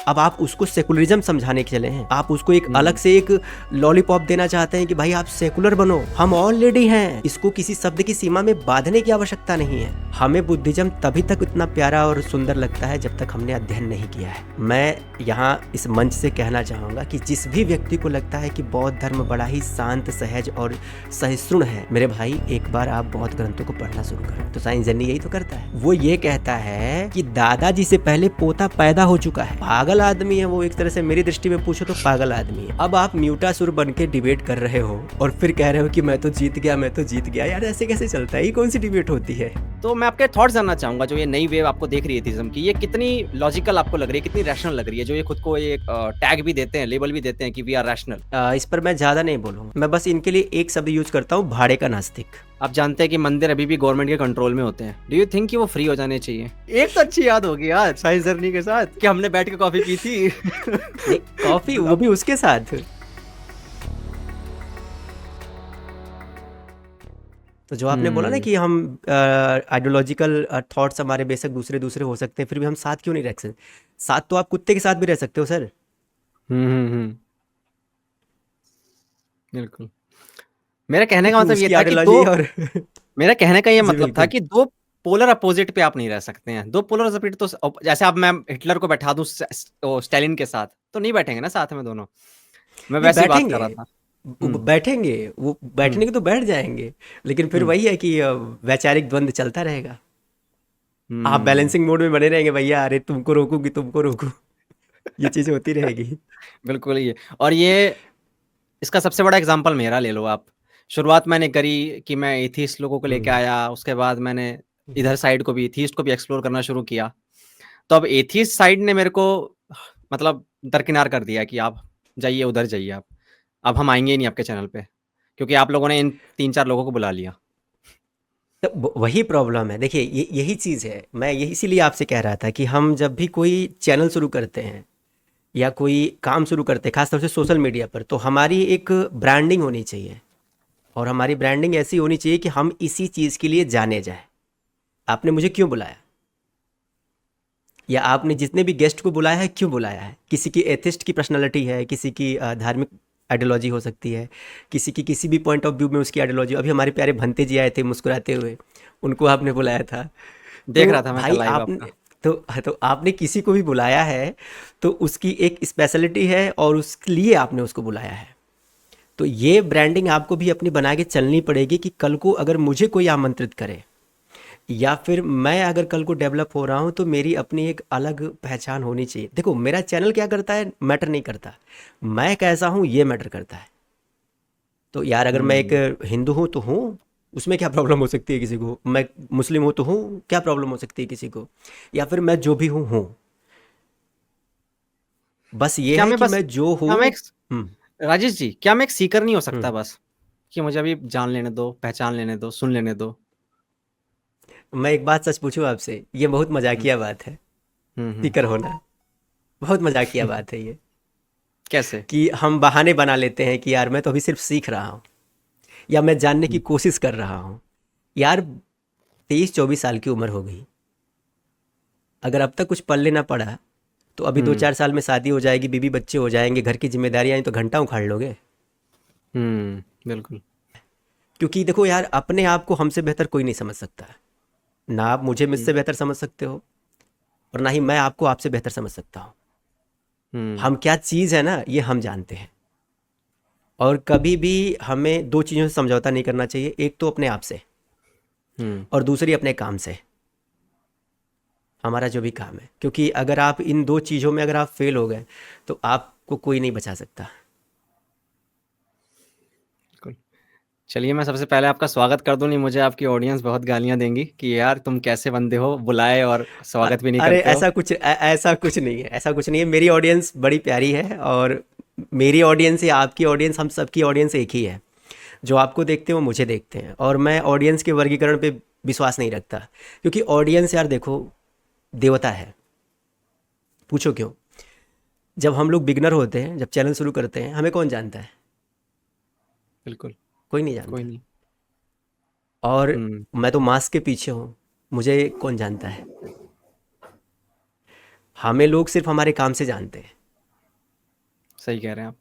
अब आप उसको सेकुलरिज्म समझाने के चले हैं, आप उसको एक अलग से एक लॉलीपॉप देना चाहते हैं कि भाई आप सेकुलर बनो, हम ऑलरेडी हैं, इसको किसी शब्द की सीमा में बांधने की आवश्यकता नहीं है। हमें बुद्धिज्म तभी तक इतना प्यारा और सुंदर लगता है जब तक हमने अध्ययन नहीं किया है। मैं यहाँ इस मंच से कहना चाहूंगा कि जिस भी व्यक्ति को लगता है कि बौद्ध धर्म बड़ा ही शांत, सहज और सहिष्णु है, मेरे भाई एक बार आप बौद्ध ग्रंथों को पढ़ना शुरू करो। तो साइंस जर्नी यही तो करता है, वो ये कहता है कि दादाजी से पहले पोता पैदा हो चुका है। पागल आदमी है वो, एक तरह से मेरी दृष्टि में पूछो तो पागल आदमी है। अब आप म्यूटासुर बन के डिबेट कर रहे हो और फिर कह रहे हो कि मैं तो जीत गया, मैं तो जीत गया। यार ऐसे कैसे चलता है, ये कौन सी डिबेट होती है? तो मैं आपके थॉट्स जानना चाहूंगा, जो ये नई वेव आपको देख रही है एथिज्म की, ये कितनी लॉजिकल आपको लग रही है, कितनी रैशनल लग रही है, जो ये खुद को ये टैग भी देते हैं, लेबल भी देते हैं कि वी आर रैशनल। इस पर मैं ज्यादा नहीं बोलूंगा, मैं बस इनके लिए एक शब्द यूज करता हूँ, भाड़े का नास्तिक। आप जानते हैं कि मंदिर अभी भी गवर्नमेंट के कंट्रोल में होते हैं, डू यू थिंक कि वो फ्री हो जाने चाहिए? एक तो अच्छी याद होगी यार साइंस जर्नी के साथ कि हमने बैठ के कॉफी पी थी। कॉफी वो भी उसके साथ। तो जो आपने बोला ना कि हम आइडियोलॉजिकल थॉट्स हमारे बेशक दूसरे दूसरे हो सकते हैं, फिर भी हम साथ क्यों नहीं रह सकते? साथ तो आप कुत्ते के साथ भी रह सकते हो सर। बिल्कुल। मेरा कहने का क्योंकि मतलब ये उसकी था कि आइडियोलॉजी और मेरा कहने का ये जी मतलब था बिल्कुल। कि दो पोलर अपोजिट पे आप नहीं रह सकते हैं। दो पोलर अपोजिट तो जैसे अब मैं हिटलर को बैठा दूं स्टालिन के साथ, तो नहीं बैठेंगे ना साथ में दोनों। मैं नहीं वैसी बात कर बैठेंगे, रहा था। वो बैठेंगे, वो बैठने हम्म के तो बैठ जाएंगे, लेकिन फिर हम्म वही है कि वैचारिक द्वंद चलता रहेगा। आप हम्म बैलेंसिंग मोड में बने रहेंगे भैया, अरे तुमको रोकूंगी तुमको रोकू, ये चीज़ होती रहेगी। बिल्कुल ये। और ये इसका सबसे बड़ा एग्जांपल मेरा ले लो आप। शुरुआत मैंने करी कि मैं एथीस्ट लोगों को लेके हम्म, आया, उसके बाद मैंने हम्म। इधर साइड को भी, एथीस्ट को भी एक्सप्लोर करना शुरू किया। तो अब एथीस्ट साइड ने मेरे को मतलब दरकिनार कर दिया कि आप जाइए, उधर जाइए आप। अब हम आएंगे ही नहीं आपके चैनल पे, क्योंकि आप लोगों ने इन 3-4 लोगों को बुला लिया। तो वही प्रॉब्लम है, देखिए यही चीज़ है। मैं यही इसीलिए आपसे कह रहा था कि हम जब भी कोई चैनल शुरू करते हैं या कोई काम शुरू करते हैं, खासतौर से सोशल मीडिया पर, तो हमारी एक ब्रांडिंग होनी चाहिए। और हमारी ब्रांडिंग ऐसी होनी चाहिए कि हम इसी चीज़ के लिए जाने जाएं। आपने मुझे क्यों बुलाया, या आपने जितने भी गेस्ट को बुलाया है क्यों बुलाया है? किसी की एथिस्ट की पर्सनालिटी है, किसी की धार्मिक आइडियोलॉजी हो सकती है, किसी की किसी भी पॉइंट ऑफ व्यू में उसकी आइडियोलॉजी। अभी हमारे प्यारे भंते जी आए थे मुस्कुराते हुए, उनको आपने बुलाया था। देख तो रहा था मैं कल भाई लाइव आपका। आपने तो आपने किसी को भी बुलाया है तो उसकी एक स्पेशलिटी है और उसके लिए आपने उसको बुलाया है। तो ये ब्रांडिंग आपको भी अपनी बना के चलनी पड़ेगी कि कल को अगर मुझे कोई आमंत्रित करे, या फिर मैं अगर कल को डेवलप हो रहा हूँ, तो मेरी अपनी एक अलग पहचान होनी चाहिए। देखो मेरा चैनल क्या करता है मैटर नहीं करता, मैं कैसा हूँ ये मैटर करता है। तो यार अगर मैं एक हम्म हिंदू हूँ तो हूँ, उसमें क्या प्रॉब्लम हो सकती है किसी को? मैं मुस्लिम हूँ तो हूँ, क्या प्रॉब्लम हो सकती है किसी को? या फिर मैं जो भी हूँ। बस ये क्या है मैं कि बस मैं जो हूँ। क्या मैं एक हम्म, राजेश जी, क्या मैं एक सीकर नहीं हो सकता हम्म। बस, कि मुझे अभी जान लेने दो, पहचान लेने दो, सुन लेने दो? मैं एक बात सच पूछूं आपसे, ये बहुत हम्म मजाकिया बात है, हम्म। स्पीकर होना बहुत मजाकिया बात है ये। कैसे? कि हम बहाने बना लेते हैं कि यार मैं तो अभी सिर्फ सीख रहा हूँ, या मैं जानने की हम्म कोशिश कर रहा हूँ। यार 23-24 साल की उम्र हो गई, अगर अब तक कुछ पल्ले ना पड़ा, तो अभी दो हम्म चार साल में शादी हो जाएगी, बीबी बच्चे हो जाएंगे, घर की जिम्मेदारियां आई तो घंटा उखाड़ लोगे। बिल्कुल। क्योंकि देखो यार, अपने आप को हमसे बेहतर कोई नहीं समझ सकता। ना आप मुझे हम्म मुझसे बेहतर समझ सकते हो, और ना ही मैं आपको आपसे बेहतर समझ सकता हूँ। हम्म हम क्या चीज़ है ना, ये हम जानते हैं। और कभी भी हमें दो चीज़ों से समझौता नहीं करना चाहिए, एक तो अपने आप से, हम्म और दूसरी अपने काम से, हमारा जो भी काम है। क्योंकि अगर आप इन दो चीज़ों में अगर आप फेल हो गए, तो आपको कोई नहीं बचा सकता। बिल्कुल। चलिए, मैं सबसे पहले आपका स्वागत कर दूं, नहीं मुझे आपकी ऑडियंस बहुत गालियां देंगी कि यार तुम कैसे बंदे हो, बुलाए और स्वागत भी नहीं अरे करते हो। ऐसा कुछ नहीं है, ऐसा कुछ नहीं है। मेरी ऑडियंस बड़ी प्यारी है, और मेरी ऑडियंस या आपकी ऑडियंस, हम सबकी ऑडियंस एक ही है। जो आपको देखते हैं वो मुझे देखते हैं, और मैं ऑडियंस के वर्गीकरण पे विश्वास नहीं रखता। क्योंकि ऑडियंस यार देखो, देवता है। पूछो क्यों? जब हम लोग बिगनर होते हैं, जब चैनल शुरू करते हैं, हमें कौन जानता है? बिल्कुल। कोई नहीं कोई जानता। नहीं। और मैं तो बिल्कुल। मास्क के पीछे हूँ, मुझे कौन जानता है? हमें लोग सिर्फ हमारे काम से जानते हैं। सही कह रहे हैं आप।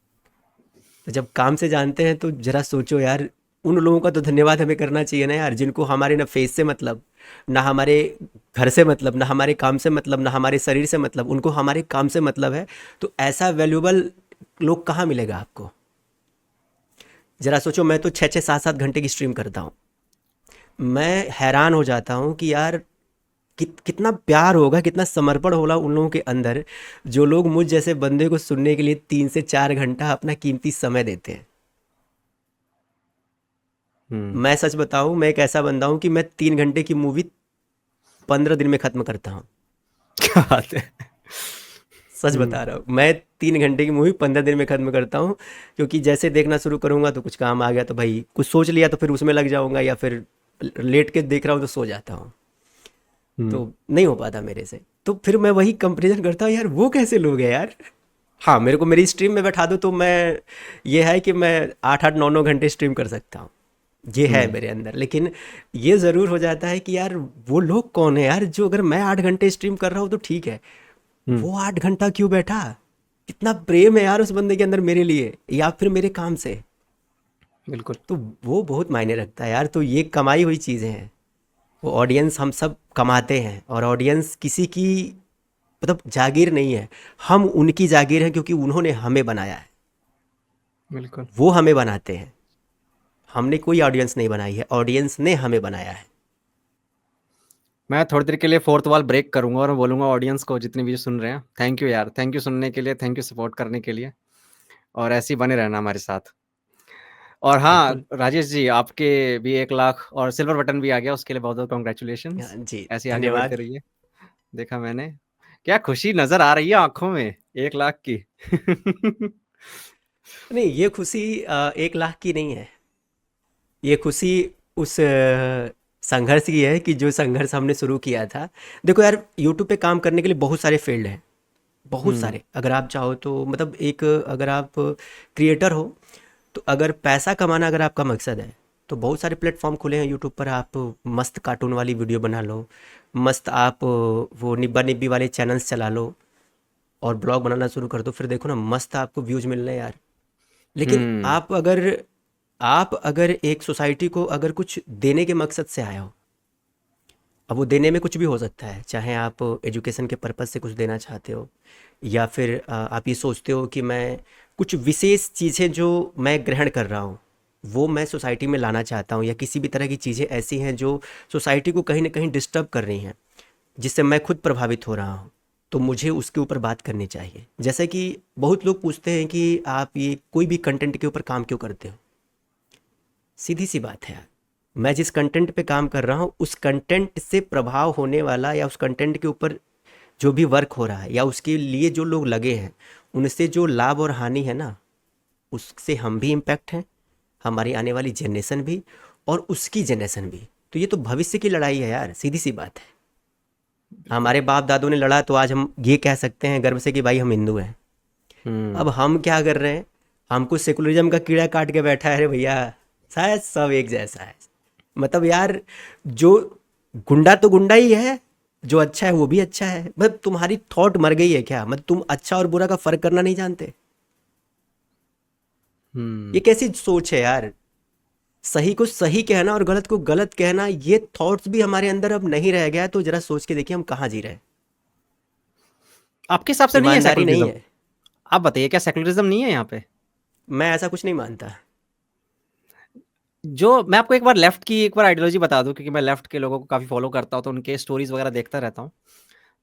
तो जब काम से जानते हैं तो जरा सोचो यार, उन लोगों का तो धन्यवाद हमें करना चाहिए ना यार, जिनको हमारे ना फेस से मतलब, ना हमारे घर से मतलब, ना हमारे काम से मतलब, ना हमारे शरीर से मतलब, उनको हमारे काम से मतलब है। तो ऐसा वैल्यूबल लोग कहाँ मिलेगा आपको? जरा सोचो, मैं तो 6-6 7-7 घंटे की स्ट्रीम करता हूँ। मैं हैरान हो जाता हूँ कि यार कितना प्यार होगा, कितना समर्पण होगा उन लोगों के अंदर, जो लोग मुझ जैसे बंदे को सुनने के लिए 3 से 4 घंटा अपना कीमती समय देते हैं। हम्म। मैं सच बताऊं, मैं एक ऐसा बंदा हूं कि मैं 3 घंटे की मूवी 15 दिन में खत्म करता हूं। क्या बात है। सच हम्म। बता रहा हूं, मैं 3 घंटे की मूवी 15 दिन में खत्म करता हूं। क्योंकि जैसे देखना शुरू करूंगा तो कुछ काम आ गया तो भाई कुछ सोच लिया तो फिर उसमें लग जाऊंगा, या फिर लेट के देख रहा हूं तो सो जाता हूं। हम्म। तो नहीं हो पाता मेरे से। तो फिर मैं वही कंपेरिजन करता हूँ यार, वो कैसे लोग हैं यार। हाँ, मेरे को मेरी स्ट्रीम में बैठा दो तो मैं, ये है कि मैं 8-8 9-9 घंटे स्ट्रीम कर सकता हूँ, ये है हम्म। मेरे अंदर। लेकिन ये ज़रूर हो जाता है कि यार वो लोग कौन है यार, जो अगर मैं 8 घंटे स्ट्रीम कर रहा हूँ तो ठीक है, हम्म। वो 8 घंटा क्यों बैठा? कितना प्रेम है यार उस बंदे के अंदर मेरे लिए, या फिर मेरे काम से। बिल्कुल। तो वो बहुत मायने रखता है यार। तो ये कमाई हुई चीज़ें हैं। वो ऑडियंस हम सब कमाते हैं, और ऑडियंस किसी की मतलब जागीर नहीं है। हम उनकी जागीर हैं, क्योंकि उन्होंने हमें बनाया है। बिल्कुल। वो हमें बनाते हैं। हमने कोई ऑडियंस नहीं बनाई है, ऑडियंस ने हमें बनाया है। मैं थोड़ी देर के लिए फोर्थ वॉल ब्रेक करूंगा और बोलूंगा ऑडियंस को, जितने भी सुन रहे हैं, थैंक यू यार, थैंक यू सुनने के लिए, थैंक यू सपोर्ट करने के लिए, और ऐसे ही बने रहना हमारे साथ। और हाँ, बिल्कुल। राजेश जी, आपके भी 1 लाख और सिल्वर बटन भी आ गया, उसके लिए बहुत बहुत कॉन्ग्रेचुलेशन। जी, ऐसे ही आगे बढ़ते धन्यवाद। रहिए। देखा मैंने, क्या खुशी नजर आ रही है आंखों में 1 लाख की। नहीं, ये खुशी 1 लाख की नहीं है। ये खुशी उस संघर्ष की है कि जो संघर्ष हमने शुरू किया था। देखो यार, यूट्यूब पे काम करने के लिए बहुत सारे फील्ड हैं, बहुत हम्म। सारे। अगर आप चाहो तो मतलब एक, अगर आप क्रिएटर हो, तो अगर पैसा कमाना अगर आपका मकसद है, तो बहुत सारे प्लेटफॉर्म खुले हैं यूट्यूब पर। आप मस्त कार्टून वाली वीडियो बना लो, मस्त आप वो निब्बा निब्बी वाले चैनल्स चला लो, और ब्लॉग बनाना शुरू कर दो। फिर देखो ना, मस्त आपको व्यूज मिल रहे हैं यार। लेकिन हम्म। आप अगर एक सोसाइटी को अगर कुछ देने के मकसद से आए हो, अब वो देने में कुछ भी हो सकता है, चाहे आप एजुकेशन के पर्पज़ से कुछ देना चाहते हो, या फिर आप ये सोचते हो कि मैं कुछ विशेष चीज़ें जो मैं ग्रहण कर रहा हूँ वो मैं सोसाइटी में लाना चाहता हूँ, या किसी भी तरह की चीज़ें ऐसी हैं जो सोसाइटी को कहीं ना कहीं डिस्टर्ब कर रही हैं, जिससे मैं खुद प्रभावित हो रहा हूँ, तो मुझे उसके ऊपर बात करनी चाहिए। जैसे कि बहुत लोग पूछते हैं कि आप ये कोई भी कंटेंट के ऊपर काम क्यों करते हो। सीधी सी बात है यार, मैं जिस कंटेंट पे काम कर रहा हूँ उस कंटेंट से प्रभाव होने वाला, या उस कंटेंट के ऊपर जो भी वर्क हो रहा है, या उसके लिए जो लोग लगे हैं, उनसे जो लाभ और हानि है ना, उससे हम भी इम्पैक्ट हैं, हमारी आने वाली जनरेशन भी, और उसकी जनरेशन भी। तो ये तो भविष्य की लड़ाई है यार, सीधी सी बात है। बिल्कुल। हमारे बाप दादों ने लड़ा तो आज हम ये कह सकते हैं गर्व से कि भाई हम हिंदू हैं। अब हम्म। हम क्या कर रहे हैं? हमको सेकुलरिज्म का कीड़ा काट के बैठा है। अरे भैया, शायद सब एक जैसा है। मतलब यार, जो गुंडा तो गुंडा ही है, जो अच्छा है वो भी अच्छा है। मतलब तुम्हारी थॉट मर गई है क्या? मतलब तुम अच्छा और बुरा का फर्क करना नहीं जानते? ये हम्म। कैसी सोच है यार? सही को सही कहना और गलत को गलत कहना, ये थॉट्स भी हमारे अंदर अब नहीं रह गया है। तो जरा सोच के देखिए हम कहाँ जी रहे हैं। आपके हिसाब से नहीं है ईमानदारी नहीं सेकुलरिज्म? है। आप बताइए, क्या सेकुलरिज्म नहीं है यहाँ पे? मैं ऐसा कुछ नहीं मानता। जो मैं आपको एक बार लेफ्ट की एक बार आइडियोलॉजी बता दूं, क्योंकि मैं लेफ्ट के लोगों को काफी फॉलो करता हूं, तो उनके स्टोरीज वगैरह देखता रहता हूं।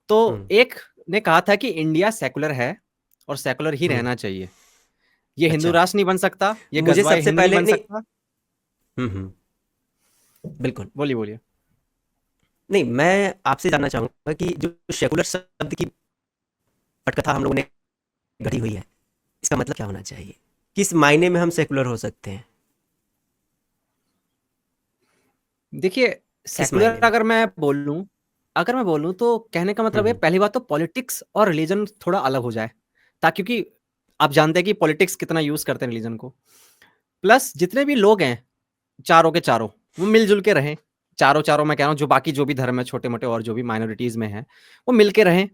तो हम्म। एक ने कहा था कि इंडिया सेकुलर है और सेकुलर ही हम्म। रहना चाहिए। ये हिंदू अच्छा। राष्ट्र नहीं बन सकता, ये मुझे गजवाए सबसे हिंद नहीं पहले बन नहीं। सकता। बिल्कुल। बोलिए बोलिए। नहीं, मैं आपसे जानना चाहूंगा कि जो सेकुलर शब्द की पटकथा हम लोगों ने गढ़ी हुई है, इसका मतलब क्या होना चाहिए? किस मायने में हम सेकुलर हो सकते हैं? देखिए, किस सेकुलर मायने में? अगर मैं बोलूं तो कहने का मतलब है, हम्म। पहली बात तो पॉलिटिक्स और रिलीजन थोड़ा अलग हो जाए, ताकि, क्योंकि आप जानते हैं कि पॉलिटिक्स कितना यूज करते हैं रिलीजन को। प्लस जितने भी लोग हैं, चारों के चारों, वो मिलजुल के रहें। चारों चारों मैं कह रहा हूँ, जो बाकी जो भी धर्म है छोटे मोटे और जो भी माइनॉरिटीज में है, वो मिल के रहें।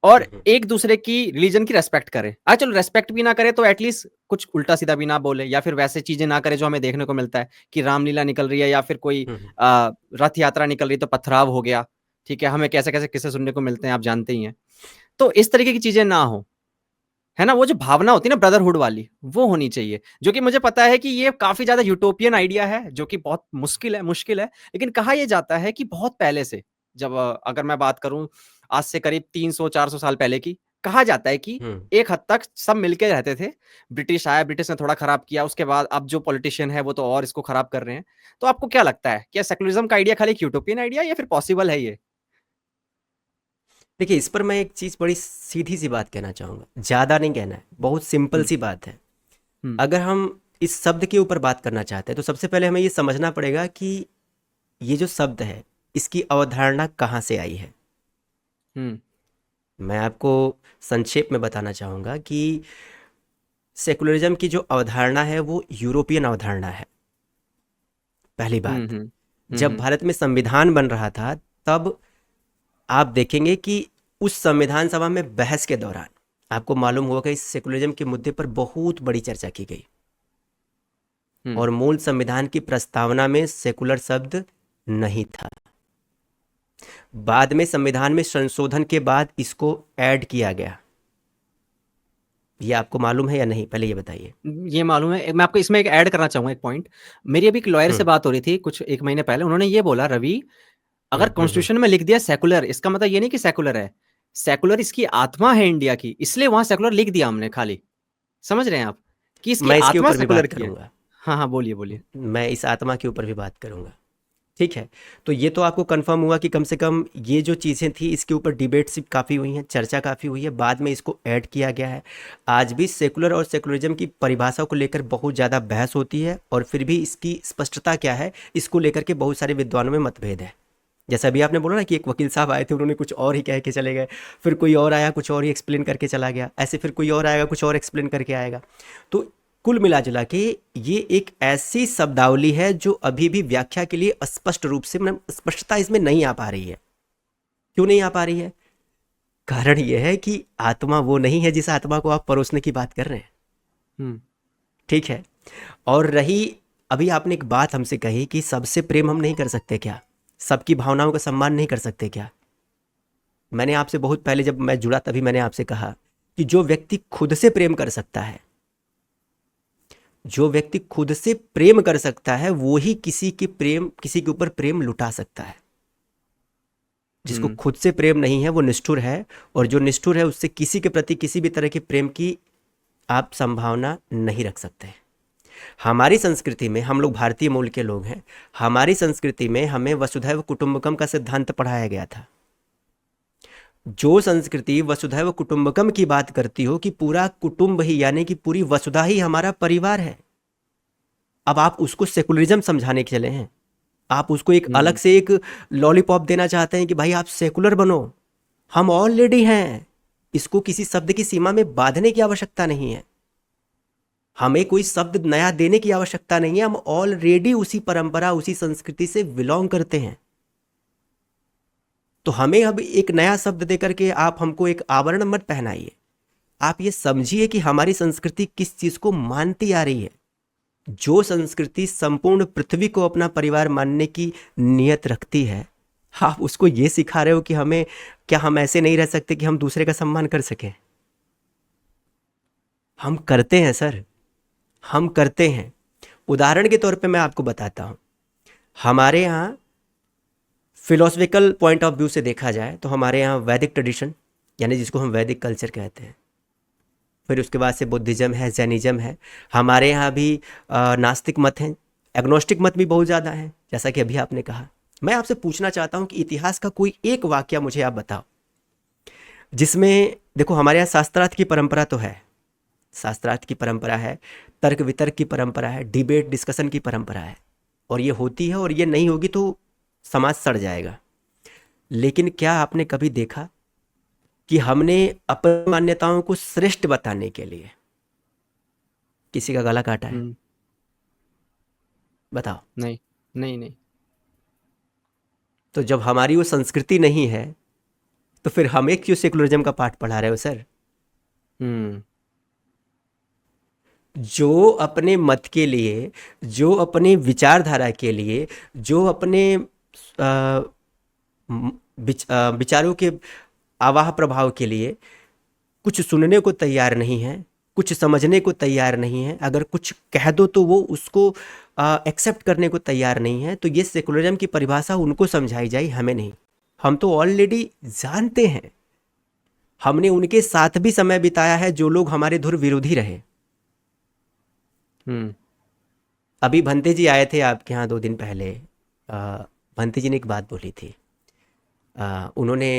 और एक दूसरे की रिलीजन की रेस्पेक्ट करे। चलो रेस्पेक्ट भी ना करे तो एटलीस्ट कुछ उल्टा सीधा भी ना बोले, या फिर वैसे चीजें ना करे जो हमें देखने को मिलता है कि रामलीला निकल रही है या फिर कोई रथ यात्रा निकल रही है तो पथराव हो गया। ठीक है, हमें कैसे कैसे किस्से सुनने को मिलते हैं, आप जानते ही हैं। तो इस तरीके की चीजें ना हो, है ना। वो जो भावना होती है ना ब्रदरहुड वाली, वो होनी चाहिए, जो कि मुझे पता है कि ये काफी ज्यादा यूटोपियन आइडिया है, जो कि बहुत मुश्किल है। लेकिन कहा यह जाता है कि बहुत पहले से, जब अगर मैं बात करूं आज से करीब 300-400 साल पहले की, कहा जाता है कि एक हद तक सब मिलके रहते थे। ब्रिटिश आया, ब्रिटिश ने थोड़ा खराब किया, उसके बाद अब जो पॉलिटिशियन है वो तो और इसको खराब कर रहे हैं। तो आपको क्या लगता है, क्या सेकुलरिज्म का आइडिया खाली एक यूटोपियन आइडिया या फिर पॉसिबल है ये? देखिए, इस पर मैं एक चीज़ बड़ी सीधी सी बात कहना चाहूँगा, ज़्यादा नहीं कहना है, बहुत सिंपल हम्म सी बात है। हम्म अगर हम इस शब्द के ऊपर बात करना चाहते हैं तो सबसे पहले हमें ये समझना पड़ेगा कि ये जो शब्द है इसकी अवधारणा कहाँ से आई है। हम्म मैं आपको संक्षेप में बताना चाहूँगा कि सेकुलरिज्म की जो अवधारणा है वो यूरोपियन अवधारणा है। पहली हम्म बात, हम्म जब हम्म भारत में संविधान बन रहा था तब आप देखेंगे कि उस संविधान सभा में बहस के दौरान आपको मालूम होगा कि इस सेकुलरिज्म के मुद्दे पर बहुत बड़ी चर्चा की गई हम्म और मूल संविधान की प्रस्तावना में सेकुलर शब्द नहीं था। बाद में संविधान में संशोधन के बाद इसको ऐड किया गया। ये आपको मालूम है या नहीं, पहले ये बताइए। ये मालूम है। मैं आपको इसमें एक ऐड करना चाहूंगा एक पॉइंट। मेरी अभी एक लॉयर से हम्म बात हो रही थी कुछ एक महीने पहले, उन्होंने ये बोला, रवि, अगर हम्म। कॉन्स्टिट्यूशन में लिख दिया सेकुलर, इसका मतलब ये नहीं कि सेकुलर है। सेकुलर इसकी आत्मा है इंडिया की, इसलिए वहां सेकुलर लिख दिया हमने खाली। समझ रहे हैं आप कि इसकी मैं इसके आत्मा ऊपर भी सेकुलर बात की है। करूंगा। हाँ हाँ, बोलिए बोलिए। मैं इस आत्मा के ऊपर भी बात करूंगा। ठीक है, तो ये तो आपको कंफर्म हुआ कि कम से कम ये जो चीज़ें थी इसके ऊपर डिबेट्स काफ़ी हुई हैं, चर्चा काफ़ी हुई है, बाद में इसको ऐड किया गया है। आज भी सेकुलर और सेकुलरिज्म की परिभाषा को लेकर बहुत ज़्यादा बहस होती है और फिर भी इसकी स्पष्टता क्या है इसको लेकर के बहुत सारे विद्वानों में मतभेद है। जैसा अभी आपने बोला ना कि एक वकील साहब आए थे, उन्होंने कुछ और ही कह के चले गए, फिर कोई और आया कुछ और ही एक्सप्लेन करके चला गया, ऐसे फिर कोई और आएगा कुछ और एक्सप्लेन करके आएगा। तो कुल मिला जुला के ये एक ऐसी शब्दावली है जो अभी भी व्याख्या के लिए स्पष्ट रूप से, मतलब स्पष्टता इसमें नहीं आ पा रही है। क्यों नहीं आ पा रही है? कारण यह है कि आत्मा वो नहीं है जिस आत्मा को आप परोसने की बात कर रहे हैं। हम्म ठीक है, और रही, अभी आपने एक बात हमसे कही कि सबसे प्रेम हम नहीं कर सकते क्या, सबकी भावनाओं का सम्मान नहीं कर सकते क्या। मैंने आपसे बहुत पहले जब मैं जुड़ा तभी मैंने आपसे कहा कि जो व्यक्ति खुद से प्रेम कर सकता है, जो व्यक्ति खुद से प्रेम कर सकता है वो ही किसी के ऊपर प्रेम लुटा सकता है। जिसको हम्म खुद से प्रेम नहीं है वो निष्ठुर है, और जो निष्ठुर है उससे किसी के प्रति किसी भी तरह के प्रेम की आप संभावना नहीं रख सकते। हमारी संस्कृति में, हम लोग भारतीय मूल के लोग हैं, हमारी संस्कृति में हमें वसुधैव कुटुंबकम का सिद्धांत पढ़ाया गया था। जो संस्कृति वसुधैव कुटुंबकम की बात करती हो कि पूरा कुटुंब ही यानी कि पूरी वसुधा ही हमारा परिवार है, अब आप उसको सेकुलरिज्म समझाने के चले हैं, आप उसको एक अलग हम्म से एक लॉलीपॉप देना चाहते हैं कि भाई आप सेकुलर बनो। हम ऑलरेडी हैं, इसको किसी शब्द की सीमा में बांधने की आवश्यकता नहीं है, हमें कोई शब्द नया देने की आवश्यकता नहीं है, हम ऑलरेडी उसी परंपरा उसी संस्कृति से बिलोंग करते हैं। तो हमें अब एक नया शब्द देकर के आप हमको एक आवरण मत पहनाइए। आप ये समझिए कि हमारी संस्कृति किस चीज को मानती आ रही है। जो संस्कृति संपूर्ण पृथ्वी को अपना परिवार मानने की नियत रखती है, आप उसको ये सिखा रहे हो कि हमें, क्या हम ऐसे नहीं रह सकते कि हम दूसरे का सम्मान कर सकें? हम करते हैं सर, हम करते हैं। उदाहरण के तौर पे मैं आपको बताता हूं, हमारे यहाँ फिलोसफिकल पॉइंट ऑफ व्यू से देखा जाए तो हमारे यहाँ वैदिक ट्रेडिशन, यानी जिसको हम वैदिक कल्चर कहते हैं, फिर उसके बाद से बुद्धिज्म है, जैनिज्म है, हमारे यहाँ भी नास्तिक मत हैं, एग्नोस्टिक मत भी बहुत ज़्यादा हैं, जैसा कि अभी आपने कहा। मैं आपसे पूछना चाहता हूँ कि इतिहास का कोई एक वाक्य मुझे आप बताओ जिसमें, देखो हमारे यहाँ शास्त्रार्थ की परंपरा तो है, शास्त्रार्थ की परंपरा है, तर्क वितर्क की परंपरा है, डिबेट डिस्कशन की परंपरा है, और ये होती है, और ये नहीं होगी तो समाज सड़ जाएगा। लेकिन क्या आपने कभी देखा कि हमने अपनी मान्यताओं को श्रेष्ठ बताने के लिए किसी का गला काटा है? हम्म बताओ। नहीं नहीं नहीं। तो जब हमारी वो संस्कृति नहीं है तो फिर हमें क्यों सेकुलरिज्म का पाठ पढ़ा रहे हो सर? हम्म जो अपने मत के लिए, जो अपनी विचारधारा के लिए, जो अपने विचारों के आवाह प्रभाव के लिए कुछ सुनने को तैयार नहीं है, कुछ समझने को तैयार नहीं है, अगर कुछ कह दो तो वो उसको एक्सेप्ट करने को तैयार नहीं है, तो ये सेकुलरिज्म की परिभाषा उनको समझाई जाए, हमें नहीं। हम तो ऑलरेडी जानते हैं, हमने उनके साथ भी समय बिताया है जो लोग हमारे धुर विरोधी रहे। हम्म अभी भंते जी आए थे आपके यहाँ 2 दिन पहले। भंते जी ने एक बात बोली थी। उन्होंने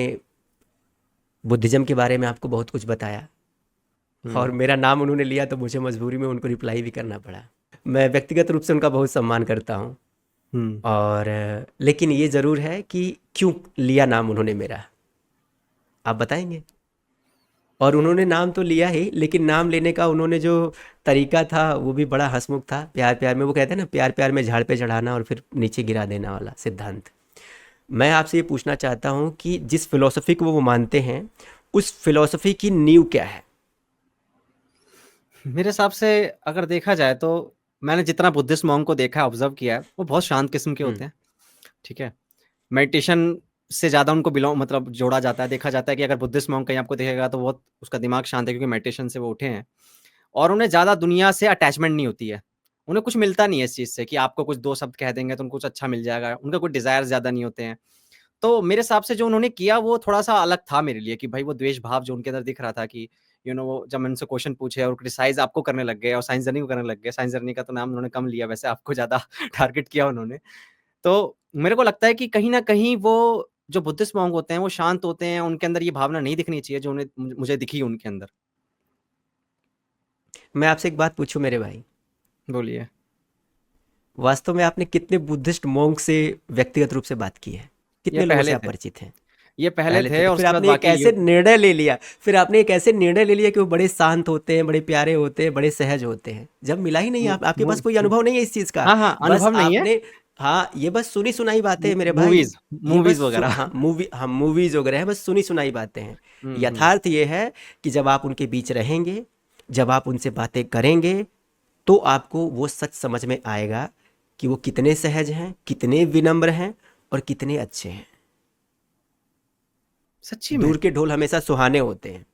बुद्धिज्म के बारे में आपको बहुत कुछ बताया और हम्म मेरा नाम उन्होंने लिया तो मुझे मजबूरी में उनको रिप्लाई भी करना पड़ा। मैं व्यक्तिगत रूप से उनका बहुत सम्मान करता हूँ हम्म और लेकिन ये ज़रूर है कि क्यों लिया नाम उन्होंने मेरा, आप बताएंगे? और उन्होंने नाम तो लिया ही, लेकिन नाम लेने का उन्होंने जो तरीका था वो भी बड़ा हंसमुख था। प्यार प्यार में, वो कहते हैं ना, प्यार प्यार में झाड़ पे चढ़ाना और फिर नीचे गिरा देना वाला सिद्धांत। मैं आपसे ये पूछना चाहता हूँ कि जिस फिलॉसफी को वो मानते हैं, उस फिलॉसफी की नींव क्या है? मेरे हिसाब से अगर देखा जाए तो मैंने जितना बुद्धिस्ट मॉन्क को देखा, ऑब्जर्व किया है, वो बहुत शांत किस्म के होते हैं। ठीक है, मेडिटेशन से ज़्यादा उनको बिलोंग मतलब जोड़ा जाता है। देखा जाता है कि अगर बुद्धिस्ट मॉन्क कहीं आपको दिखेगा तो बहुत उसका दिमाग शांत है, क्योंकि मेडिटेशन से वो उठे हैं और उन्हें ज़्यादा दुनिया से अटैचमेंट नहीं होती है। उन्हें कुछ मिलता नहीं है इस चीज़ से कि आपको कुछ 2 शब्द कह देंगे तो उनको कुछ अच्छा मिल जाएगा। उनका कोई डिज़ायर ज़्यादा नहीं होते हैं। तो मेरे हिसाब से जो उन्होंने किया वो थोड़ा-सा अलग था मेरे लिए, कि भाई वो द्वेष भाव जो उनके अंदर दिख रहा था कि वो जब मैंने उनसे क्वेश्चन पूछे और क्रिटिसाइज़ आपको करने लग गए और साइंस जर्नी को करने लग गए। साइंस जर्नी का तो नाम उन्होंने कम लिया, वैसे आपको ज़्यादा टारगेट किया उन्होंने। तो मेरे को लगता है कि कहीं न कहीं वो जो बुद्धिस्ट मॉन्क होते हैं वो शांत होते हैं, उनके अंदर ये भावना नहीं दिखनी चाहिए जो उन्हें मुझे दिखी उनके अंदर। मैं आपसे एक बात पूछूं मेरे भाई, बोलिए। वास्तव में आपने कितने बुद्धिस्ट मोंक से व्यक्तिगत रूप से बात की है? ये कितने लोगों से पहले आप थे। परिचित हैं? ये पहले पहले थे, थे तो और फिर उसके बाद आपने एक बाकी ऐसे निर्णय ले लिया, फिर आपने एक ऐसे निर्णय ले लिया कि वो बड़े शांत होते हैं, बड़े प्यारे होते हैं, बड़े सहज होते हैं, जब मिला ही नहीं। मू आप, आपके मू पास कोई मू अनुभव नहीं है इस चीज का। हाँ, हाँ, बस अनुभव नहीं है। आपने, हाँ, ये बस सुनी सुनाई बातें हैं मेरे भाई। मूवीज़ ये बस मूवीज़ वगैरह। हाँ, मूवीज वगैरह है, बस सुनी सुनाई बातें हैं। हुँ। यथार्थ ये है कि जब आप उनके बीच रहेंगे, जब आप उनसे बातें करेंगे, तो आपको वो सच समझ में आएगा कि वो कितने सहज हैं, कितने विनम्र हैं और कितने अच्छे हैं। सच्ची में? दूर के ढोल हमेशा सुहाने होते हैं।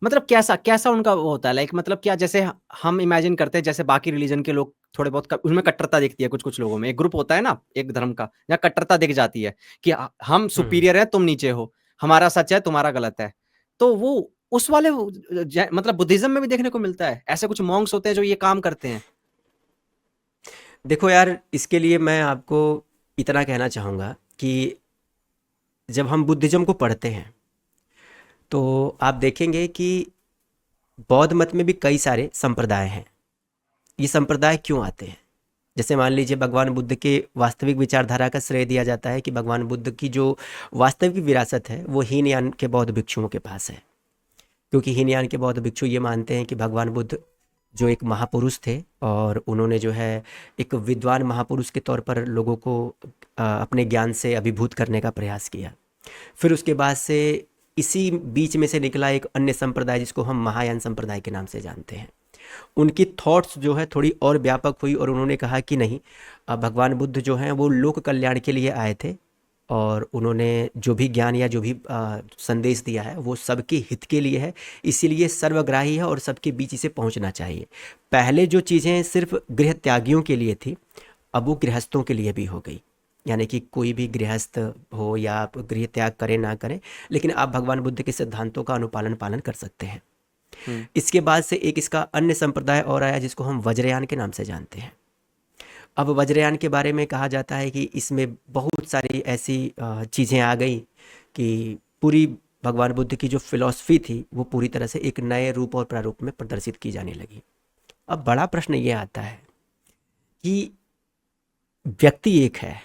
मतलब कैसा कैसा उनका वो होता है, लाइक मतलब क्या, जैसे हम इमेजिन करते हैं जैसे बाकी रिलीजन के लोग थोड़े बहुत उसमें कट्टरता दिखती है कुछ कुछ लोगों में। एक ग्रुप होता है ना एक धर्म का, जहाँ कट्टरता दिख जाती है कि हम हम्म सुपीरियर है, तुम नीचे हो, हमारा सच है, तुम्हारा गलत है। तो वो उस वाले मतलब बुद्धिज्म में भी देखने को मिलता है। ऐसे कुछ मॉन्क्स होते हैं जो ये काम करते हैं। देखो यार, इसके लिए मैं आपको इतना कहना चाहूँगा कि जब हम बुद्धिज्म को पढ़ते हैं तो आप देखेंगे कि बौद्ध मत में भी कई सारे संप्रदाय हैं। ये संप्रदाय क्यों आते हैं? जैसे मान लीजिए, भगवान बुद्ध के वास्तविक विचारधारा का श्रेय दिया जाता है कि भगवान बुद्ध की जो वास्तविक विरासत है वो हीनयान के बौद्ध भिक्षुओं के पास है। क्योंकि हीनयान के बौद्ध भिक्षु ये मानते हैं कि भगवान बुद्ध जो एक महापुरुष थे, और उन्होंने जो है एक विद्वान महापुरुष के तौर पर लोगों को अपने ज्ञान से अभिभूत करने का प्रयास किया। फिर उसके बाद से इसी बीच में से निकला एक अन्य संप्रदाय जिसको हम महायान संप्रदाय के नाम से जानते हैं। उनकी थॉट्स जो है थोड़ी और व्यापक हुई और उन्होंने कहा कि नहीं, भगवान बुद्ध जो हैं वो लोक कल्याण के लिए आए थे और उन्होंने जो भी ज्ञान या जो भी संदेश दिया है वो सबके हित के लिए है, इसीलिए सर्वग्राही है और सबके बीच इसे पहुंचना चाहिए। पहले जो चीज़ें सिर्फ गृह त्यागियों के लिए थी, अब वो गृहस्थों के लिए भी हो गई। यानी कि कोई भी गृहस्थ हो या आप गृह त्याग करें ना करें, लेकिन आप भगवान बुद्ध के सिद्धांतों का पालन कर सकते हैं। हुँ। इसके बाद से एक इसका अन्य संप्रदाय और आया जिसको हम वज्रयान के नाम से जानते हैं। अब वज्रयान के बारे में कहा जाता है कि इसमें बहुत सारी ऐसी चीज़ें आ गई कि पूरी भगवान बुद्ध की जो फिलॉसफी थी वो पूरी तरह से एक नए रूप और प्रारूप में प्रदर्शित की जाने लगी। अब बड़ा प्रश्न ये आता है कि व्यक्ति एक है,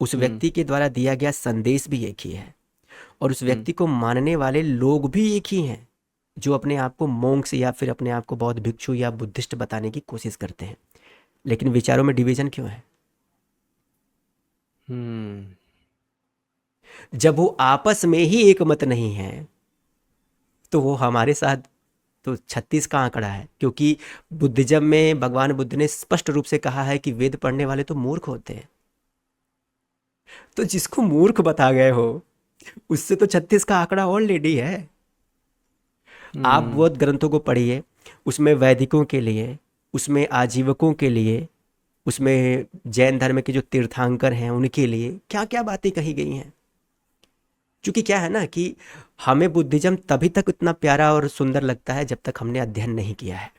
उस हुँ, व्यक्ति के द्वारा दिया गया संदेश भी एक ही है, और उस हुँ। व्यक्ति को मानने वाले लोग भी एक ही हैं, जो अपने आप को मोंक्स या फिर अपने आप को बौद्ध भिक्षु या बुद्धिस्ट बताने की कोशिश करते हैं। लेकिन विचारों में डिवीजन क्यों है? हुँ। जब वो आपस में ही एक मत नहीं है, तो वो हमारे साथ तो 36 का आंकड़ा है, क्योंकि बुद्धिज्म में भगवान बुद्ध ने स्पष्ट रूप से कहा है कि वेद पढ़ने वाले तो मूर्ख होते हैं। तो जिसको मूर्ख बता गए हो, उससे तो 36 का आंकड़ा ऑलरेडी है। आप हम्म। बौद्ध ग्रंथों को पढ़िए, उसमें वैदिकों के लिए, उसमें आजीवकों के लिए, उसमें जैन धर्म के जो तीर्थंकर हैं उनके लिए क्या क्या बातें कही गई हैं। क्योंकि क्या है ना कि हमें बुद्धिज्म तभी तक इतना प्यारा और सुंदर लगता है जब तक हमने अध्ययन नहीं किया है।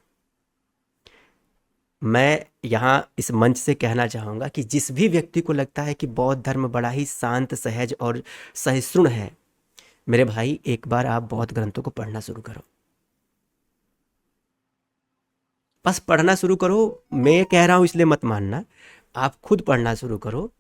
मैं यहाँ इस मंच से कहना चाहूँगा कि जिस भी व्यक्ति को लगता है कि बौद्ध धर्म बड़ा ही शांत, सहज और सहिष्णु है, मेरे भाई एक बार आप बौद्ध ग्रंथों को पढ़ना शुरू करो। बस पढ़ना शुरू करो, मैं कह रहा हूँ इसलिए मत मानना, आप खुद पढ़ना शुरू करो।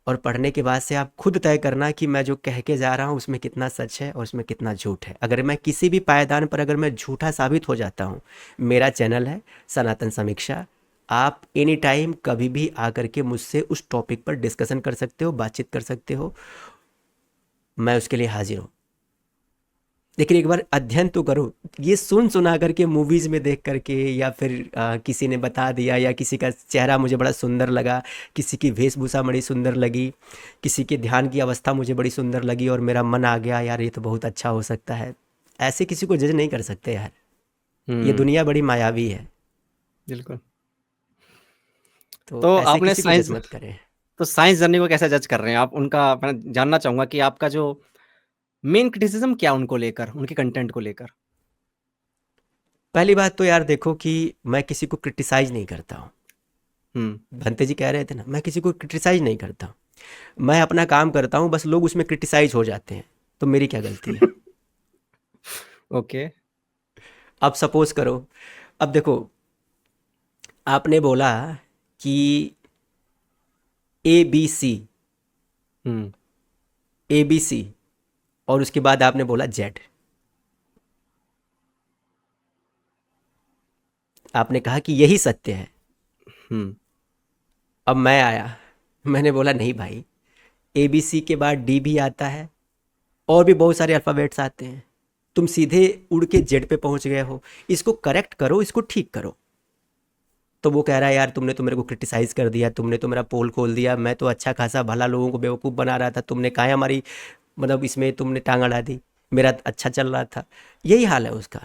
और पढ़ने के बाद से आप खुद तय करना कि मैं जो कह के जा रहा हूँ उसमें कितना सच है और उसमें कितना झूठ है। अगर मैं किसी भी पायदान पर अगर मैं झूठा साबित हो जाता हूँ, मेरा चैनल है सनातन समीक्षा, आप एनी टाइम कभी भी आकर के मुझसे उस टॉपिक पर डिस्कशन कर सकते हो, बातचीत कर सकते हो, मैं उसके लिए हाजिर हूँ। लेकिन एक बार अध्ययन तो करो। ये सुन सुना करके मूवीज में देख करके, या फिर किसी ने बता दिया, या किसी का चेहरा मुझे बड़ा सुंदर लगा, किसी की वेशभूषा बड़ी सुंदर लगी, किसी के ध्यान की अवस्था मुझे बड़ी सुंदर लगी और मेरा मन आ गया यार ये तो बहुत अच्छा हो सकता है, ऐसे किसी को जज नहीं कर सकते यार। ये हम्म। दुनिया बड़ी मायावी है, बिल्कुल। तो तो ऐसे आपने किसी को जज साइंस मत करें। तो साइंस जर्नी को कैसे जज कर रहे हैं आप? उनका मैं जानना चाहूंगा कि आपका जो मेन क्रिटिसिज्म क्या उनको लेकर, उनके कंटेंट को लेकर। पहली बात तो यार देखो कि मैं किसी को क्रिटिसाइज नहीं करता हूँ। हम्म। भंते जी कह रहे थे ना, मैं किसी को क्रिटिसाइज नहीं करता हूँ। मैं अपना काम करता हूँ, बस लोग उसमें क्रिटिसाइज हो जाते हैं, तो मेरी क्या गलती है। ओके। अब सपोज करो, अब देखो, आपने बोला कि A B C, hmm. A B C, और उसके बाद आपने बोला जेड। आपने कहा कि यही सत्य है। हम्म। अब मैं आया, मैंने बोला नहीं भाई, ए बी सी के बाद डी भी आता है, और भी बहुत सारे अल्फ़ाबेट्स आते हैं। तुम सीधे उड़ के जेड पे पहुंच गए हो, इसको करेक्ट करो, इसको ठीक करो। तो वो कह रहा है यार तुमने तो मेरे को क्रिटिसाइज कर दिया, तुमने तो मेरा पोल खोल दिया, मैं तो अच्छा खासा भला लोगों को बेवकूफ़ बना रहा था, तुमने काहे हमारी मतलब इसमें तुमने टांग अड़ा दी, मेरा अच्छा चल रहा था। यही हाल है उसका।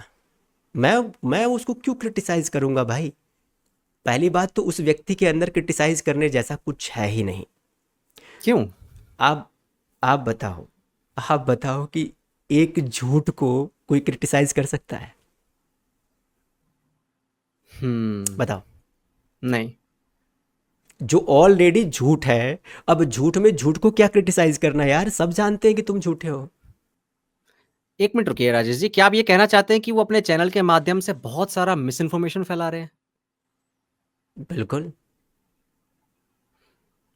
मैं मैं उसको क्यों क्रिटिसाइज करूंगा भाई। पहली बात तो उस व्यक्ति के अंदर क्रिटिसाइज करने जैसा कुछ है ही नहीं। क्यों? आप आप बताओ, आप बताओ कि एक झूठ को कोई क्रिटिसाइज कर सकता है? हम्म। बताओ। नहीं। जो ऑलरेडी झूठ है, अब झूठ में झूठ को क्या क्रिटिसाइज करना यार, सब जानते हैं कि तुम झूठे हो। एक मिनट रुकिए राजेश जी, क्या आप ये कहना चाहते हैं कि वो अपने चैनल के माध्यम से बहुत सारा मिस इन्फॉर्मेशन फैला रहे हैं? बिल्कुल,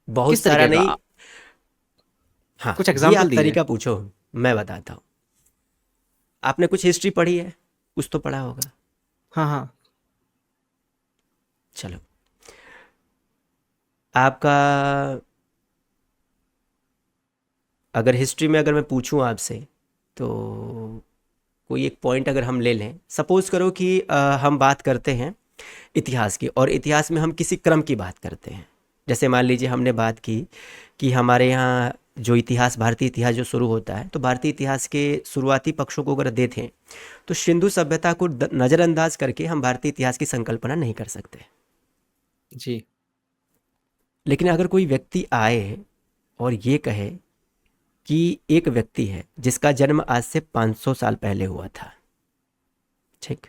बहुत किस सारा तरीके का? नहीं। हाँ, कुछ ये एग्जाम्पल आप दीजिए। तरीका पूछो, मैं बताता हूँ। आपने कुछ हिस्ट्री पढ़ी है, कुछ तो पढ़ा होगा। हाँ हाँ। चलो, आपका अगर हिस्ट्री में अगर मैं पूछूं आपसे, तो कोई एक पॉइंट अगर हम ले लें, सपोज करो कि हम बात करते हैं इतिहास की, और इतिहास में हम किसी क्रम की बात करते हैं। जैसे मान लीजिए हमने बात की कि हमारे यहाँ जो इतिहास, भारतीय इतिहास जो शुरू होता है, तो भारतीय इतिहास के शुरुआती पक्षों को अगर देखें तो सिंधु सभ्यता को नज़रअंदाज करके हम भारतीय इतिहास की संकल्पना नहीं कर सकते। जी। लेकिन अगर कोई व्यक्ति आए और ये कहे कि एक व्यक्ति है जिसका जन्म आज से 500 साल पहले हुआ था, ठीक,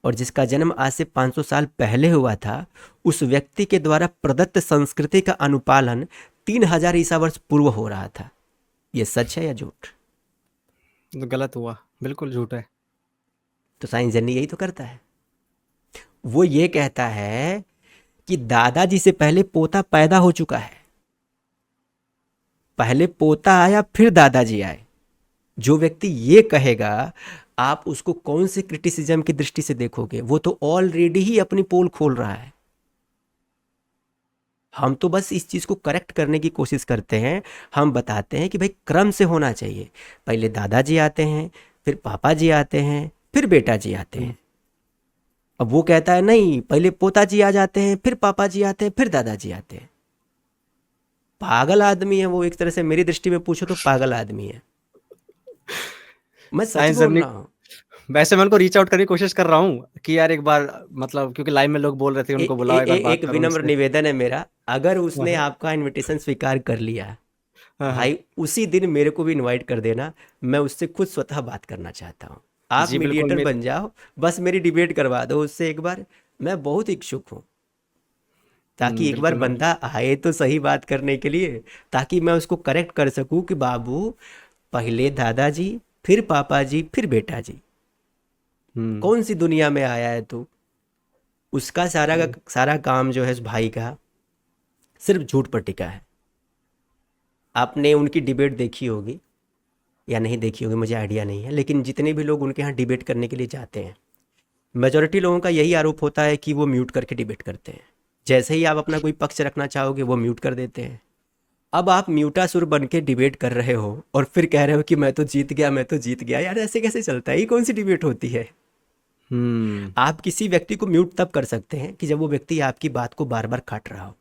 और जिसका जन्म आज से 500 साल पहले हुआ था, उस व्यक्ति के द्वारा प्रदत्त संस्कृति का अनुपालन 3000 ईसा वर्ष पूर्व हो रहा था, ये सच है या झूठ? तो गलत हुआ, बिल्कुल झूठ है। तो साइंस जर्नी यही तो करता है। वो ये कहता है कि दादाजी से पहले पोता पैदा हो चुका है, पहले पोता आया फिर दादाजी आए। जो व्यक्ति ये कहेगा, आप उसको कौन से क्रिटिसिज्म की दृष्टि से देखोगे? वो तो ऑलरेडी ही अपनी पोल खोल रहा है। हम तो बस इस चीज़ को करेक्ट करने की कोशिश करते हैं। हम बताते हैं कि भाई क्रम से होना चाहिए, पहले दादाजी आते हैं, फिर पापा जी आते हैं, फिर बेटा जी आते हम्म, हैं। अब वो कहता है नहीं, पहले पोता जी आ जाते हैं, फिर पापा जी आते हैं, फिर दादाजी आते हैं। पागल आदमी है वो, एक तरह से मेरी दृष्टि में पूछो तो पागल आदमी है। मैं सच साइंस बोल जर्नी। रहा हूँ। वैसे मैं उनको रीच आउट करने की कोशिश कर रहा हूँ कि यार एक बार, मतलब क्योंकि लाइव में लोग बोल रहे थे, ए, उनको ए, बुलाओ, एक ए, बार बात एक करो विनम्र उनसे। निवेदन है मेरा, अगर उसने हाँ, आपका इनविटेशन स्वीकार कर लिया, हाँ, हाँ। भाई उसी दिन मेरे को भी इनवाइट कर देना। मैं उससे खुद स्वतः बात करना चाहता हूँ। आप जी बिल्कुल, मीडिएटर मेरे बन जाओ, बस मेरी डिबेट करवा दो उससे एक बार। मैं बहुत इच्छुक हूँ, ताकि एक बार बिल्कुल मैं। बंदा आए तो सही बात करने के लिए, ताकि मैं उसको करेक्ट कर सकूँ कि बाबू पहले दादाजी, फिर पापा जी, फिर बेटा जी। हुँ, कौन सी दुनिया में आया है तू? उसका सारा हुँ, का सारा काम जो है उस भाई का सिर्फ झूठ पर टिका है। आपने उनकी डिबेट देखी होगी या नहीं देखी होगी, मुझे आइडिया नहीं है, लेकिन जितने भी लोग उनके यहाँ डिबेट करने के लिए जाते हैं, मेजोरिटी लोगों का यही आरोप होता है कि वो म्यूट करके डिबेट करते हैं। जैसे ही आप अपना कोई पक्ष रखना चाहोगे वो म्यूट कर देते हैं। अब आप म्यूटासुर बन के डिबेट कर रहे हो और फिर कह रहे हो कि मैं तो जीत गया, मैं तो जीत गया। यार ऐसे कैसे चलता है? ये कौन सी डिबेट होती है? हुँ, आप किसी व्यक्ति को म्यूट तब कर सकते हैं कि जब वो व्यक्ति आपकी बात को बार बार काट रहा हो,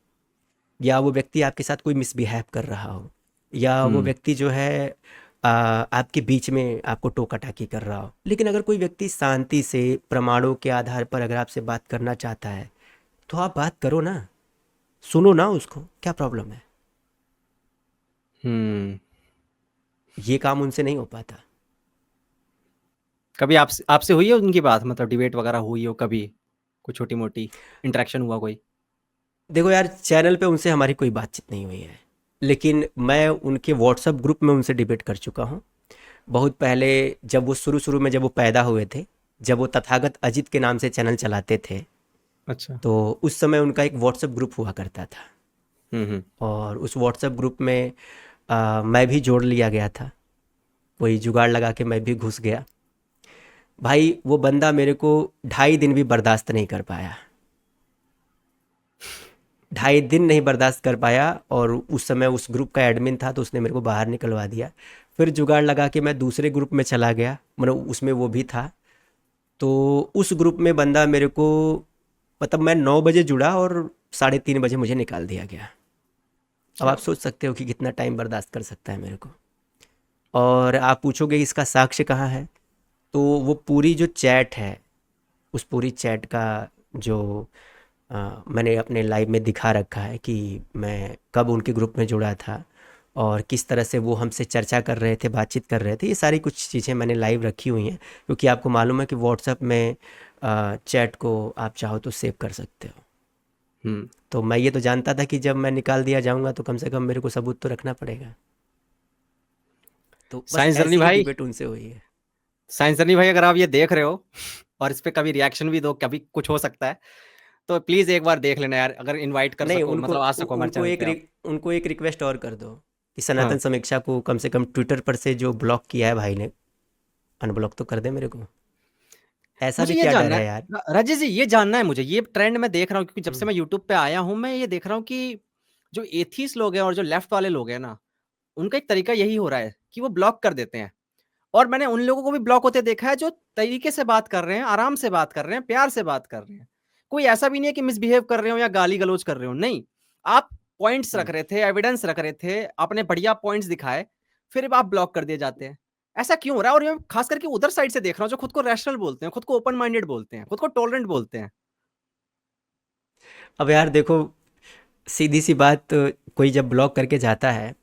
या वो व्यक्ति आपके साथ कोई मिसबिहेव कर रहा हो, या वो हुँ। व्यक्ति जो है आपके बीच में आपको टोका टाकी कर रहा हो। लेकिन अगर कोई व्यक्ति शांति से प्रमाणों के आधार पर अगर आपसे बात करना चाहता है, तो आप बात करो ना, सुनो ना उसको, क्या प्रॉब्लम है? हुँ। ये काम उनसे नहीं हो पाता। कभी आपसे आपसे हुई है उनकी बात, मतलब डिबेट वगैरह हुई हो कभी? कोई छोटी-मोटी इंटरेक्शन हुआ कोई? देखो यार, चैनल पे उनसे हमारी कोई बातचीत नहीं हुई है, लेकिन मैं उनके व्हाट्सएप ग्रुप में उनसे डिबेट कर चुका हूँ। बहुत पहले, जब वो शुरू शुरू में जब वो पैदा हुए थे, जब वो तथागत अजित के नाम से चैनल चलाते थे, अच्छा। तो उस समय उनका एक व्हाट्सएप ग्रुप हुआ करता था। हुँ, हुँ। और उस व्हाट्सएप ग्रुप में मैं भी जोड़ लिया गया था। कोई जुगाड़ लगा के मैं भी घुस गया। भाई वो बंदा मेरे को 2.5 दिन भी बर्दाश्त नहीं कर पाया। 2.5 दिन नहीं बर्दाश्त कर पाया, और उस समय उस ग्रुप का एडमिन था तो उसने मेरे को बाहर निकलवा दिया। फिर जुगाड़ लगा के मैं दूसरे ग्रुप में चला गया, मतलब उसमें वो भी था। तो उस ग्रुप में बंदा मेरे को, मतलब मैं 9 बजे जुड़ा और 3:30 बजे मुझे निकाल दिया गया। अब आप क्या? सोच सकते हो कि कितना टाइम बर्दाश्त कर सकता है मेरे को। और आप पूछोगे इसका साक्ष्य कहाँ है, तो वो पूरी जो चैट है, उस पूरी चैट का जो मैंने अपने लाइव में दिखा रखा है कि मैं कब उनके ग्रुप में जुड़ा था और किस तरह से वो हमसे चर्चा कर रहे थे, बातचीत कर रहे थे। ये सारी कुछ चीज़ें मैंने लाइव रखी हुई हैं, क्योंकि आपको मालूम है कि व्हाट्सएप में चैट को आप चाहो तो सेव कर सकते हो। हुँ। तो मैं ये तो जानता था कि जब मैं निकाल दिया जाऊंगा तो कम से कम मेरे को सबूत तो रखना पड़ेगा। तो बस साइंस जर्नी ऐसी ही भाई, डिबेट उनसे हुई है। साइंस जर्नी भाई, अगर आप ये देख रहे हो और इस पे कभी रिएक्शन भी दो, कभी कुछ हो सकता है, तो प्लीज़ एक बार देख लेना यार, अगर इनवाइट कर नहीं, सको, मतलब आ सको हमारे चैनल पे आप। उनको एक रिक्वेस्ट और कर दो कि सनातन हाँ। समीक्षा को कम से कम ट्विटर पर से जो ब्लॉक किया है भाई ने, अनब्लॉक तो कर दे मेरे को। ऐसा भी मुझे ये क्या डर जानना है है, यार? राजेश जी, ये जानना है मुझे, ये ट्रेंड मैं देख रहा हूँ क्योंकि जब से हम्म। मैं यूट्यूब पे आया हूँ, मैं ये देख रहा हूँ कि जो एथीस्ट लोग हैं और जो लेफ्ट वाले लोग हैं ना, उनका एक तरीका यही हो रहा है कि वो ब्लॉक कर देते हैं। और मैंने उन लोगों को भी ब्लॉक होते देखा है जो तरीके से बात कर रहे हैं, आराम से बात कर रहे हैं, प्यार से बात कर रहे हैं। कोई ऐसा भी नहीं है कि मिसबिहेव कर रहे हो या गाली-गलौज कर रहे हो, नहीं। आप पॉइंट्स रख हम्म। रहे थे, एविडेंस रख रहे थे, आपने बढ़िया पॉइंट्स दिखाए, फिर आप ब्लॉक कर दिए जाते हैं। ऐसा क्यों हो रहा है? और ये खास करके उधर साइड से देख रहा हूँ जो खुद को रैशनल बोलते हैं, खुद को ओपन माइंडेड बोलते हैं, खुद को टॉलरेंट बोलते हैं। अब यार देखो, सीधी सी बात, कोई जब ब्लॉक करके जाता है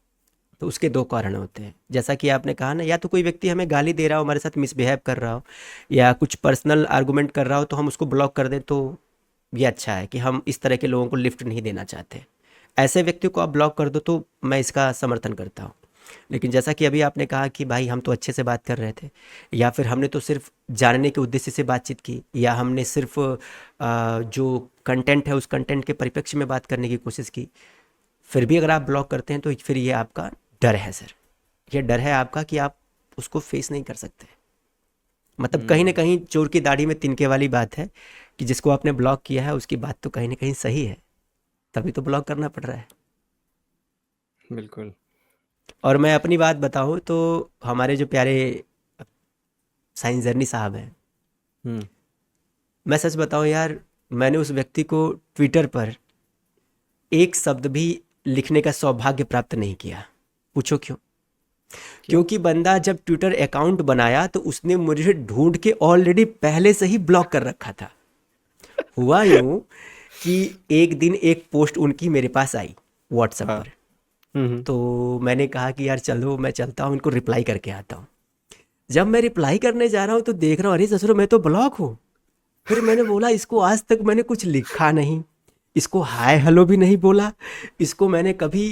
तो उसके दो कारण होते हैं। जैसा कि आपने कहा ना, या तो कोई व्यक्ति हमें गाली दे रहा हो, हमारे साथ मिसबिहेव कर रहा हो, या कुछ पर्सनल आर्गुमेंट कर रहा हो, तो हम उसको ब्लॉक कर दें तो ये अच्छा है कि हम इस तरह के लोगों को लिफ्ट नहीं देना चाहते। ऐसे व्यक्ति को आप ब्लॉक कर दो तो मैं इसका समर्थन करता हूँ। लेकिन जैसा कि अभी आपने कहा कि भाई हम तो अच्छे से बात कर रहे थे, या फिर हमने तो सिर्फ जानने के उद्देश्य से बातचीत की, या हमने सिर्फ जो कंटेंट है उस कंटेंट के परिप्रेक्ष्य में बात करने की कोशिश की, फिर भी अगर आप ब्लॉक करते हैं तो फिर ये आपका डर है सर। ये डर है आपका कि आप उसको फेस नहीं कर सकते। मतलब कहीं ना हुँ। कहीं चोर की दाढ़ी में तिनके वाली बात है कि जिसको आपने ब्लॉक किया है उसकी बात तो कहीं ना कहीं सही है। तभी तो ब्लॉक करना पड़ रहा है। बिल्कुल। और मैं अपनी बात बताऊं तो हमारे जो प्यारे साइंस जर्नी साहब हैं, हम्म। मैं सच बताऊं यार, मैंने उस व्यक्ति को ट्विटर पर एक शब्द भी लिखने का सौभाग्य प्राप्त नहीं किया। पूछो क्यों? क्यों? क्योंकि बंदा जब ट्विटर अकाउंट बनाया तो उसने मुझे ढूंढ के ऑलरेडी पहले से ही ब्लॉक कर रखा था। हुआ यूं कि एक दिन एक पोस्ट उनकी मेरे पास आई व्हाट्सएप हाँ। पर। हम्म। तो मैंने कहा कि यार चलो मैं चलता हूँ, इनको रिप्लाई करके आता हूँ। जब मैं रिप्लाई करने जा रहा हूँ तो देख रहा हूँ अरे ससुर मैं तो ब्लॉक हूँ। फिर मैंने बोला इसको आज तक मैंने कुछ लिखा नहीं, इसको हाय हेलो भी नहीं बोला, इसको मैंने कभी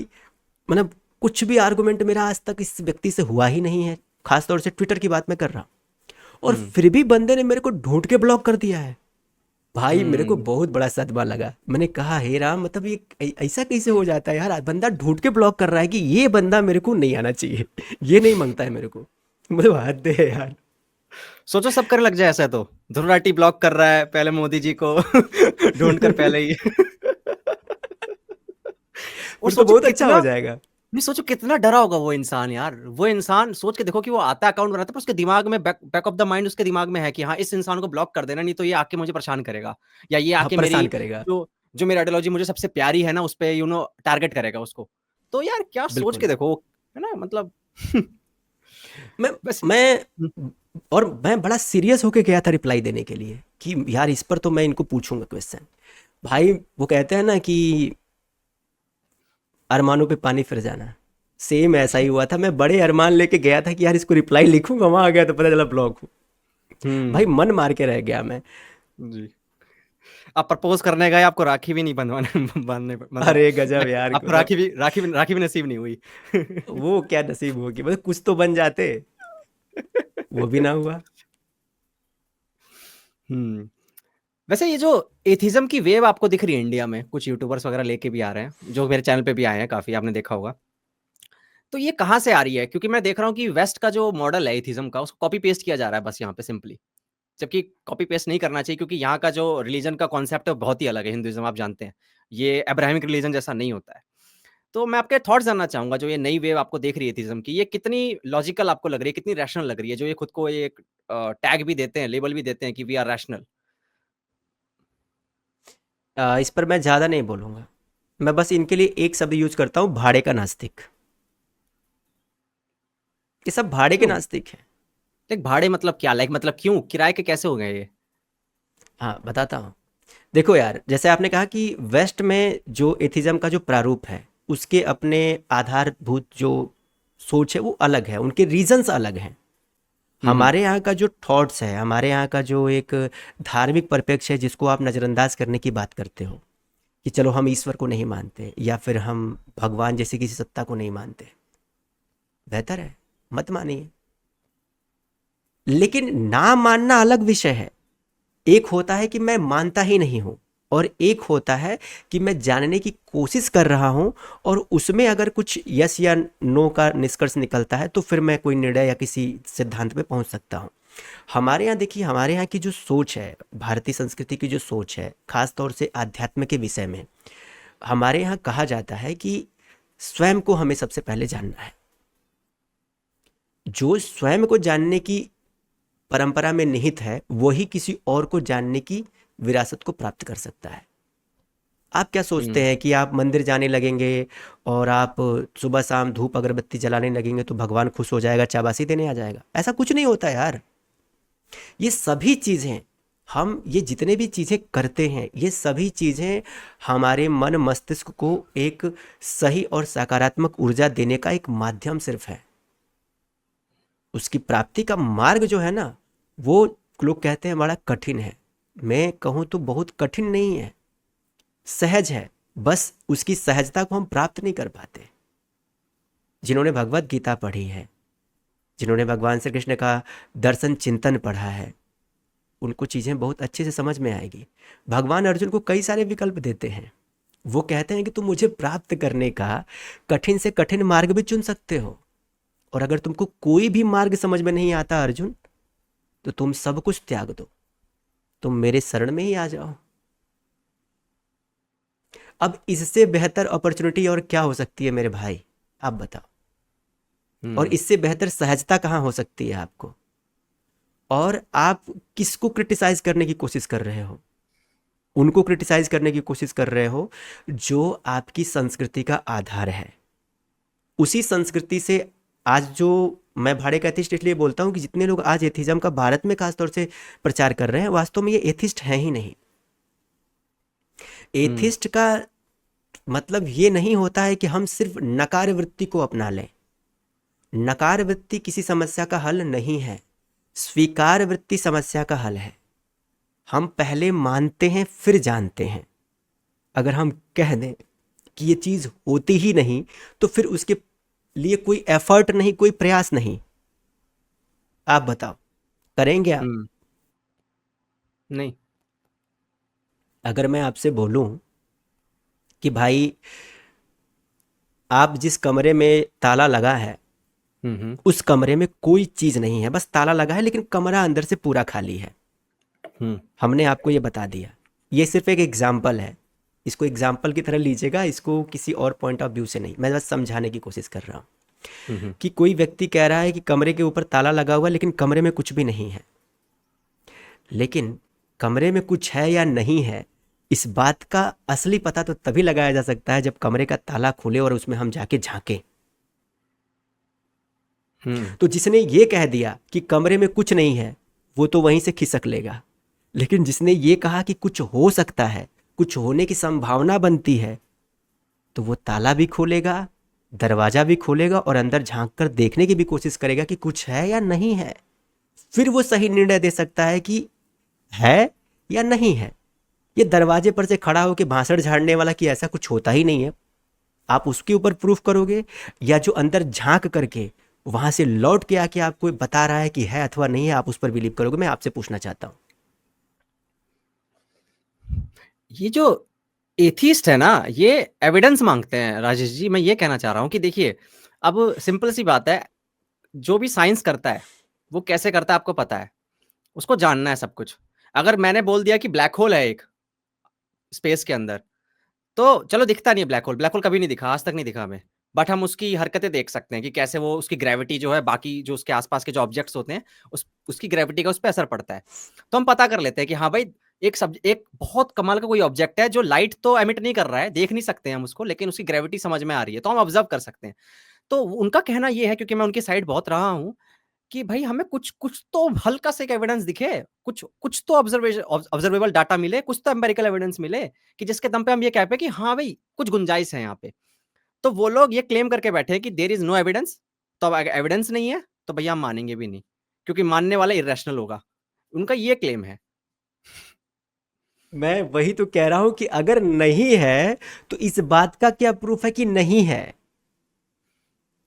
मतलब कुछ भी आर्गुमेंट मेरा आज तक इस व्यक्ति से हुआ ही नहीं है, खास तौर से ट्विटर की बात मैं कर रहा हूँ। और हम्म। फिर भी बंदे ने मेरे को ढूंढ के ब्लॉक कर दिया है। भाई मेरे को हम्म। बहुत बड़ा सदमा लगा। मैंने कहा हे राम, मतलब ये ऐसा कैसे हो जाता है यार, बंदा ढूंढ के ब्लॉक कर रहा है कि ये बंदा मेरे को नहीं आना चाहिए, ये नहीं मांगता है मेरे को। मतलब हद है यार। सोचो सब करने लग जाए ऐसा तो। ध्रुव राठी ब्लॉक कर रहा है पहले मोदी जी को ढूंढ कर पहले ही। और फिर तो सोचो बहुत अच्छा कितना, हो जाएगा। नहीं सोचो कितना डरा होगा वो इंसान यार। वो इंसान सोच के देखो कि वो आता है अकाउंट बनाता है, पर उसके दिमाग में बैक ऑफ द माइंड उसके दिमाग में है कि हाँ इस इंसान को ब्लॉक कर देना, नहीं तो ये आके मुझे परेशान करेगा, या ये हाँ, आके परेशान मेरी करेगा। जो जो मेरी आइडियोलॉजी मुझे सबसे प्यारी है ना उस पे टारगेट करेगा उसको। तो यार क्या सोच के बिल्कुल। देखो, है ना मतलब। मैं बस। मैं हम्म। और मैं बड़ा सीरियस होके गया था रिप्लाई देने के लिए कि यार इस पर तो मैं इनको पूछूंगा क्वेश्चन। भाई वो कहते हैं ना कि अरमानों पे पानी फिर जाना, सेम ऐसा ही हुआ था। मैं बड़े अरमान लेके गया था कि यार इसको रिप्लाई लिखूंगा, वहां आ गया तो पता चला ब्लॉक हूँ। भाई मन मार के रह गया मैं। जी। आप प्रपोज करने गए, आपको राखी भी नहीं बंधवाने बांधने मतलब, अरे गजब यार, आपको मतलब राखी भी नसीब नहीं हुई। वो क्या नसीब होगी, मतलब कुछ तो बन जाते, वो भी ना हुआ। हम्म। वैसे ये जो एथिज्म की वेव आपको दिख रही है इंडिया में, कुछ यूट्यूबर्स वगैरह लेके भी आ रहे हैं, जो मेरे चैनल पे भी आए हैं काफी, आपने देखा होगा। तो ये कहाँ से आ रही है? क्योंकि मैं देख रहा हूँ कि वेस्ट का जो मॉडल है एथिज्म का, उसको कॉपी पेस्ट किया जा रहा है बस यहाँ पे सिंपली। जबकि कॉपी पेस्ट नहीं करना चाहिए, क्योंकि यहाँ का जो रिलीजन का कॉन्सेप्ट है वो बहुत ही अलग है। हिंदुइज्म आप जानते हैं, ये अब्राहमिक रिलीजन जैसा नहीं होता है। तो मैं आपके थॉट्स जानना चाहूंगा, जो ये नई वेव आपको देख रही है एथिज्म की, ये कितनी लॉजिकल आपको लग रही है, कितनी रैशनल लग रही है, जो ये खुद को ये टैग भी देते हैं, लेबल भी देते हैं कि वी आर रैशनल। इस पर मैं ज़्यादा नहीं बोलूँगा। मैं बस इनके लिए एक शब्द यूज करता हूँ, भाड़े का नास्तिक। ये सब भाड़े के क्यों? नास्तिक हैं। लाइक भाड़े मतलब क्या? लाइक मतलब क्यों किराए के कैसे हो गए ये? हाँ बताता हूँ। देखो यार, जैसे आपने कहा कि वेस्ट में जो एथिज्म का जो प्रारूप है, उसके अपने आधारभूत जो सोच है वो अलग है, उनके रीजंस अलग हैं। हम्म। हमारे यहाँ का जो थॉट्स है, हमारे यहाँ का जो एक धार्मिक परिप्रेक्ष्य है जिसको आप नज़रअंदाज करने की बात करते हो कि चलो हम ईश्वर को नहीं मानते या फिर हम भगवान जैसी किसी सत्ता को नहीं मानते, बेहतर है मत मानिए। लेकिन ना मानना अलग विषय है। एक होता है कि मैं मानता ही नहीं हूँ, और एक होता है कि मैं जानने की कोशिश कर रहा हूँ, और उसमें अगर कुछ यस या नो का निष्कर्ष निकलता है तो फिर मैं कोई निर्णय या किसी सिद्धांत पे पहुँच सकता हूँ। हमारे यहाँ देखिए, हमारे यहाँ की जो सोच है, भारतीय संस्कृति की जो सोच है, खास तौर से आध्यात्म के विषय में, हमारे यहाँ कहा जाता है कि स्वयं को हमें सबसे पहले जानना है। जो स्वयं को जानने की परंपरा में निहित है, वही किसी और को जानने की विरासत को प्राप्त कर सकता है। आप क्या सोचते हम्म। हैं कि आप मंदिर जाने लगेंगे और आप सुबह शाम धूप अगरबत्ती जलाने लगेंगे तो भगवान खुश हो जाएगा, चाबासी देने आ जाएगा? ऐसा कुछ नहीं होता यार। ये सभी चीज़ें, हम ये जितने भी चीज़ें करते हैं, ये सभी चीज़ें हमारे मन मस्तिष्क को एक सही और सकारात्मक ऊर्जा देने का एक माध्यम सिर्फ है। उसकी प्राप्ति का मार्ग जो है ना, वो लोग कहते हैं बड़ा कठिन है। मैं कहूँ तो बहुत कठिन नहीं है, सहज है। बस उसकी सहजता को हम प्राप्त नहीं कर पाते। जिन्होंने भगवत गीता पढ़ी है, जिन्होंने भगवान श्री कृष्ण का दर्शन चिंतन पढ़ा है, उनको चीज़ें बहुत अच्छे से समझ में आएगी। भगवान अर्जुन को कई सारे विकल्प देते हैं। वो कहते हैं कि तुम मुझे प्राप्त करने का कठिन से कठिन मार्ग भी चुन सकते हो, और अगर तुमको कोई भी मार्ग समझ में नहीं आता अर्जुन, तो तुम सब कुछ त्याग दो, तुम मेरे शरण में ही आ जाओ। अब इससे बेहतर अपॉर्चुनिटी और क्या हो सकती है मेरे भाई, आप बताओ। और इससे बेहतर सहजता कहाँ हो सकती है आपको। और आप किसको क्रिटिसाइज करने की कोशिश कर रहे हो, उनको क्रिटिसाइज करने की कोशिश कर रहे हो जो आपकी संस्कृति का आधार है। उसी संस्कृति से आज जो, मैं भाड़े का एथिस्ट इसलिए बोलता हूँ कि जितने लोग आज एथिज्म का भारत में खासतौर से प्रचार कर रहे हैं, वास्तव में ये एथिस्ट हैं ही नहीं। एथिस्ट का मतलब ये नहीं होता है कि हम सिर्फ नकार वृत्ति को अपना लें। नकार वृत्ति किसी समस्या का हल नहीं है, स्वीकार वृत्ति समस्या का हल है। हम पहले मानते हैं फिर जानते हैं। अगर हम कह दें कि ये चीज़ होती ही नहीं, तो फिर उसके लिए कोई एफर्ट नहीं, कोई प्रयास नहीं। आप बताओ, करेंगे आप? नहीं। अगर मैं आपसे बोलूं कि भाई आप जिस कमरे में ताला लगा है, उस कमरे में कोई चीज़ नहीं है, बस ताला लगा है, लेकिन कमरा अंदर से पूरा खाली है। हमने आपको ये बता दिया। ये सिर्फ एक एग्जाम्पल है, इसको एग्जाम्पल की तरह लीजिएगा, इसको किसी और पॉइंट ऑफ व्यू से नहीं। मैं बस समझाने की कोशिश कर रहा हूँ कि कोई व्यक्ति कह रहा है कि कमरे के ऊपर ताला लगा हुआ है, लेकिन कमरे में कुछ भी नहीं है। लेकिन कमरे में कुछ है या नहीं है, इस बात का असली पता तो तभी लगाया जा सकता है जब कमरे का ताला खुले और उसमें हम जाके झांकें। तो जिसने ये कह दिया कि कमरे में कुछ नहीं है, वो तो वहीं से खिसक लेगा। लेकिन जिसने ये कहा कि कुछ हो सकता है, कुछ होने की संभावना बनती है, तो वो ताला भी खोलेगा, दरवाजा भी खोलेगा और अंदर झांक कर देखने की भी कोशिश करेगा कि कुछ है या नहीं है। फिर वो सही निर्णय दे सकता है कि है या नहीं है। ये दरवाजे पर से खड़ा होकर भांसड़ झाड़ने वाला कि ऐसा कुछ होता ही नहीं है, आप उसके ऊपर प्रूफ करोगे, या जो अंदर झांक करके वहां से लौट के आके आपको बता रहा है कि है अथवा नहीं है, आप उस पर बिलीव करोगे? मैं आपसे पूछना चाहता हूं। ये जो एथिस्ट है ना, ये एविडेंस मांगते हैं राजेश जी। मैं ये कहना चाह रहा हूँ कि देखिए, अब सिंपल सी बात है, जो भी साइंस करता है वो कैसे करता है आपको पता है, उसको जानना है सब कुछ। अगर मैंने बोल दिया कि ब्लैक होल है एक स्पेस के अंदर, तो चलो दिखता नहीं है ब्लैक होल, ब्लैक होल कभी नहीं दिखा, आज तक नहीं दिखा हमें, बट हम उसकी हरकतें देख सकते हैं कि कैसे वो, उसकी ग्रेविटी जो है, बाकी जो उसके आसपास के जो ऑब्जेक्ट्स होते हैं, उसकी ग्रेविटी का उस पर असर पड़ता है। तो हम पता कर लेते हैं कि हाँ भाई, एक बहुत कमाल का कोई ऑब्जेक्ट है जो लाइट तो एमिट नहीं कर रहा है, देख नहीं सकते हैं हम उसको, लेकिन उसकी ग्रेविटी समझ में आ रही है, तो हम ऑब्जर्व कर सकते हैं। तो उनका कहना ये है, क्योंकि मैं उनकी साइड बहुत रहा हूँ, कि भाई हमें कुछ कुछ तो हल्का से एक एविडेंस दिखे, कुछ कुछ तो ऑब्जर्वेबल डाटा मिले, कुछ तो एम्पेरिकल एविडेंस मिले, कि जिसके दम पे हम ये कह पाए कि हाँ भाई कुछ गुंजाइश है यहाँ पे। तो वो लोग ये क्लेम करके बैठे हैं कि देयर इज नो एविडेंस। तो अब एविडेंस नहीं है तो भैया हम मानेंगे भी नहीं, क्योंकि मानने वाला इरेशनल होगा। उनका ये क्लेम है। मैं वही तो कह रहा हूं कि अगर नहीं है तो इस बात का क्या प्रूफ है कि नहीं है?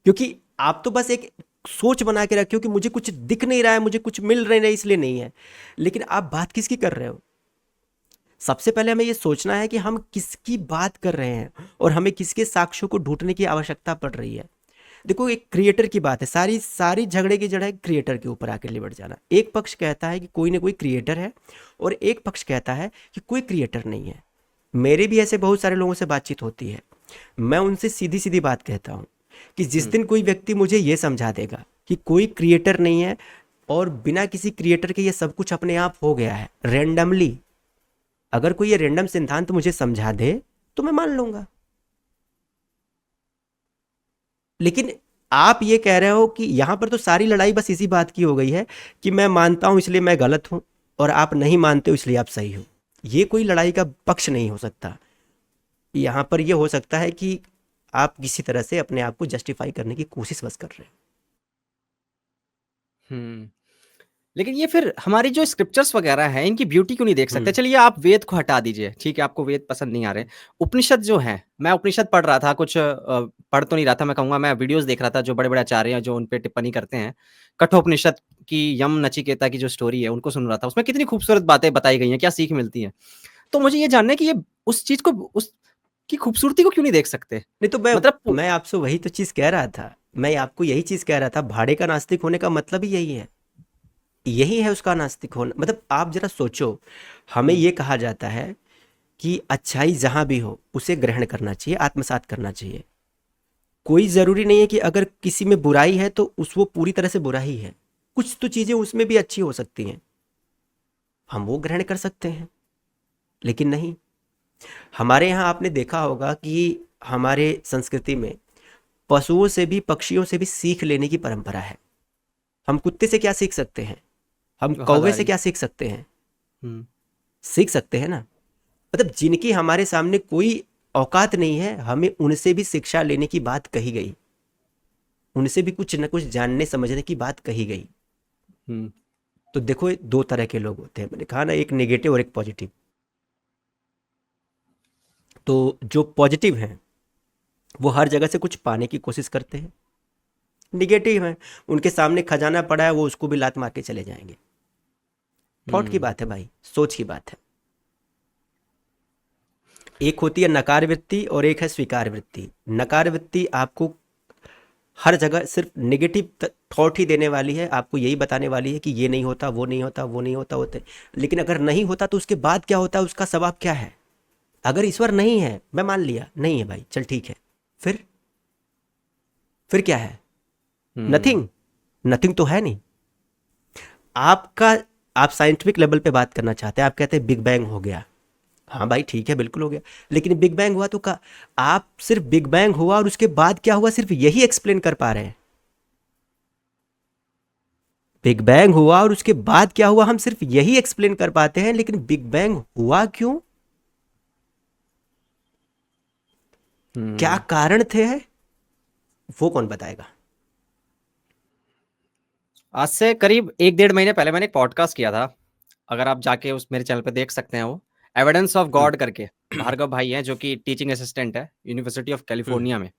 क्योंकि आप तो बस एक सोच बना के रखे हो कि मुझे कुछ दिख नहीं रहा है, मुझे कुछ मिल नहीं रहा है, इसलिए नहीं है। लेकिन आप बात किसकी कर रहे हो? सबसे पहले हमें ये सोचना है कि हम किसकी बात कर रहे हैं और हमें किसके साक्ष्यों को ढूंढने की आवश्यकता पड़ रही है। देखो, एक क्रिएटर की बात है, सारी सारी झगड़े की जड़ है क्रिएटर के ऊपर आकर लिबट जाना। एक पक्ष कहता है कि कोई ना कोई क्रिएटर है और एक पक्ष कहता है कि कोई क्रिएटर नहीं है। मेरे भी ऐसे बहुत सारे लोगों से बातचीत होती है, मैं उनसे सीधी सीधी बात कहता हूँ कि जिस दिन कोई व्यक्ति मुझे ये समझा देगा कि कोई क्रिएटर नहीं है और बिना किसी क्रिएटर के ये सब कुछ अपने आप हो गया है रैंडमली, अगर कोई ये रैंडम सिद्धांत मुझे समझा दे तो मैं मान लूंगा। लेकिन आप ये कह रहे हो कि यहां पर तो सारी लड़ाई बस इसी बात की हो गई है कि मैं मानता हूं इसलिए मैं गलत हूं और आप नहीं मानते हो इसलिए आप सही हो। ये कोई लड़ाई का पक्ष नहीं हो सकता। यहां पर यह हो सकता है कि आप किसी तरह से अपने आप को जस्टिफाई करने की कोशिश बस कर रहे हम्म लेकिन ये फिर हमारी जो स्क्रिप्चर्स वगैरह हैं, इनकी ब्यूटी क्यों नहीं देख सकते? हैं। चलिए आप वेद को हटा दीजिए, ठीक है, आपको वेद पसंद नहीं आ रहे। उपनिषद जो है, मैं उपनिषद पढ़ रहा था, कुछ पढ़ तो नहीं रहा था, मैं कहूंगा मैं वीडियोस देख रहा था, जो बड़े बड़े आचार्य हैं जो उन पे टिप्पणी करते हैं। कठोपनिषद की यम नचिकेता की जो स्टोरी है, उनको सुन रहा था। उसमें कितनी खूबसूरत बातें बताई गई हैं, क्या सीख मिलती है। तो मुझे ये जानना है कि ये उस चीज को, उसकी खूबसूरती को क्यों नहीं देख सकते? नहीं तो मतलब मैं आपसे वही तो चीज कह रहा था, मैं आपको यही चीज कह रहा था। भाड़े का नास्तिक होने का मतलब ही यही है, यही है उसका नास्तिक होना। मतलब आप जरा सोचो, हमें ये कहा जाता है कि अच्छाई जहाँ भी हो उसे ग्रहण करना चाहिए, आत्मसात करना चाहिए। कोई ज़रूरी नहीं है कि अगर किसी में बुराई है तो वो पूरी तरह से बुरा ही है। कुछ तो चीज़ें उसमें भी अच्छी हो सकती हैं, हम वो ग्रहण कर सकते हैं। लेकिन नहीं, हमारे यहाँ आपने देखा होगा कि हमारे संस्कृति में पशुओं से भी, पक्षियों से भी सीख लेने की परंपरा है। हम कुत्ते से क्या सीख सकते हैं? हम कौवे से वफादारी। क्या सीख सकते हैं? हम्म। सीख सकते हैं ना। मतलब जिनकी हमारे सामने कोई औकात नहीं है, हमें उनसे भी शिक्षा लेने की बात कही गई, उनसे भी कुछ न कुछ जानने समझने की बात कही गई। हम्म। तो देखो, ये दो तरह के लोग होते हैं, मैंने कहा ना, एक नेगेटिव और एक पॉजिटिव। तो जो पॉजिटिव हैं वो हर जगह से कुछ पाने की कोशिश करते हैं। निगेटिव हैं, उनके सामने खजाना पड़ा है, वो उसको भी लात मार के चले जाएंगे। थॉट की हम्म। बात है भाई, सोच की बात है। एक होती है नकार वृत्ति और एक है स्वीकार वृत्ति। नकार वृत्ति आपको हर जगह सिर्फ नेगेटिव थॉट ही देने वाली है, आपको यही बताने वाली है कि ये नहीं होता, वो नहीं होता, वो नहीं होता होते। लेकिन अगर नहीं होता तो उसके बाद क्या होता है, उसका स्वभाव क्या है? अगर ईश्वर नहीं है, मैं मान लिया नहीं है भाई, चल ठीक है, फिर क्या है? हम्म। नथिंग। नथिंग तो है नहीं आपका। आप साइंटिफिक लेवल पे बात करना चाहते हैं, आप कहते हैं बिग बैंग हो गया। हाँ भाई ठीक है, बिल्कुल हो गया। लेकिन बिग बैंग हुआ तो का आप सिर्फ बिग बैंग हुआ और उसके बाद क्या हुआ, सिर्फ यही एक्सप्लेन कर पा रहे हैं। बिग बैंग हुआ और उसके बाद क्या हुआ, हम सिर्फ यही एक्सप्लेन कर पाते हैं, लेकिन बिग बैंग हुआ क्यों, क्या हम्म। कारण थे, वो कौन बताएगा? आज से करीब 1 डेढ़ महीने पहले मैंने एक पॉडकास्ट किया था। अगर आप जाके उस मेरे चैनल पे देख सकते हैं, वो एविडेंस ऑफ हम्म। गॉड करके भार्गव भाई हैं, जो कि टीचिंग असिस्टेंट है यूनिवर्सिटी ऑफ हम्म। कैलिफोर्निया में।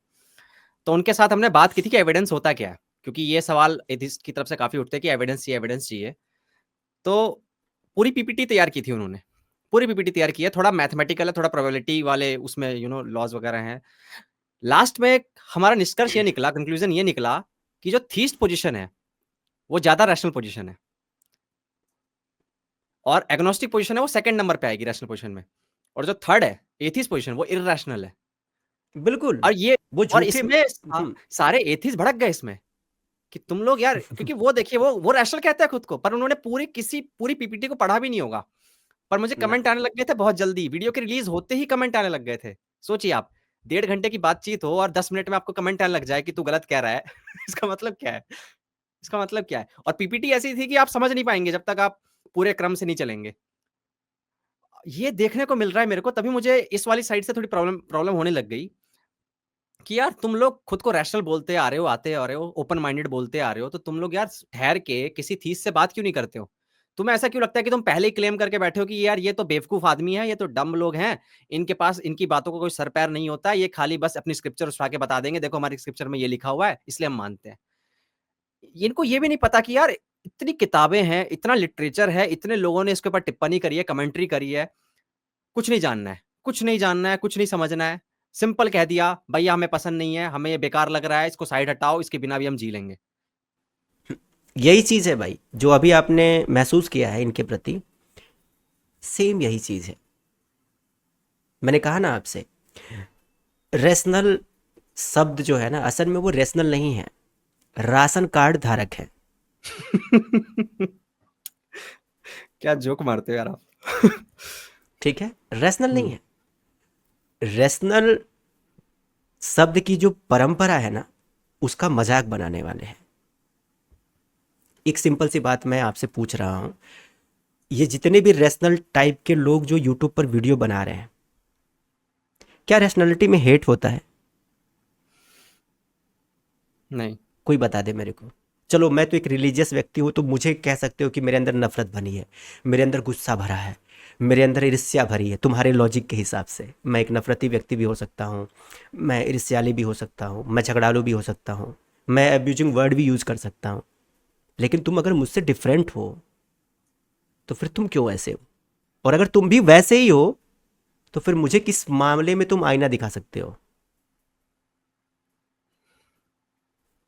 तो उनके साथ हमने बात की थी कि एविडेंस होता क्या है, क्योंकि ये सवाल एथिस्ट की तरफ से काफी उठते हैं कि एविडेंस चाहिए, एविडेंस चाहिए। तो पूरी पीपीटी तैयार की थी उन्होंने। पूरी पीपीटी तैयार की है, थोड़ा मैथमेटिकल है, थोड़ा प्रोबेबिलिटी वाले उसमें लॉज वगैरह हैं। लास्ट में हमारा निष्कर्ष ये निकला, कंक्लूजन ये निकला कि जो थीस्ट पोजीशन है वो ज्यादा रैशनल पोजीशन है, और एग्नोस्टिक पोजीशन है वो सेकंड नंबर पे आएगी रैशनल पोजीशन में, और जो थर्ड है एथिस्ट पोजीशन वो इररेशनल है। बिल्कुल। और ये वो और झूठे। इसमें सारे एथिस्ट भड़क गए इसमें कि तुम लोग यार, क्योंकि वो देखिए वो रैशनल कहता है खुद को, पर उन्होंने पूरी पीपीटी को पढ़ा भी नहीं होगा। पर मुझे ना। कमेंट आने लग गए थे बहुत जल्दी, वीडियो के रिलीज होते ही कमेंट आने लग गए थे। सोचिए आप, 1.5 घंटे की बातचीत हो और 10 मिनट में आपको कमेंट आने लग जाए कि तू गलत कह रहा है। इसका मतलब क्या है? इसका मतलब क्या है? और पीपीटी ऐसी थी कि आप समझ नहीं पाएंगे जब तक आप पूरे क्रम से नहीं चलेंगे। ये देखने को मिल रहा है मेरे को, तभी मुझे इस वाली साइड से थोड़ी प्रॉब्लम प्रॉब्लम होने लग गई कि यार तुम लोग खुद को रैशनल बोलते आ रहे हो, आते आ रहे हो, ओपन माइंडेड बोलते आ रहे हो, तो तुम लोग यार ठहर के किसी थीस से बात क्यों नहीं करते हो? तुम्हें ऐसा क्यों लगता है कि तुम पहले ही क्लेम करके बैठे हो कि यार ये तो बेवकूफ आदमी है, ये तो डम लोग हैं, इनके पास इनकी बातों का कोई सर पैर नहीं होता, ये खाली बस अपनी स्क्रिप्चर उठा के बता देंगे, देखो हमारी स्क्रिप्चर में ये लिखा हुआ है इसलिए हम मानते हैं। इनको ये भी नहीं पता कि यार इतनी किताबें हैं, इतना लिटरेचर है, इतने लोगों ने इसके ऊपर टिप्पणी करी है, कमेंट्री करी है। कुछ नहीं जानना है, कुछ नहीं जानना है, कुछ नहीं समझना है। सिंपल कह दिया, भैया हमें पसंद नहीं है, हमें ये बेकार लग रहा है, इसको साइड हटाओ, इसके बिना भी हम जी लेंगे। यही चीज़ है भाई, जो अभी आपने महसूस किया है इनके प्रति, सेम यही चीज़ है। मैंने कहा ना आपसे, रेशनल शब्द जो है ना, असल में वो रेशनल नहीं है, राशन कार्ड धारक है। क्या जोक मारते हो यार आप। ठीक है, रेशनल नहीं हम्म। है। रेशनल शब्द की जो परंपरा है ना, उसका मजाक बनाने वाले हैं। एक सिंपल सी बात मैं आपसे पूछ रहा हूँ, ये जितने भी रेशनल टाइप के लोग जो यूट्यूब पर वीडियो बना रहे हैं, क्या रैशनैलिटी में हेट होता है? नहीं। कोई बता दे मेरे को। चलो, मैं तो एक रिलीजियस व्यक्ति हूँ, तो मुझे कह सकते हो कि मेरे अंदर नफरत भरी है, मेरे अंदर गुस्सा भरा है, मेरे अंदर ईर्ष्या भरी है। तुम्हारे लॉजिक के हिसाब से मैं एक नफरती व्यक्ति भी हो सकता हूँ, मैं ईर्ष्यालु भी हो सकता हूँ, मैं झगड़ालू भी हो सकता हूँ, मैं अब्यूजिंग वर्ड भी यूज़ कर सकता हूँ। लेकिन तुम अगर मुझसे डिफरेंट हो तो फिर तुम क्यों ऐसे हो? और अगर तुम भी वैसे ही हो तो फिर मुझे किस मामले में तुम आईना दिखा सकते हो?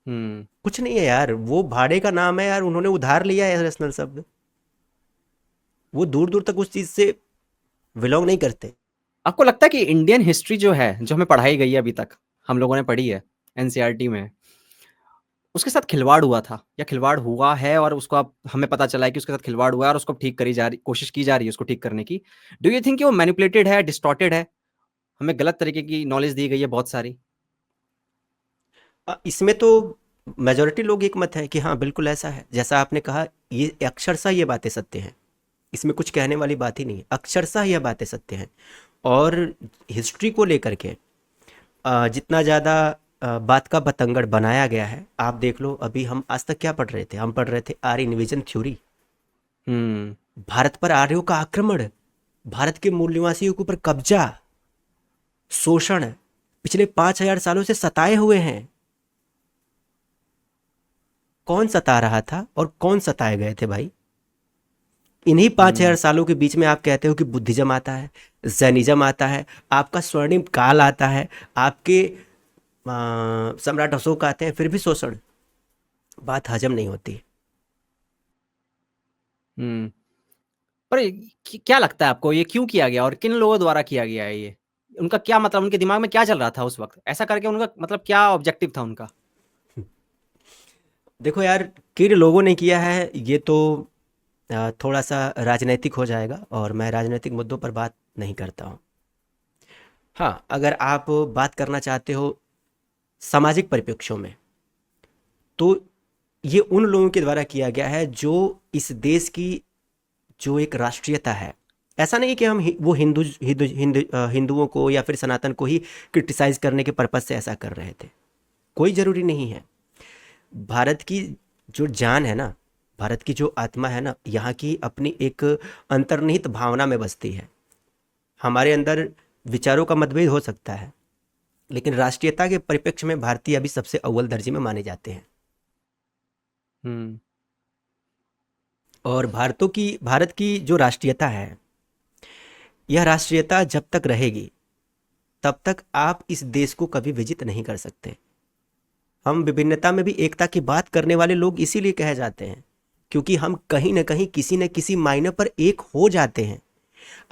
हम्म। कुछ नहीं है यार, वो भाड़े का नाम है यार, उन्होंने उधार लिया है रैशनल शब्द। वो दूर दूर तक उस चीज़ से बिलोंग नहीं करते। आपको लगता है कि इंडियन हिस्ट्री जो है, जो हमें पढ़ाई गई है अभी तक, हम लोगों ने पढ़ी है एनसीईआरटी में, उसके साथ खिलवाड़ हुआ था या खिलवाड़ हुआ है और उसको अब हमें पता चला है कि उसके साथ खिलवाड़ हुआ है और उसको ठीक करी जा रही कोशिश की जा रही है उसको ठीक करने की। डू यू थिंक कि वो मैनिपुलेटेड है, डिस्टॉर्टेड है? हमें गलत तरीके की नॉलेज दी गई है बहुत सारी? इसमें तो मेजॉरिटी लोग एक मत है कि हाँ बिल्कुल ऐसा है, जैसा आपने कहा, ये अक्षरशः ये बातें सत्य हैं। इसमें कुछ कहने वाली बात ही नहीं है, अक्षरशः यह बातें सत्य हैं। और हिस्ट्री को लेकर के जितना ज़्यादा बात का बतंगड़ बनाया गया है, आप देख लो, अभी हम आज तक क्या पढ़ रहे थे, हम पढ़ रहे थे आर्य इन्वेजन थ्योरी। हम्म। भारत पर आर्यों का आक्रमण, भारत के मूल निवासियों के ऊपर कब्जा, शोषण पिछले 5,000 सालों से सताए हुए हैं। कौन सता रहा था और कौन सताए गए थे भाई? इन्हीं 5,000 सालों के बीच में आप कहते हो कि बुद्धिज्म आता है, जैनिज्म आता है, आपका स्वर्णिम काल आता है, आपके सम्राट अशोक आते हैं, फिर भी शोषण। बात हजम नहीं होती। हम्म। पर क्या लगता है आपको, ये क्यों किया गया और किन लोगों द्वारा किया गया है ये? उनका क्या मतलब, उनके दिमाग में क्या चल रहा था उस वक्त ऐसा करके? उनका मतलब क्या ऑब्जेक्टिव था उनका? देखो यार, किन लोगों ने किया है ये तो थोड़ा सा राजनीतिक हो जाएगा, और मैं राजनीतिक मुद्दों पर बात नहीं करता हूँ। हाँ, अगर आप बात करना चाहते हो सामाजिक परिप्रेक्ष्यों में, तो ये उन लोगों के द्वारा किया गया है जो इस देश की जो एक राष्ट्रीयता है। ऐसा नहीं कि हम वो हिंदुओं को या फिर सनातन को ही क्रिटिसाइज करने के पर्पज से ऐसा कर रहे थे। कोई ज़रूरी नहीं है। भारत की जो जान है ना, भारत की जो आत्मा है ना, यहाँ की अपनी एक अंतर्निहित भावना में बसती है। हमारे अंदर विचारों का मतभेद हो सकता है, लेकिन राष्ट्रीयता के परिप्रेक्ष्य में भारतीय अभी सबसे अव्वल दर्जे में माने जाते हैं। हम्म। और भारत की जो राष्ट्रीयता है, यह राष्ट्रीयता जब तक रहेगी तब तक आप इस देश को कभी विजित नहीं कर सकते। हम विभिन्नता में भी एकता की बात करने वाले लोग इसीलिए कहे जाते हैं, क्योंकि हम कहीं न कहीं किसी न किसी मायने पर एक हो जाते हैं।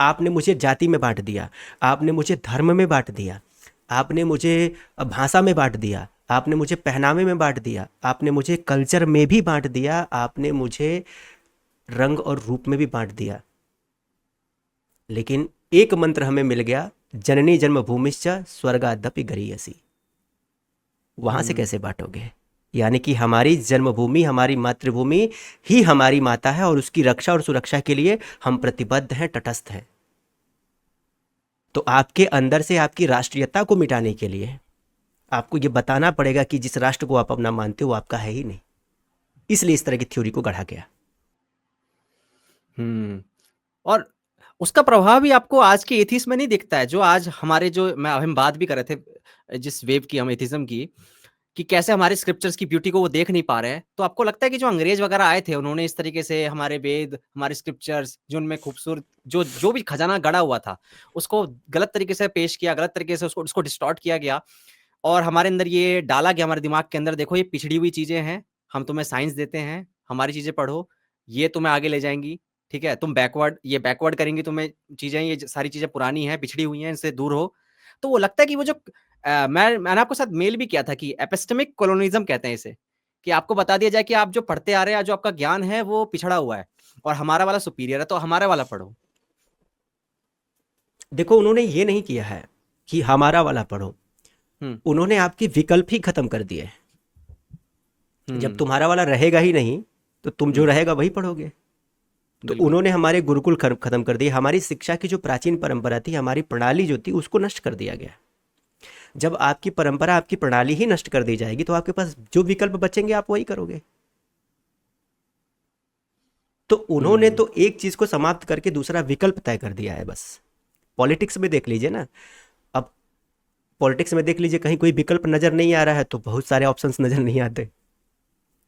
आपने मुझे जाति में बांट दिया, आपने मुझे धर्म में बांट दिया, आपने मुझे भाषा में बांट दिया, आपने मुझे पहनावे में बांट दिया, आपने मुझे कल्चर में भी बांट दिया, आपने मुझे रंग और रूप में भी बांट दिया। लेकिन एक मंत्र हमें मिल गया, जननी जन्मभूमिश्च स्वर्गादपि गरीयसी। वहां से हम्म। कैसे बांटोगे? यानी कि हमारी जन्मभूमि, हमारी मातृभूमि ही हमारी माता है, और उसकी रक्षा और सुरक्षा के लिए हम प्रतिबद्ध हैं, तटस्थ हैं। तो आपके अंदर से आपकी राष्ट्रीयता को मिटाने के लिए आपको ये बताना पड़ेगा कि जिस राष्ट्र को आप अपना मानते हो वो आपका है ही नहीं। इसलिए इस तरह की थ्योरी को गढ़ा गया। हम्म। और उसका प्रभाव भी आपको आज के एथिस्ट में नहीं दिखता है? जो आज हमारे, जो मैं हम बात भी कर रहे थे जिस वेव की, हम एथिज्म की, कि कैसे हमारे स्क्रिप्चर्स की ब्यूटी को वो देख नहीं पा रहे हैं। तो आपको लगता है कि जो अंग्रेज वगैरह आए थे, उन्होंने इस तरीके से हमारे वेद, हमारे स्क्रिप्चर्स, जो उनमें खूबसूरत जो जो भी खजाना गड़ा हुआ था, उसको गलत तरीके से पेश किया, गलत तरीके से उसको उसको डिस्टॉर्ट किया गया, और हमारे अंदर ये डाला गया, हमारे दिमाग के अंदर, देखो ये पिछड़ी हुई चीजें हैं, हम तुम्हें साइंस देते हैं, हमारी चीजें पढ़ो, ये तुम्हें आगे ले जाएंगी, ठीक है? तुम बैकवर्ड, ये बैकवर्ड करेंगी तुम्हें चीजें, ये सारी चीजें पुरानी हैं, पिछड़ी हुई हैं, इनसे दूर हो। तो वो लगता है कि वो जो मैंने आपको साथ मेल भी किया था कि एपिस्टेमिक कोलोनिज्म कहते हैं इसे, कि आपको बता दिया जाए कि आप जो पढ़ते आ रहे हैं, जो आपका ज्ञान है वो पिछड़ा हुआ है और हमारा वाला सुपीरियर है, तो हमारा वाला पढ़ो। देखो, उन्होंने ये नहीं किया है कि हमारा वाला पढ़ो, हम्म। उन्होंने आपके विकल्प ही खत्म कर दिए। जब हम्म। तुम्हारा वाला रहेगा ही नहीं, तो तुम जो हम्म। रहेगा वही पढ़ोगे। तो बिल्कुल। उन्होंने हमारे गुरुकुल खत्म कर दिए, हमारी शिक्षा की जो प्राचीन परंपरा थी, हमारी प्रणाली जो थी, उसको नष्ट कर दिया गया। जब आपकी परंपरा, आपकी प्रणाली ही नष्ट कर दी जाएगी, तो आपके पास जो विकल्प बचेंगे आप वही करोगे। तो उन्होंने हम्म। तो एक चीज को समाप्त करके दूसरा विकल्प तय कर दिया है बस। पॉलिटिक्स में देख लीजिए ना। अब पॉलिटिक्स में देख लीजिए, कहीं कोई विकल्प नजर नहीं आ रहा है तो बहुत सारे ऑप्शंस नजर नहीं आते।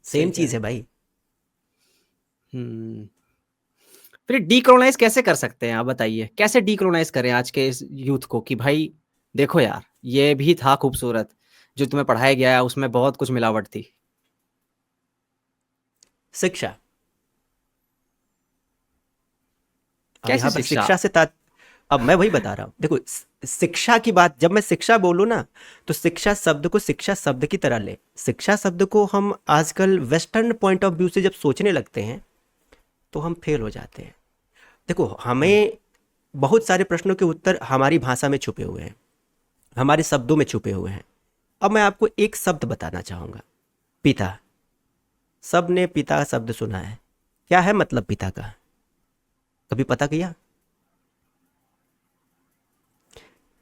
सेम सही कह चीज रहे है हैं। भाई। हम्म। फिर डीकोलोनाइज कैसे कर सकते हैं, आप बताइए, कैसे डीकोलोनाइज करें आज के इस यूथ को कि भाई देखो यार, ये भी था खूबसूरत, जो तुम्हें पढ़ाया गया है उसमें बहुत कुछ मिलावट थी। शिक्षा। अब कैसी यहाँ पर शिक्षा? शिक्षा से अब मैं वही बता रहा हूँ, देखो शिक्षा की बात जब मैं शिक्षा बोलूँ ना, तो शिक्षा शब्द को शिक्षा शब्द की तरह ले। शिक्षा शब्द को हम आजकल वेस्टर्न पॉइंट ऑफ व्यू से जब सोचने लगते हैं तो हम फेल हो जाते हैं। देखो हुँ, हमें बहुत सारे प्रश्नों के उत्तर हमारी भाषा में छुपे हुए हैं, हमारे शब्दों में छुपे हुए हैं। अब मैं आपको एक शब्द बताना चाहूँगा, पिता। सब ने पिता शब्द सुना है, क्या है मतलब पिता का, कभी पता किया?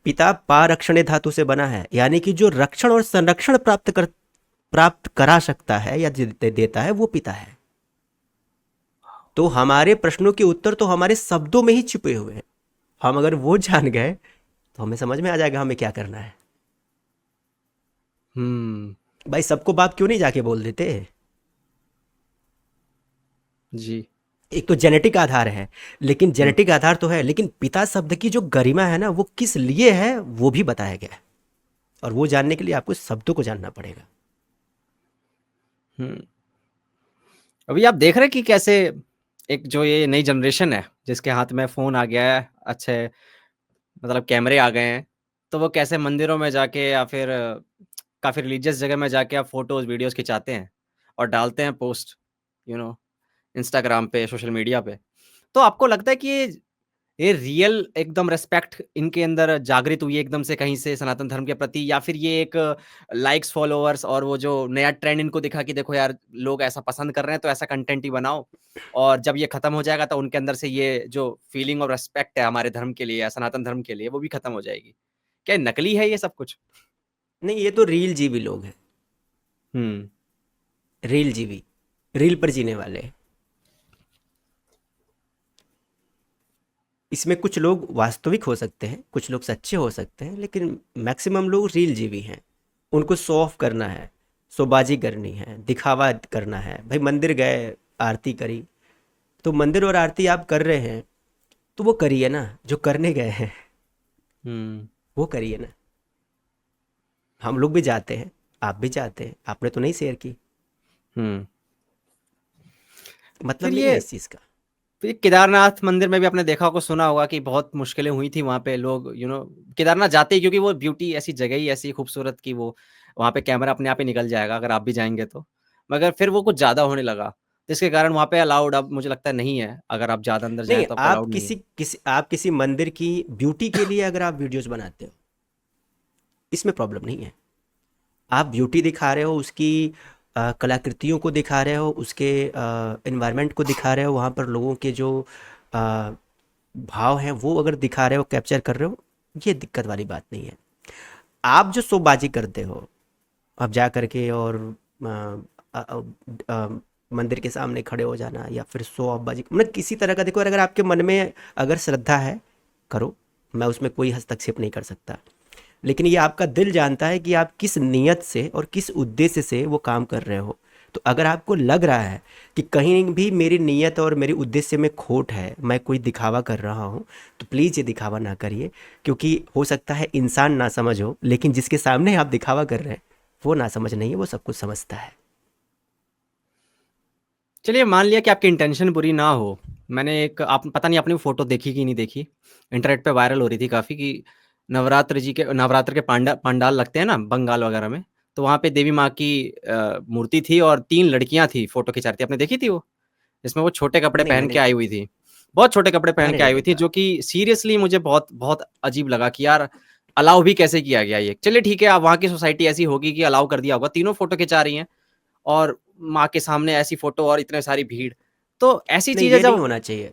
पिता पारक्षणे धातु से बना है, यानी कि जो रक्षण और संरक्षण प्राप्त करा सकता है या देता है वो पिता है। तो हमारे प्रश्नों के उत्तर तो हमारे शब्दों में ही छुपे हुए हैं। हम अगर वो जान गए तो हमें समझ में आ जाएगा हमें क्या करना है। हुँ, भाई सबको बाप क्यों नहीं जाके बोल देते? जी, एक तो जेनेटिक आधार है, लेकिन हुँ, जेनेटिक आधार तो है, लेकिन पिता शब्द की जो गरिमा है ना, वो किस लिए है वो भी बताया गया है। और वो जानने के लिए आपको शब्दों को जानना पड़ेगा। हुँ। अभी आप देख रहे हैं कि कैसे एक जो ये नई जनरेशन है, जिसके हाथ में फ़ोन आ गया है, अच्छे मतलब कैमरे आ गए हैं, तो वो कैसे मंदिरों में जाके या फिर काफ़ी रिलीजियस जगह में जाके आप फ़ोटोज़, वीडियोज़ खिंचाते हैं और डालते हैं पोस्ट, यू नो इंस्टाग्राम पे, सोशल मीडिया पे। तो आपको लगता है कि ये रियल एकदम रिस्पेक्ट इनके अंदर जागृत हुई है एकदम से कहीं से सनातन धर्म के प्रति, या फिर ये एक लाइक्स, फॉलोवर्स और वो जो नया ट्रेंड इनको दिखा कि देखो यार लोग ऐसा पसंद कर रहे हैं तो ऐसा कंटेंट ही बनाओ, और जब ये खत्म हो जाएगा तो उनके अंदर से ये जो फीलिंग और रिस्पेक्ट है हमारे धर्म के लिए या सनातन धर्म के लिए वो भी खत्म हो जाएगी। क्या ये नकली है ये सब कुछ? नहीं, ये तो रील जीवी लोग हैं। हुँ, रील जीवी, रील पर जीने वाले। इसमें कुछ लोग वास्तविक हो सकते हैं, कुछ लोग सच्चे हो सकते हैं, लेकिन मैक्सिमम लोग रील जीवी हैं। उनको शो ऑफ करना है, शोबाजी करनी है, दिखावा करना है। भाई मंदिर गए, आरती करी, तो मंदिर और आरती आप कर रहे हैं तो वो करिए ना, जो करने गए हैं हुँ, वो करिए ना। हम लोग भी जाते हैं, आप भी जाते हैं, आपने तो नहीं शेयर की, हुँ। मतलब फिर नहीं है ये इस चीज़ का। फिर केदारनाथ मंदिर में भी आपने देखा होगा, सुना होगा कि बहुत मुश्किलें हुई थी वहाँ पे लोग केदारनाथ जाते ही, क्योंकि वो ब्यूटी ऐसी जगह ही ऐसी खूबसूरत कि वो वहाँ पे कैमरा अपने आप ही निकल जाएगा अगर आप भी जाएँगे तो। मगर फिर वो कुछ ज़्यादा होने लगा, जिसके कारण वहाँ पे अलाउड अब मुझे लगता है नहीं है, अगर आप ज़्यादा अंदर जाएँ नहीं, तो आपको अलाउड नहीं है। आप किसी मंदिर की ब्यूटी के लिए अगर आप वीडियोस बनाते हो, इसमें प्रॉब्लम नहीं है। आप ब्यूटी दिखा रहे हो, उसकी कलाकृतियों को दिखा रहे हो, उसके एनवायरनमेंट को दिखा रहे हो, वहाँ पर लोगों के जो अ, भाव हैं वो अगर दिखा रहे हो, कैप्चर कर रहे हो, ये दिक्कत वाली बात नहीं है। आप जो शोबाजी करते हो, अब जा करके और अ, अ, अ, अ, मंदिर के सामने खड़े हो जाना या फिर शो ऑफ बाजी, मतलब किसी तरह का, देखो अगर आपके मन में अगर श्रद्धा है, करो, मैं उसमें कोई हस्तक्षेप नहीं कर सकता। लेकिन ये आपका दिल जानता है कि आप किस नीयत से और किस उद्देश्य से वो काम कर रहे हो। तो अगर आपको लग रहा है कि कहीं भी मेरी नीयत और मेरे उद्देश्य में खोट है, मैं कोई दिखावा कर रहा हूँ, तो प्लीज़ ये दिखावा ना करिए। क्योंकि हो सकता है इंसान ना समझ हो, लेकिन जिसके सामने आप दिखावा कर रहे हैं वो ना समझ नहीं है, वो सब कुछ समझता है। चलिए मान लिया कि आपकी इंटेंशन बुरी ना हो। मैंने एक आप पता नहीं आपने वो फ़ोटो देखी कि नहीं देखी? इंटरनेट पे वायरल हो रही थी काफ़ी कि नवरात्र के पंडाल लगते हैं ना बंगाल वगैरह में, तो वहाँ पे देवी माँ की मूर्ति थी और 3 लड़कियाँ थी फ़ोटो खिंचा रही थी। आपने देखी थी वो? जिसमें वो छोटे कपड़े नहीं, पहन मैंने के आई हुई थी। बहुत छोटे कपड़े पहन मैंने के नहीं आई हुई थी, देखा। जो कि सीरियसली मुझे बहुत बहुत अजीब लगा कि यार अलाउ भी कैसे किया गया ये? चलिए ठीक है, अब वहाँ की सोसाइटी ऐसी होगी कि अलाउ कर दिया होगा। तीनों फ़ोटो खिंचा रही हैं और माँ के सामने ऐसी फ़ोटो और इतने सारी भीड़। तो ऐसी नहीं, चीज़ें ये नहीं जब होना चाहिए।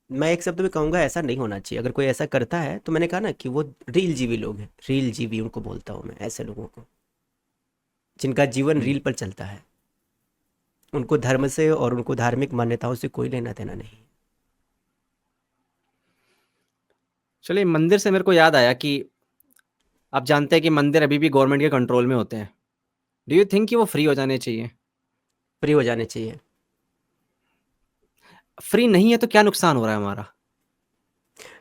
मैं एक शब्द में कहूँगा, ऐसा नहीं होना चाहिए। अगर कोई ऐसा करता है तो मैंने कहा ना कि वो रील जीवी लोग हैं, रील जीवी उनको बोलता हूँ मैं, ऐसे लोगों को जिनका जीवन हुँ, रील पर चलता है। उनको धर्म से और उनको धार्मिक मान्यताओं से कोई लेना देना नहीं। चलिए मंदिर से मेरे को याद आया कि आप जानते हैं कि मंदिर अभी भी गवर्नमेंट के कंट्रोल में होते हैं। डू यू थिंक कि वो फ्री हो जाने चाहिए? फ्री हो जाने चाहिए। फ्री नहीं है तो क्या नुकसान हो रहा है हमारा?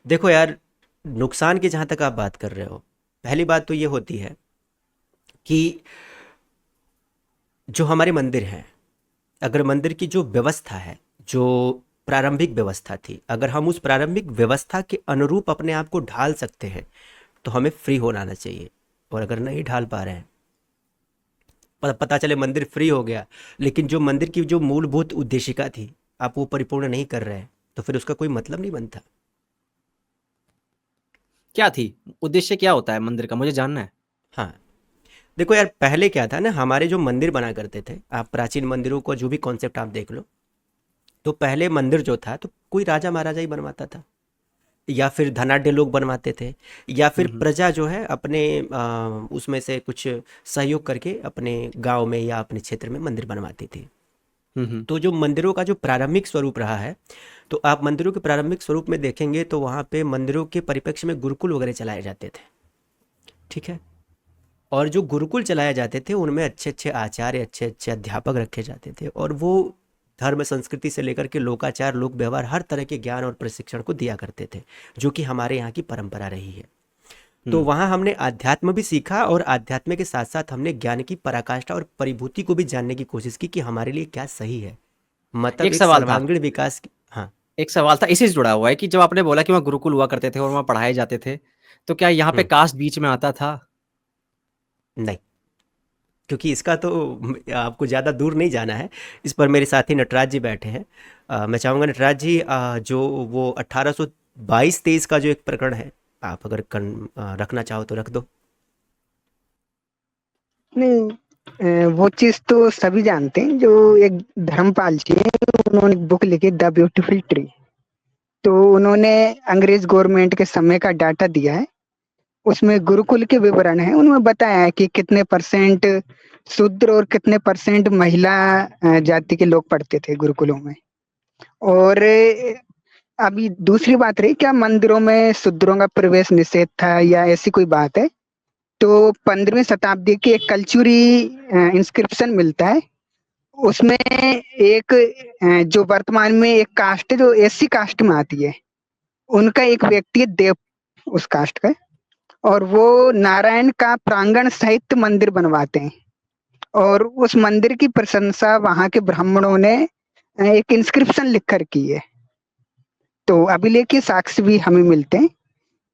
देखो यार, नुकसान की जहाँ तक आप बात कर रहे हो, पहली बात तो ये होती है कि जो हमारे मंदिर हैं, अगर मंदिर की जो व्यवस्था है, जो प्रारंभिक व्यवस्था थी। अगर हम उस प्रारंभिक व्यवस्था के अनुरूप अपने आप को ढाल सकते हैं तो हमें फ्री होना आना चाहिए। और अगर नहीं ढाल पा रहे हैं, पता चले मंदिर फ्री हो गया, लेकिन जो मंदिर की जो मूलभूत उद्देशिका थी आप वो परिपूर्ण नहीं कर रहे हैं, तो फिर उसका कोई मतलब नहीं बनता। क्या थी उद्देश्य, क्या होता है मंदिर का, मुझे जानना है। हाँ, देखो यार, पहले क्या था ना, हमारे जो मंदिर बना करते थे, आप प्राचीन मंदिरों को जो भी कॉन्सेप्ट आप देख लो, तो पहले मंदिर जो था तो कोई राजा महाराजा ही बनवाता था, या फिर धनाढ्य लोग बनवाते थे, या फिर हम्म प्रजा जो है अपने उसमें से कुछ सहयोग करके अपने गांव में या अपने क्षेत्र में मंदिर बनवाती थी। हम्म तो जो मंदिरों का जो प्रारंभिक स्वरूप रहा है, तो आप मंदिरों के प्रारंभिक स्वरूप में देखेंगे तो वहाँ पे मंदिरों के परिप्रेक्ष्य में गुरुकुल वगैरह चलाए जाते थे। ठीक है। और जो गुरुकुल चलाए जाते थे उनमें अच्छे अच्छे आचार्य, अच्छे अच्छे अध्यापक रखे जाते थे, और वो धर्म संस्कृति से लेकर के लोकाचार, लोक व्यवहार, हर तरह के ज्ञान और प्रशिक्षण को दिया करते थे, जो कि हमारे यहाँ की परंपरा रही है। तो हम्म। वहाँ हमने आध्यात्म भी सीखा, और आध्यात्म के साथ साथ हमने ज्ञान की पराकाष्ठा और परिभूति को भी जानने की कोशिश की कि हमारे लिए क्या सही है, मतलब एक एक सवाल था, सर्वांगीण विकास की। हाँ। एक सवाल था इसी से जुड़ा हुआ है कि जब आपने बोला कि वहाँ गुरुकुल हुआ करते थे और वहाँ पढ़ाए जाते थे, तो क्या यहाँ पे हम्म। कास्ट बीच में आता था? नहीं, क्योंकि इसका तो आपको ज़्यादा दूर नहीं जाना है। इस पर मेरे साथी नटराज जी बैठे हैं। मैं चाहूँगा नटराज जी, जो वो 1822-23 का जो एक प्रकरण है, आप अगर रखना चाहो तो रख दो। नहीं, वो चीज तो सभी जानते हैं। जो एक धर्मपाल जी हैं, उन्होंने एक बुक लिखी द ब्यूटीफुल ट्री। तो उन्होंने अंग्रेज गवर्नमेंट के समय का डाटा दिया है। उसमें गुरुकुल के विवरण है, उनमें बताया है कि कितने परसेंट शूद्र और कितने परसेंट महिला जाति के लोग पढ़ते थे गुरुकुलों में। और अभी दूसरी बात रही, क्या मंदिरों में शूद्रों का प्रवेश निषेध था या ऐसी कोई बात है? तो 15वीं शताब्दी की एक कल्चुरी इंस्क्रिप्शन मिलता है। उसमें एक जो वर्तमान में एक कास्ट है जो एससी कास्ट में आती है, उनका एक व्यक्ति है देव, उस कास्ट का। और वो नारायण का प्रांगण सहित मंदिर बनवाते हैं, और उस मंदिर की प्रशंसा वहां के ब्राह्मणों ने एक इंस्क्रिप्शन लिख कर की है। तो अभिलेख के साक्ष्य भी हमें मिलते हैं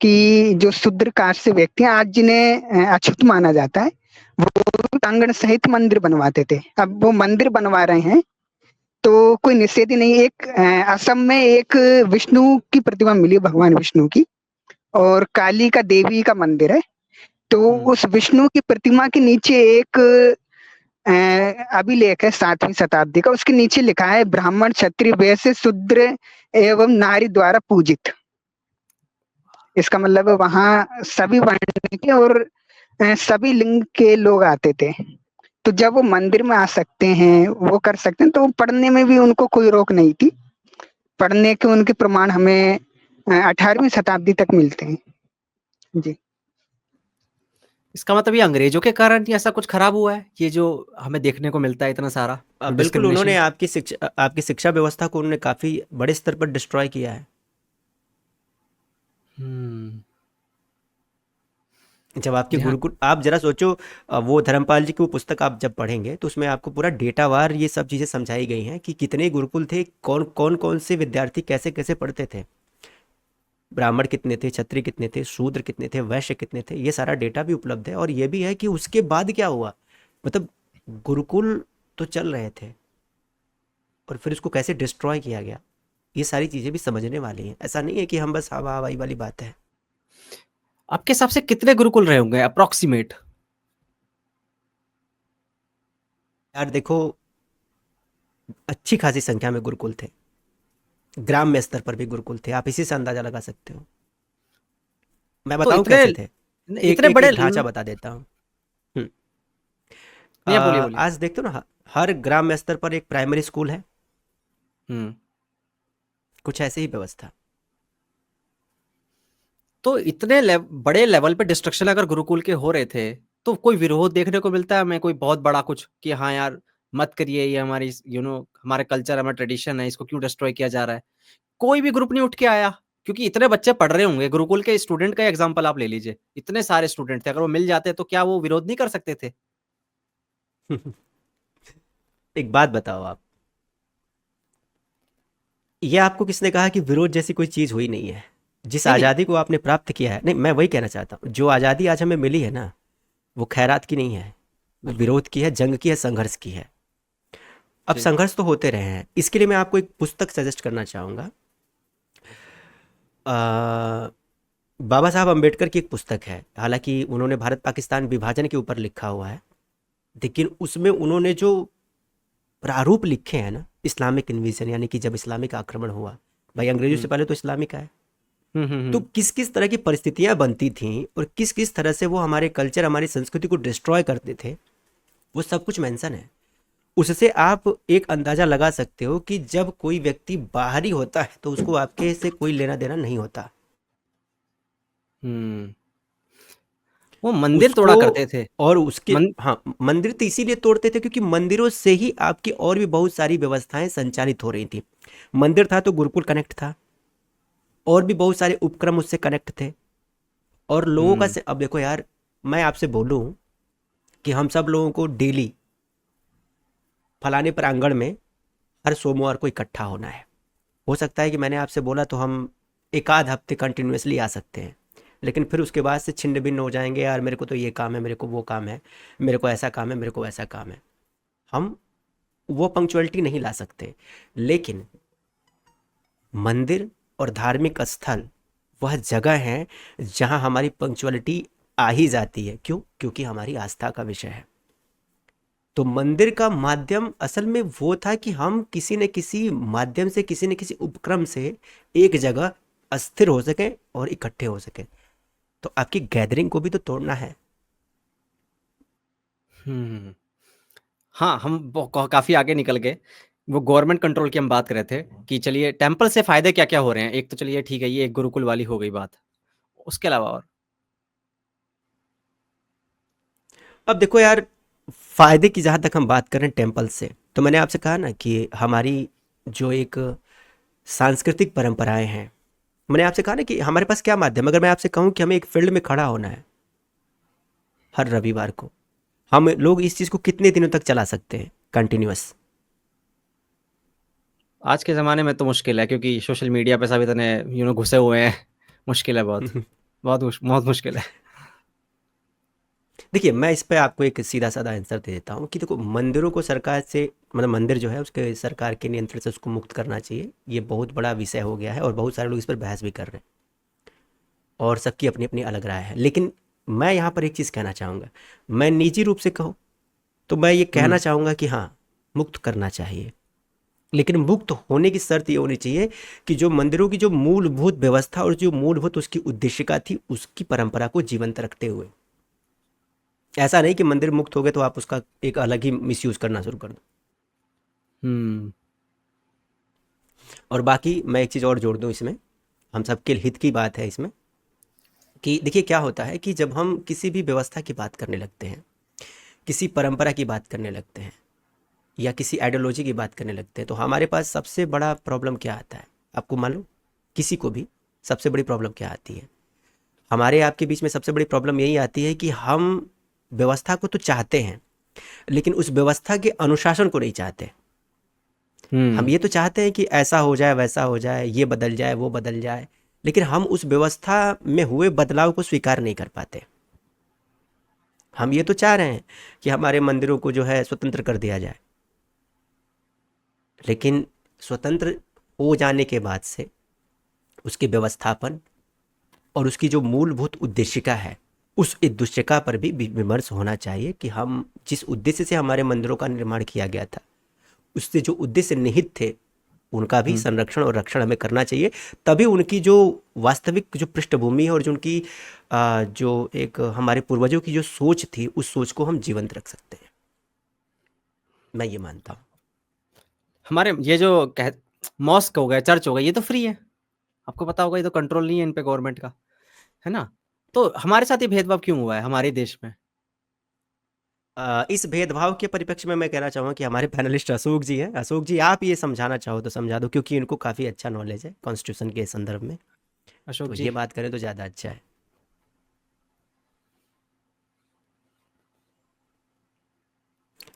कि जो शूद्र कास्ट से व्यक्ति हैं, आज जिन्हें अछूत माना जाता है, वो प्रांगण सहित मंदिर बनवाते थे। अब वो मंदिर बनवा रहे हैं तो कोई निषेध ही नहीं। एक असम में एक विष्णु की प्रतिमा मिली, भगवान विष्णु की, और काली का देवी का मंदिर है। तो उस विष्णु की प्रतिमा के नीचे एक अभिलेख है 7वीं शताब्दी का। उसके नीचे लिखा है ब्राह्मण क्षत्रिय वैश्य शूद्र एवं नारी द्वारा पूजित। इसका मतलब है वहां सभी वर्ण के और सभी लिंग के लोग आते थे। तो जब वो मंदिर में आ सकते हैं, वो कर सकते हैं, तो पढ़ने में भी उनको कोई रोक नहीं थी। पढ़ने के उनके प्रमाण हमें 18वीं शताब्दी तक मिलते हैं। जी। इसका मतलब ये अंग्रेजों के कारण ही ऐसा कुछ खराब हुआ है, ये जो हमें देखने को मिलता है इतना सारा बिल्कुल, उन्होंने डिस्क्रिमिनेशन। आपकी शिक्षा व्यवस्था को उन्होंने काफ़ी बड़े स्तर पर डिस्ट्रॉय किया है। हम्म। जब आपके ध्यान। गुरुकुल, आप जरा सोचो, वो धर्मपाल जी की वो पुस्तक आप जब पढ़ेंगे तो उसमें आपको पूरा डेटावार ये सब चीज़ें समझाई गई हैं कि कितने गुरुकुल थे, कौन कौन कौन से विद्यार्थी कैसे कैसे पढ़ते थे, ब्राह्मण कितने थे, क्षत्रिय कितने थे, शूद्र कितने थे, वैश्य कितने थे। ये सारा डेटा भी उपलब्ध है, और ये भी है कि उसके बाद क्या हुआ, मतलब गुरुकुल तो चल रहे थे और फिर उसको कैसे डिस्ट्रॉय किया गया। ये सारी चीज़ें भी समझने वाली हैं। ऐसा नहीं है कि हम बस हवा हवाई वाली बात है। आपके हिसाब से कितने गुरुकुल रहे होंगे अप्रोक्सीमेट? यार देखो, अच्छी खासी संख्या में गुरुकुल थे, ग्राम्य स्तर पर भी गुरुकुल थे, आप इसी से अंदाजा लगा सकते हो। मैं तो बताऊं इतने कैसे थे, एक इतने एक बड़े एक ढांचा बता देता हूँ। हम्म। नहीं, आप बोलिए बोलिए। आज देखते हो ना, हर ग्राम्य स्तर पर एक प्राइमरी स्कूल है, हम्म। कुछ ऐसे ही व्यवस्था। तो इतने बड़े लेवल पे डिस्ट्रक्शन अगर गुरुकुल के हो रहे थे, तो कोई विरोध देखने को मिलता है हमें, कोई बहुत बड़ा कुछ कि हाँ यार मत करिए, ये हमारी हमारे कल्चर, हमारा ट्रेडिशन है, इसको क्यों डिस्ट्रॉय किया जा रहा है? कोई भी ग्रुप नहीं उठ के आया? क्योंकि इतने बच्चे पढ़ रहे होंगे, गुरुकुल के स्टूडेंट का एग्जाम्पल आप ले लीजिए, इतने सारे स्टूडेंट थे, अगर वो मिल जाते तो क्या वो विरोध नहीं कर सकते थे? एक बात बताओ आप, ये आपको किसने कहा कि विरोध जैसी कोई चीज़ हुई नहीं है? जिस नहीं नहीं। आज़ादी को आपने प्राप्त किया है, नहीं मैं वही कहना चाहता हूँ, जो आज़ादी आज हमें मिली है ना, वो खैरात की नहीं है, वो बिल्कुल। विरोध की है, जंग की है, संघर्ष की है। अब जी। संघर्ष तो होते रहे हैं, इसके लिए मैं आपको एक पुस्तक सजेस्ट करना चाहूँगा। अ, बाबा साहब अम्बेडकर की एक पुस्तक है, हालाँकि उन्होंने भारत पाकिस्तान विभाजन के ऊपर लिखा हुआ है, लेकिन उसमें उन्होंने जो प्रारूप लिखे हैं ना, इस्लामिक इन्वेजन यानी कि जब इस्लामिक आक्रमण हुआ, भाई अंग्रेजों से हुँ। पहले तो इस्लामिक आए, तो हुँ। किस किस तरह की परिस्थितियां बनती थीं और किस किस तरह से वो हमारे कल्चर हमारी संस्कृति को डिस्ट्रॉय करते थे, वो सब कुछ मेंशन है। उससे आप एक अंदाजा लगा सकते हो कि जब कोई व्यक्ति बाहरी होता है तो उसको आपके से कोई लेना देना नहीं होता। हुँ। वो मंदिर उसको तोड़ा करते थे। और उसके मन हाँ, मंदिर तो इसीलिए तोड़ते थे क्योंकि मंदिरों से ही आपकी और भी बहुत सारी व्यवस्थाएं संचालित हो रही थी। मंदिर था तो गुरुकुल कनेक्ट था, और भी बहुत सारे उपक्रम उससे कनेक्ट थे। और लोगों का हुँ। से अब देखो यार, मैं आपसे बोलूं कि हम सब लोगों को डेली फलाने प्रांगण में हर सोमवार को इकट्ठा होना है। हो सकता है कि मैंने आपसे बोला तो हम एक आध हफ्ते कंटिन्यूसली आ सकते हैं, लेकिन फिर उसके बाद से छिन्न भिन्न हो जाएंगे, यार मेरे को तो ये काम है, मेरे को वो काम है, मेरे को ऐसा काम है, मेरे को वैसा काम है। हम वो पंक्चुअलिटी नहीं ला सकते। लेकिन मंदिर और धार्मिक स्थल वह जगह है जहां हमारी पंक्चुअलिटी आ ही जाती है। क्यों? क्योंकि हमारी आस्था का विषय है। तो मंदिर का माध्यम असल में वो था कि हम किसी न किसी माध्यम से, किसी न किसी उपक्रम से एक जगह अस्थिर हो सके और इकट्ठे हो सके। तो आपकी गैदरिंग को भी तो तोड़ना है। हुँ। हाँ, हम काफ़ी आगे निकल गए। वो गवर्नमेंट कंट्रोल की हम बात कर रहे थे कि चलिए टेम्पल से फ़ायदे क्या-क्या हो रहे हैं? एक तो चलिए ठीक है, ये एक गुरुकुल वाली हो गई बात। उसके अलावा और? अब देखो यार, फायदे की जहां तक हम बात करें टेम्पल से, तो मैंने आपसे कहा ना कि हमारी जो एक सांस्कृतिक परंपराएं हैं, मैंने आपसे कहा ना कि हमारे पास क्या माध्यम, अगर मैं आपसे कहूं कि हमें एक फील्ड में खड़ा होना है हर रविवार को, हम लोग इस चीज़ को कितने दिनों तक चला सकते हैं कंटिन्यूअस? आज के ज़माने में तो मुश्किल है क्योंकि सोशल मीडिया पे सब इतने घुसे हुए हैं। मुश्किल है बहुत। बहुत मुश्किल है। देखिए, मैं इस पे आपको एक सीधा-साधा आंसर दे देता हूँ कि देखो, मंदिरों को सरकार से, मतलब मंदिर जो है उसके सरकार के नियंत्रण से उसको मुक्त करना चाहिए। ये बहुत बड़ा विषय हो गया है और बहुत सारे लोग इस पर बहस भी कर रहे हैं और सबकी अपनी-अपनी अलग राय है। लेकिन मैं यहाँ पर एक चीज़ कहना चाहूँगा, मैं निजी रूप से कहूँ तो मैं ये हुँ। कहना चाहूँगा कि हाँ, मुक्त करना चाहिए। लेकिन मुक्त होने की शर्त ये होनी चाहिए कि जो मंदिरों की जो मूलभूत व्यवस्था और जो मूलभूत उसकी उद्देशिका थी, उसकी परंपरा को जीवंत रखते हुए। ऐसा नहीं कि मंदिर मुक्त हो गए तो आप उसका एक अलग ही मिसयूज़ करना शुरू कर दो। हुँ। और बाकी मैं एक चीज़ और जोड़ दूँ इसमें, हम सबके हित की बात है इसमें, कि देखिए क्या होता है कि जब हम किसी भी व्यवस्था की बात करने लगते हैं, किसी परंपरा की बात करने लगते हैं या किसी आइडियोलॉजी की बात करने लगते हैं, तो हमारे पास सबसे बड़ा प्रॉब्लम क्या आता है? आपको मालूम? किसी को भी सबसे बड़ी प्रॉब्लम क्या आती है? हमारे आपके बीच में सबसे बड़ी प्रॉब्लम यही आती है कि हम व्यवस्था को तो चाहते हैं, लेकिन उस व्यवस्था के अनुशासन को नहीं चाहते। हम हुँ। ये तो चाहते हैं कि ऐसा हो जाए, वैसा हो जाए, ये बदल जाए, वो बदल जाए, लेकिन हम उस व्यवस्था में हुए बदलाव को स्वीकार नहीं कर पाते। हम ये तो चाह रहे हैं कि हमारे मंदिरों को जो है स्वतंत्र कर दिया जाए, लेकिन स्वतंत्र हो जाने के बाद से उसके व्यवस्थापन और उसकी जो मूलभूत उद्देशिका है, उस उद्देशिका पर भी विमर्श होना चाहिए कि हम जिस उद्देश्य से हमारे मंदिरों का निर्माण किया गया था, उससे जो उद्देश्य निहित थे, उनका भी हुँ। संरक्षण और रक्षण हमें करना चाहिए। तभी उनकी जो वास्तविक जो पृष्ठभूमि है और जो उनकी जो एक हमारे पूर्वजों की जो सोच थी, उस सोच को हम जीवंत रख सकते हैं। मैं ये मानता हूँ। हमारे ये जो कह मॉस्क हो गए, चर्च हो गए, ये तो फ्री है। आपको पता होगा ये तो कंट्रोल नहीं है इन पे गवर्नमेंट का, है ना? तो हमारे साथ ये भेदभाव क्यों हुआ है हमारे देश में? इस भेदभाव के परिप्रेक्ष्य में मैं कहना चाहूँगा कि हमारे पैनलिस्ट अशोक जी हैं। अशोक जी, आप ये समझाना चाहो तो समझा दो, क्योंकि इनको काफ़ी अच्छा नॉलेज है कॉन्स्टिट्यूशन के संदर्भ में। अशोक तो जी। ये बात करें तो ज़्यादा अच्छा है।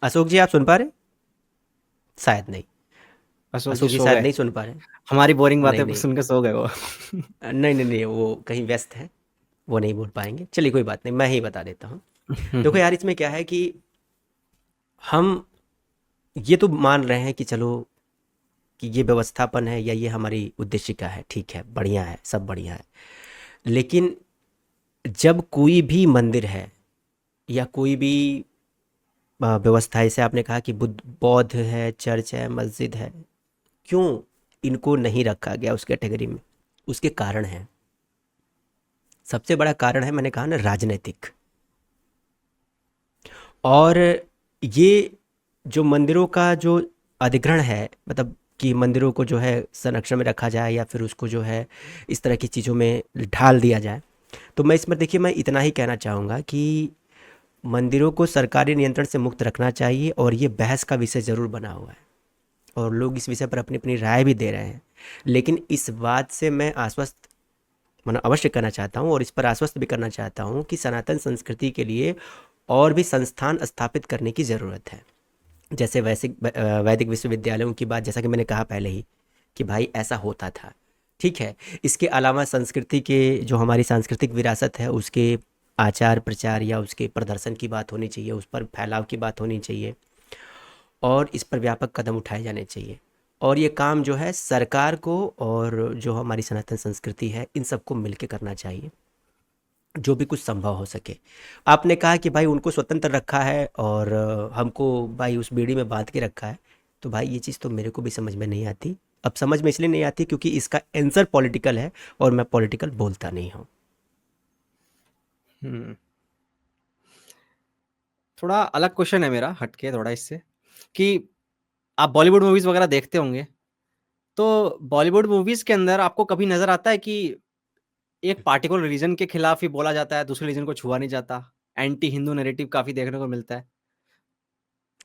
अशोक जी, आप सुन पा रहे? शायद नहीं। अशोक जी अशोक जी सो शायद गए, नहीं सुन पा रहे हैं। हमारी बोरिंग नहीं बातें नहीं सुन के सो गए वो। नहीं नहीं नहीं, वो कहीं व्यस्त है, वो नहीं बोल पाएंगे। चलिए कोई बात नहीं, मैं ही बता देता हूँ। देखो यार, इसमें क्या है कि हम ये तो मान रहे हैं कि चलो कि ये व्यवस्थापन है या ये हमारी उद्देशिका है, ठीक है, बढ़िया है, सब बढ़िया है। लेकिन जब कोई भी मंदिर है या कोई भी व्यवस्था, जैसे आपने कहा कि बुद्ध बौद्ध है, चर्च है, मस्जिद है, क्यों इनको नहीं रखा गया उस कैटेगरी में? उसके कारण है, सबसे बड़ा कारण है, मैंने कहा ना, राजनीतिक। और ये जो मंदिरों का जो अधिग्रहण है, मतलब कि मंदिरों को जो है संरक्षण में रखा जाए या फिर उसको जो है इस तरह की चीज़ों में ढाल दिया जाए, तो मैं इसमें, देखिए, मैं इतना ही कहना चाहूँगा कि मंदिरों को सरकारी नियंत्रण से मुक्त रखना चाहिए, और ये बहस का विषय ज़रूर बना हुआ है और लोग इस विषय पर अपनी अपनी राय भी दे रहे हैं। लेकिन इस बात से मैं आश्वस्त, मतलब अवश्य करना चाहता हूँ और इस पर आश्वस्त भी करना चाहता हूँ कि सनातन संस्कृति के लिए और भी संस्थान स्थापित करने की ज़रूरत है। जैसे वैदिक विश्वविद्यालयों की बात, जैसा कि मैंने कहा पहले ही, कि भाई ऐसा होता था, ठीक है। इसके अलावा संस्कृति के, जो हमारी सांस्कृतिक विरासत है, उसके आचार प्रचार या उसके प्रदर्शन की बात होनी चाहिए, उस पर फैलाव की बात होनी चाहिए, और इस पर व्यापक कदम उठाए जाने चाहिए। और ये काम जो है सरकार को और जो हमारी सनातन संस्कृति है, इन सबको मिलके करना चाहिए, जो भी कुछ संभव हो सके। आपने कहा कि भाई उनको स्वतंत्र रखा है और हमको भाई उस बेड़ी में बांध के रखा है, तो भाई ये चीज़ तो मेरे को भी समझ में नहीं आती। अब समझ में इसलिए नहीं आती क्योंकि इसका आंसर पॉलिटिकल है और मैं पॉलिटिकल बोलता नहीं हूँ। हम्म, थोड़ा अलग क्वेश्चन है मेरा, हटके थोड़ा इससे, कि आप बॉलीवुड मूवीज वगैरह देखते होंगे, तो बॉलीवुड मूवीज के अंदर आपको कभी नजर आता है कि एक पार्टिकुलर रीजन के खिलाफ ही बोला जाता है, दूसरे रीजन को छुआ नहीं जाता, एंटी हिंदू नैरेटिव काफी देखने को मिलता है?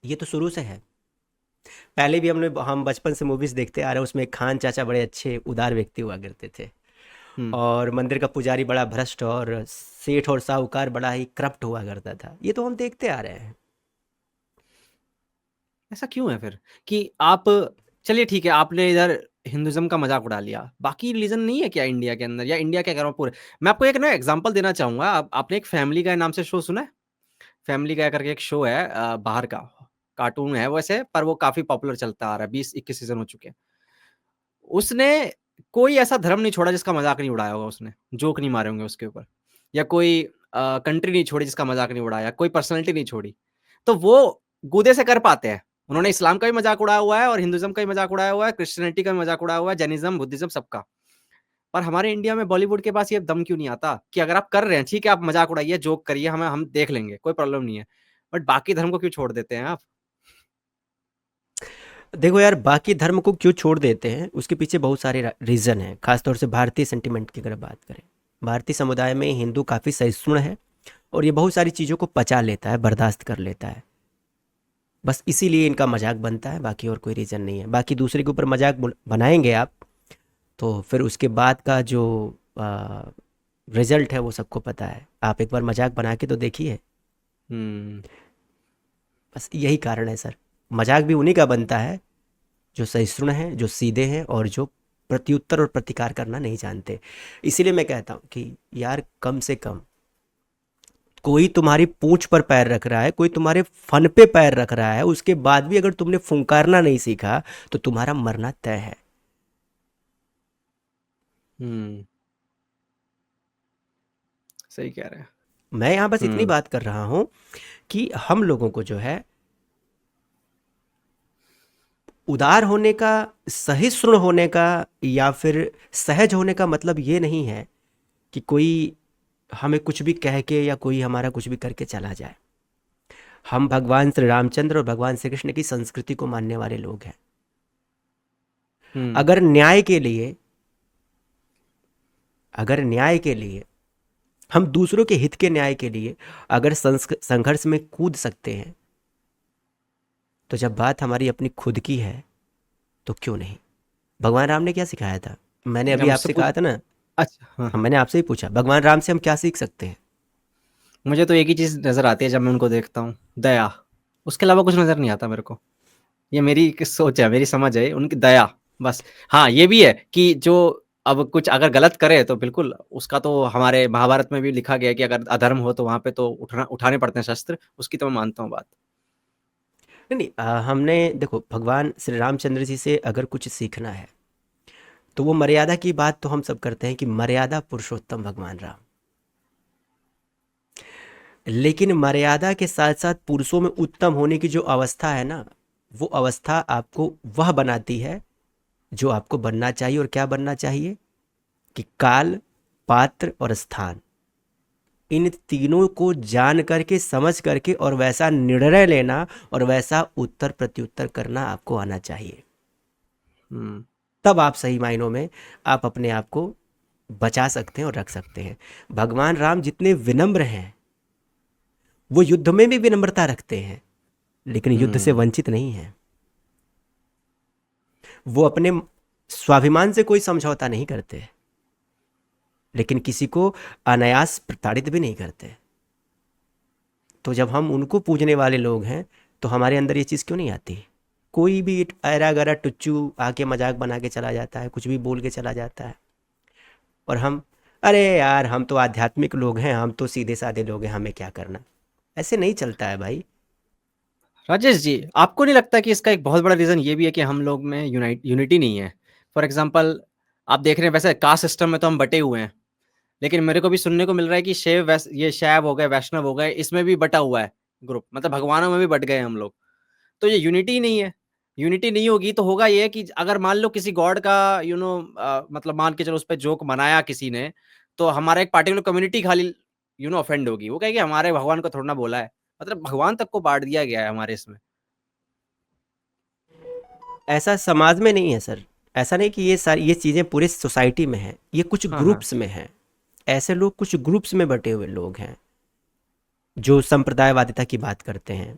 ये तो शुरू से है, पहले भी हम बचपन से मूवीज देखते आ रहे हैं, उसमें खान चाचा बड़े अच्छे उदार व्यक्ति हुआ करते थे, हम्म, और मंदिर का पुजारी बड़ा भ्रष्ट, और सेठ और साहूकार बड़ा ही करप्ट हुआ करता था। ये तो हम देखते आ रहे हैं। ऐसा क्यों है फिर कि आप, चलिए ठीक है, आपने इधर हिंदुज्म का मजाक उड़ा लिया, बाकी रिलीजन नहीं है क्या इंडिया के अंदर, या इंडिया क्या कह रहा हूँ पूरे? मैं आपको एक ना एग्जांपल देना चाहूंगा। आपने एक फैमिली गाय नाम से शो सुना है? फैमिली गाय करके एक शो है, बाहर का कार्टून है वैसे, पर वो काफी पॉपुलर चलता आ रहा है, 20-21 सीजन हो चुके हैं। उसने कोई ऐसा धर्म नहीं छोड़ा जिसका मजाक नहीं उड़ाया होगा, उसने जोक नहीं मारे होंगे उसके ऊपर, या कोई कंट्री नहीं छोड़ी जिसका मजाक नहीं उड़ाया, कोई पर्सनैलिटी नहीं छोड़ी। तो वो गूदे से कर पाते हैं। उन्होंने इस्लाम का भी मजाक उड़ाया हुआ है, और हिंदुज्म का भी मजाक उड़ाया हुआ है, क्रिश्चियनिटी का भी मजाक उड़ाया हुआ है, जैनिज्म, बुद्धिज्म, सबका। पर हमारे इंडिया में बॉलीवुड के पास ये दम क्यों नहीं आता कि अगर आप कर रहे हैं, ठीक है, आप मजाक उड़ाइए, जोक करिए, हम देख लेंगे, कोई प्रॉब्लम नहीं है, बट बाकी धर्म को क्यों छोड़ देते हैं आप? देखो यार, बाकी धर्म को क्यों छोड़ देते हैं, उसके पीछे बहुत सारे रीज़न हैं। खासतौर से भारतीय सेंटिमेंट की अगर बात करें, भारतीय समुदाय में हिंदू काफ़ी सहिष्णु है और ये बहुत सारी चीज़ों को पचा लेता है, बर्दाश्त कर लेता है। बस इसीलिए इनका मजाक बनता है, बाकी और कोई रीज़न नहीं है। बाकी दूसरे के ऊपर मजाक बनाएंगे आप, तो फिर उसके बाद का जो रिजल्ट है वो सबको पता है। आप एक बार मजाक बना के तो देखिए। हम्म, बस यही कारण है सर। मजाक भी उन्हीं का बनता है जो सहिष्णु हैं, जो सीधे हैं और जो प्रत्युत्तर और प्रतिकार करना नहीं जानते। इसीलिए मैं कहता हूँ कि यार, कम से कम कोई तुम्हारी पूंछ पर पैर रख रहा है, कोई तुम्हारे फन पे पैर रख रहा है, उसके बाद भी अगर तुमने फुंकारना नहीं सीखा तो तुम्हारा मरना तय है। हम्म, सही कह रहे हैं। मैं यहाँ बस इतनी हम्म, बात कर रहा हूँ कि हम लोगों को जो है उदार होने का, सहिष्णु होने का या फिर सहज होने का मतलब ये नहीं है कि कोई हमें कुछ भी कह के या कोई हमारा कुछ भी करके चला जाए। हम भगवान श्री रामचंद्र और भगवान श्री कृष्ण की संस्कृति को मानने वाले लोग हैं। हम्म, अगर न्याय के लिए, अगर न्याय के लिए, हम दूसरों के हित के न्याय के लिए अगर संघर्ष में कूद सकते हैं, तो जब बात हमारी अपनी खुद की है तो क्यों नहीं? भगवान राम ने क्या सिखाया था? मैंने या अभी मुझसे आपसे पूछ, कहा था ना। अच्छा, हाँ हाँ, हाँ, मैंने आपसे ही पूछा, भगवान राम से हम क्या सीख सकते हैं? मुझे तो एक ही चीज नजर आती है जब मैं उनको देखता हूँ, दया। उसके अलावा कुछ नजर नहीं आता मेरे को। ये मेरी एक सोच है, मेरी समझ है, उनकी दया बस। हाँ, ये भी है कि जो अब कुछ अगर गलत करे तो बिल्कुल उसका तो हमारे महाभारत में भी लिखा गया है कि अगर अधर्म हो तो वहाँ पे तो उठाने पड़ते हैं शस्त्र, उसकी तो मैं मानता हूँ बात। नहीं नहीं, हमने देखो भगवान श्री रामचंद्र जी से अगर कुछ सीखना है तो वो मर्यादा की बात तो हम सब करते हैं कि मर्यादा पुरुषोत्तम भगवान राम, लेकिन मर्यादा के साथ साथ पुरुषों में उत्तम होने की जो अवस्था है ना, वो अवस्था आपको वह बनाती है जो आपको बनना चाहिए। और क्या बनना चाहिए कि काल, पात्र और स्थान, इन तीनों को जान करके, समझ करके और वैसा निर्णय लेना और वैसा उत्तर प्रत्युत्तर करना आपको आना चाहिए। हुँ। तब आप सही मायनों में आप अपने आप को बचा सकते हैं और रख सकते हैं। भगवान राम जितने विनम्र हैं, वो युद्ध में भी विनम्रता रखते हैं, लेकिन युद्ध से हुँ। वंचित नहीं है। वो अपने स्वाभिमान से कोई समझौता नहीं करते, लेकिन किसी को अनायास प्रताड़ित भी नहीं करते। तो जब हम उनको पूजने वाले लोग हैं तो हमारे अंदर ये चीज़ क्यों नहीं आती? कोई भी ऐरा गरा टुच्चू आके मजाक बना के चला जाता है, कुछ भी बोल के चला जाता है, और हम, अरे यार हम तो आध्यात्मिक लोग हैं, हम तो सीधे साधे लोग हैं, हमें क्या करना। ऐसे नहीं चलता है भाई। राजेश जी, आपको नहीं लगता कि इसका एक बहुत बड़ा रीज़न ये भी है कि हम लोग में यूनिटी नहीं है? फॉर एग्ज़ाम्पल आप देख रहे हैं वैसे कास्ट सिस्टम में तो हम बँटे हुए हैं, लेकिन मेरे को भी सुनने को मिल रहा है कि ये शैव हो गए, वैष्णव हो गए, इसमें भी बँटा हुआ है ग्रुप, मतलब भगवानों में भी बँट गए हम लोग। तो ये यूनिटी ही नहीं है। यूनिटी नहीं होगी तो होगा ये कि अगर मान लो किसी गॉड का मतलब मान के चलो उस पे जोक बनाया किसी ने, तो हमारा एक पार्टिकुलर कम्युनिटी खाली ऑफेंड होगी। वो कहेगी हमारे भगवान को थोड़ा ना बोला है। मतलब भगवान तक को बाँट दिया गया है हमारे इसमें। ऐसा समाज में नहीं है सर। ऐसा नहीं कि ये चीज़ें पूरे सोसाइटी में हैं, ये कुछ हाँ, हाँ। ग्रुप्स में हैं। ऐसे लोग कुछ ग्रुप्स में बटे हुए लोग हैं जो संप्रदायवादिता की बात करते हैं।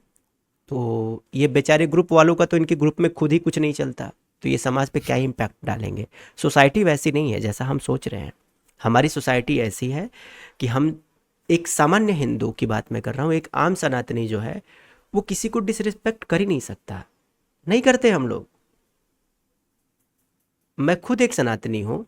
तो ये बेचारे ग्रुप वालों का तो इनके ग्रुप में खुद ही कुछ नहीं चलता, तो ये समाज पे क्या इम्पैक्ट डालेंगे? सोसाइटी वैसी नहीं है जैसा हम सोच रहे हैं। हमारी सोसाइटी ऐसी है कि हम, एक सामान्य हिंदू की बात मैं कर रहा हूँ, एक आम सनातनी जो है वो किसी को डिसरिस्पेक्ट कर ही नहीं सकता। नहीं करते हम लोग। मैं खुद एक सनातनी हूँ।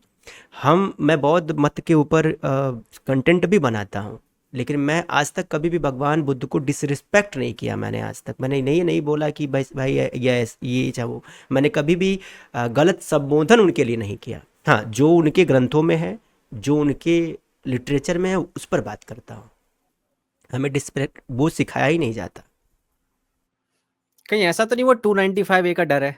मैं बौद्ध मत के ऊपर कंटेंट भी बनाता हूँ, लेकिन मैं आज तक कभी भी भगवान बुद्ध को डिसरिस्पेक्ट नहीं किया। मैंने आज तक मैंने नहीं बोला कि भाई ये चाहो। मैंने कभी भी गलत संबोधन उनके लिए नहीं किया। हाँ, जो उनके ग्रंथों में है, जो उनके लिटरेचर में है, उस पर बात करता हूँ। हमें डिसरिस्पेक्ट वो सिखाया ही नहीं जाता। कहीं ऐसा तो नहीं वो 295A का डर है?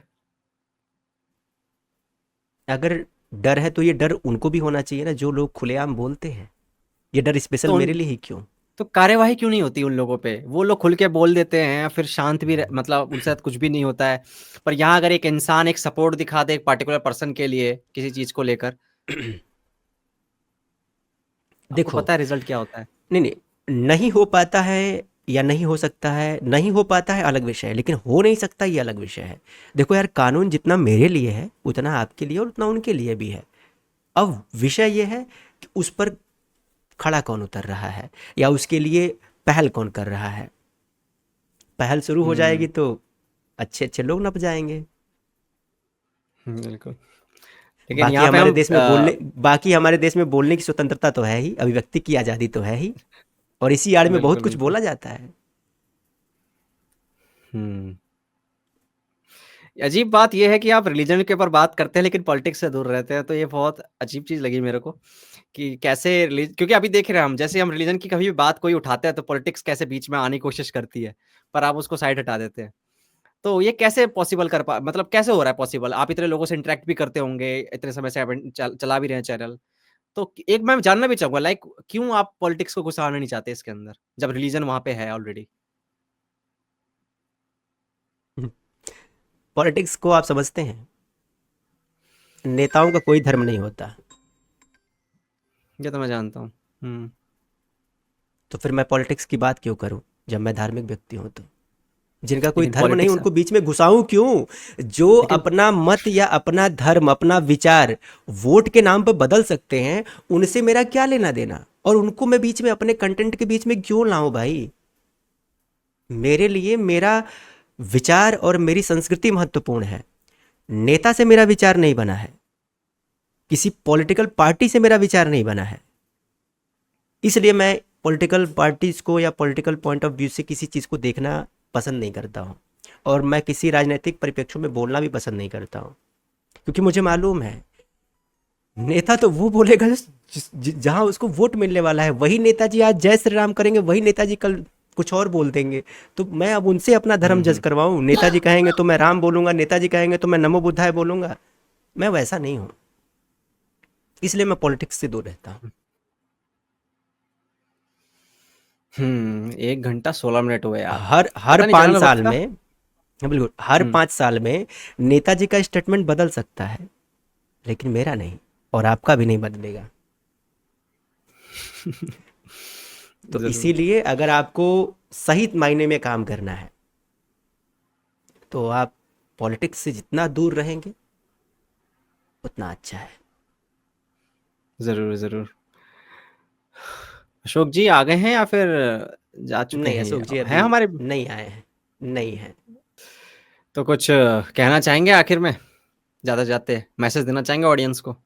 अगर डर है तो ये डर उनको भी होना चाहिए ना, जो लोग खुलेआम बोलते हैं। ये डर स्पेशल तो मेरे लिए ही क्यों? तो कार्यवाही क्यों नहीं होती उन लोगों पे? वो लोग खुल के बोल देते हैं, फिर शांत भी मतलब उनके साथ कुछ भी नहीं होता है। पर यहाँ अगर एक इंसान एक सपोर्ट दिखा दे एक पार्टिकुलर पर्सन के लिए किसी चीज़ को लेकर, आपको देखो, पता है रिजल्ट क्या होता है? नहीं नहीं, नहीं हो पाता है या नहीं हो सकता है, नहीं हो पाता है अलग विषय है, लेकिन हो नहीं सकता ये अलग विषय है। देखो यार, कानून जितना मेरे लिए है उतना आपके लिए और उतना उनके लिए भी है। अब विषय ये है कि उस पर खड़ा कौन उतर रहा है, या उसके लिए पहल कौन कर रहा है। पहल शुरू हो जाएगी हुँ, तो अच्छे अच्छे लोग नप जाएंगे। बिल्कुल। लेकिन यहाँ पे हम बाकी हमारे देश में बोलने की स्वतंत्रता तो है ही, अभिव्यक्ति की आज़ादी तो है ही, और इसी आड़ में बहुत बिल्कुल, कुछ बिल्कुल। बोला जाता है। हुँ। अजीब बात ये है कि आप रिलीजन के ऊपर बात करते हैं लेकिन पॉलिटिक्स से दूर रहते हैं, तो ये बहुत अजीब चीज़ लगी मेरे को कि कैसे क्योंकि अभी देख रहे हैं हम जैसे हम रिलीजन की कभी भी बात कोई उठाते हैं तो पॉलिटिक्स कैसे बीच में आने की कोशिश करती है, पर आप उसको साइड हटा देते हैं। तो ये कैसे पॉसिबल मतलब कैसे हो रहा है पॉसिबल? आप इतने लोगों से इंटरैक्ट भी करते होंगे, इतने समय से आप चला भी रहे हैं चैनल। तो एक मैं जानना भी चाहूँगा लाइक क्यों आप पॉलिटिक्स को घुसाना नहीं चाहते इसके अंदर, जब रिलीजन वहाँ पे है ऑलरेडी? पॉलिटिक्स को आप समझते हैं, नेताओं का कोई धर्म नहीं होता। ये तो मैं जानता हूँ। हुँ। तो फिर मैं पॉलिटिक्स की बात क्यों करूं जब मैं धार्मिक व्यक्ति हूं? तो जिनका कोई लेकिन धर्म नहीं पॉलिटिक्स उनको बीच में घुसाऊं क्यों? जो लेकिन अपना मत या अपना धर्म, अपना विचार वोट के नाम पर बदल सकते हैं, उनसे मेरा क्या लेना देना? और उनको मैं बीच में अपने कंटेंट के बीच में क्यों लाऊं भाई? मेरे लिए मेरा विचार और मेरी संस्कृति महत्वपूर्ण है। नेता से मेरा विचार नहीं बना है, किसी पॉलिटिकल पार्टी से मेरा विचार नहीं बना है। इसलिए मैं पॉलिटिकल पार्टीज को या पॉलिटिकल पॉइंट ऑफ व्यू से किसी चीज़ को देखना पसंद नहीं करता हूँ, और मैं किसी राजनीतिक परिप्रेक्ष्यों में बोलना भी पसंद नहीं करता हूँ, क्योंकि मुझे मालूम है नेता तो वो बोलेगा जहाँ उसको वोट मिलने वाला है। वही नेताजी आज जय श्री राम करेंगे, वही नेताजी कल कुछ और बोल देंगे। तो मैं अब उनसे अपना धर्म जज करवाऊँ? नेताजी कहेंगे तो मैं राम बोलूंगा, नेताजी कहेंगे तो मैं नमो बुद्धाय बोलूंगा। मैं वैसा नहीं हूँ, इसलिए मैं पॉलिटिक्स से दूर रहता हूँ। 1 घंटा 16 मिनट हुए यार। हर पता नहीं 5 चैनल साल वक्त का। में, बिल्कुल हर 5 साल में नेताजी का स्टेटमेंट बदल सकता है, लेकिन मेरा नहीं, और आपका भी नहीं बदलेगा। तो जरूर। इसीलिए अगर आपको सही मायने में काम करना है तो आप पॉलिटिक्स से जितना दूर रहेंगे उतना अच्छा है। जरूर जरूर। अशोक जी आ गए हैं या फिर जा चुके नहीं, हैं? अशोक जी ये अभी है हमारे। नहीं आए हैं, नहीं है। तो कुछ कहना चाहेंगे आखिर में, ज्यादा जाते मैसेज देना चाहेंगे ऑडियंस को?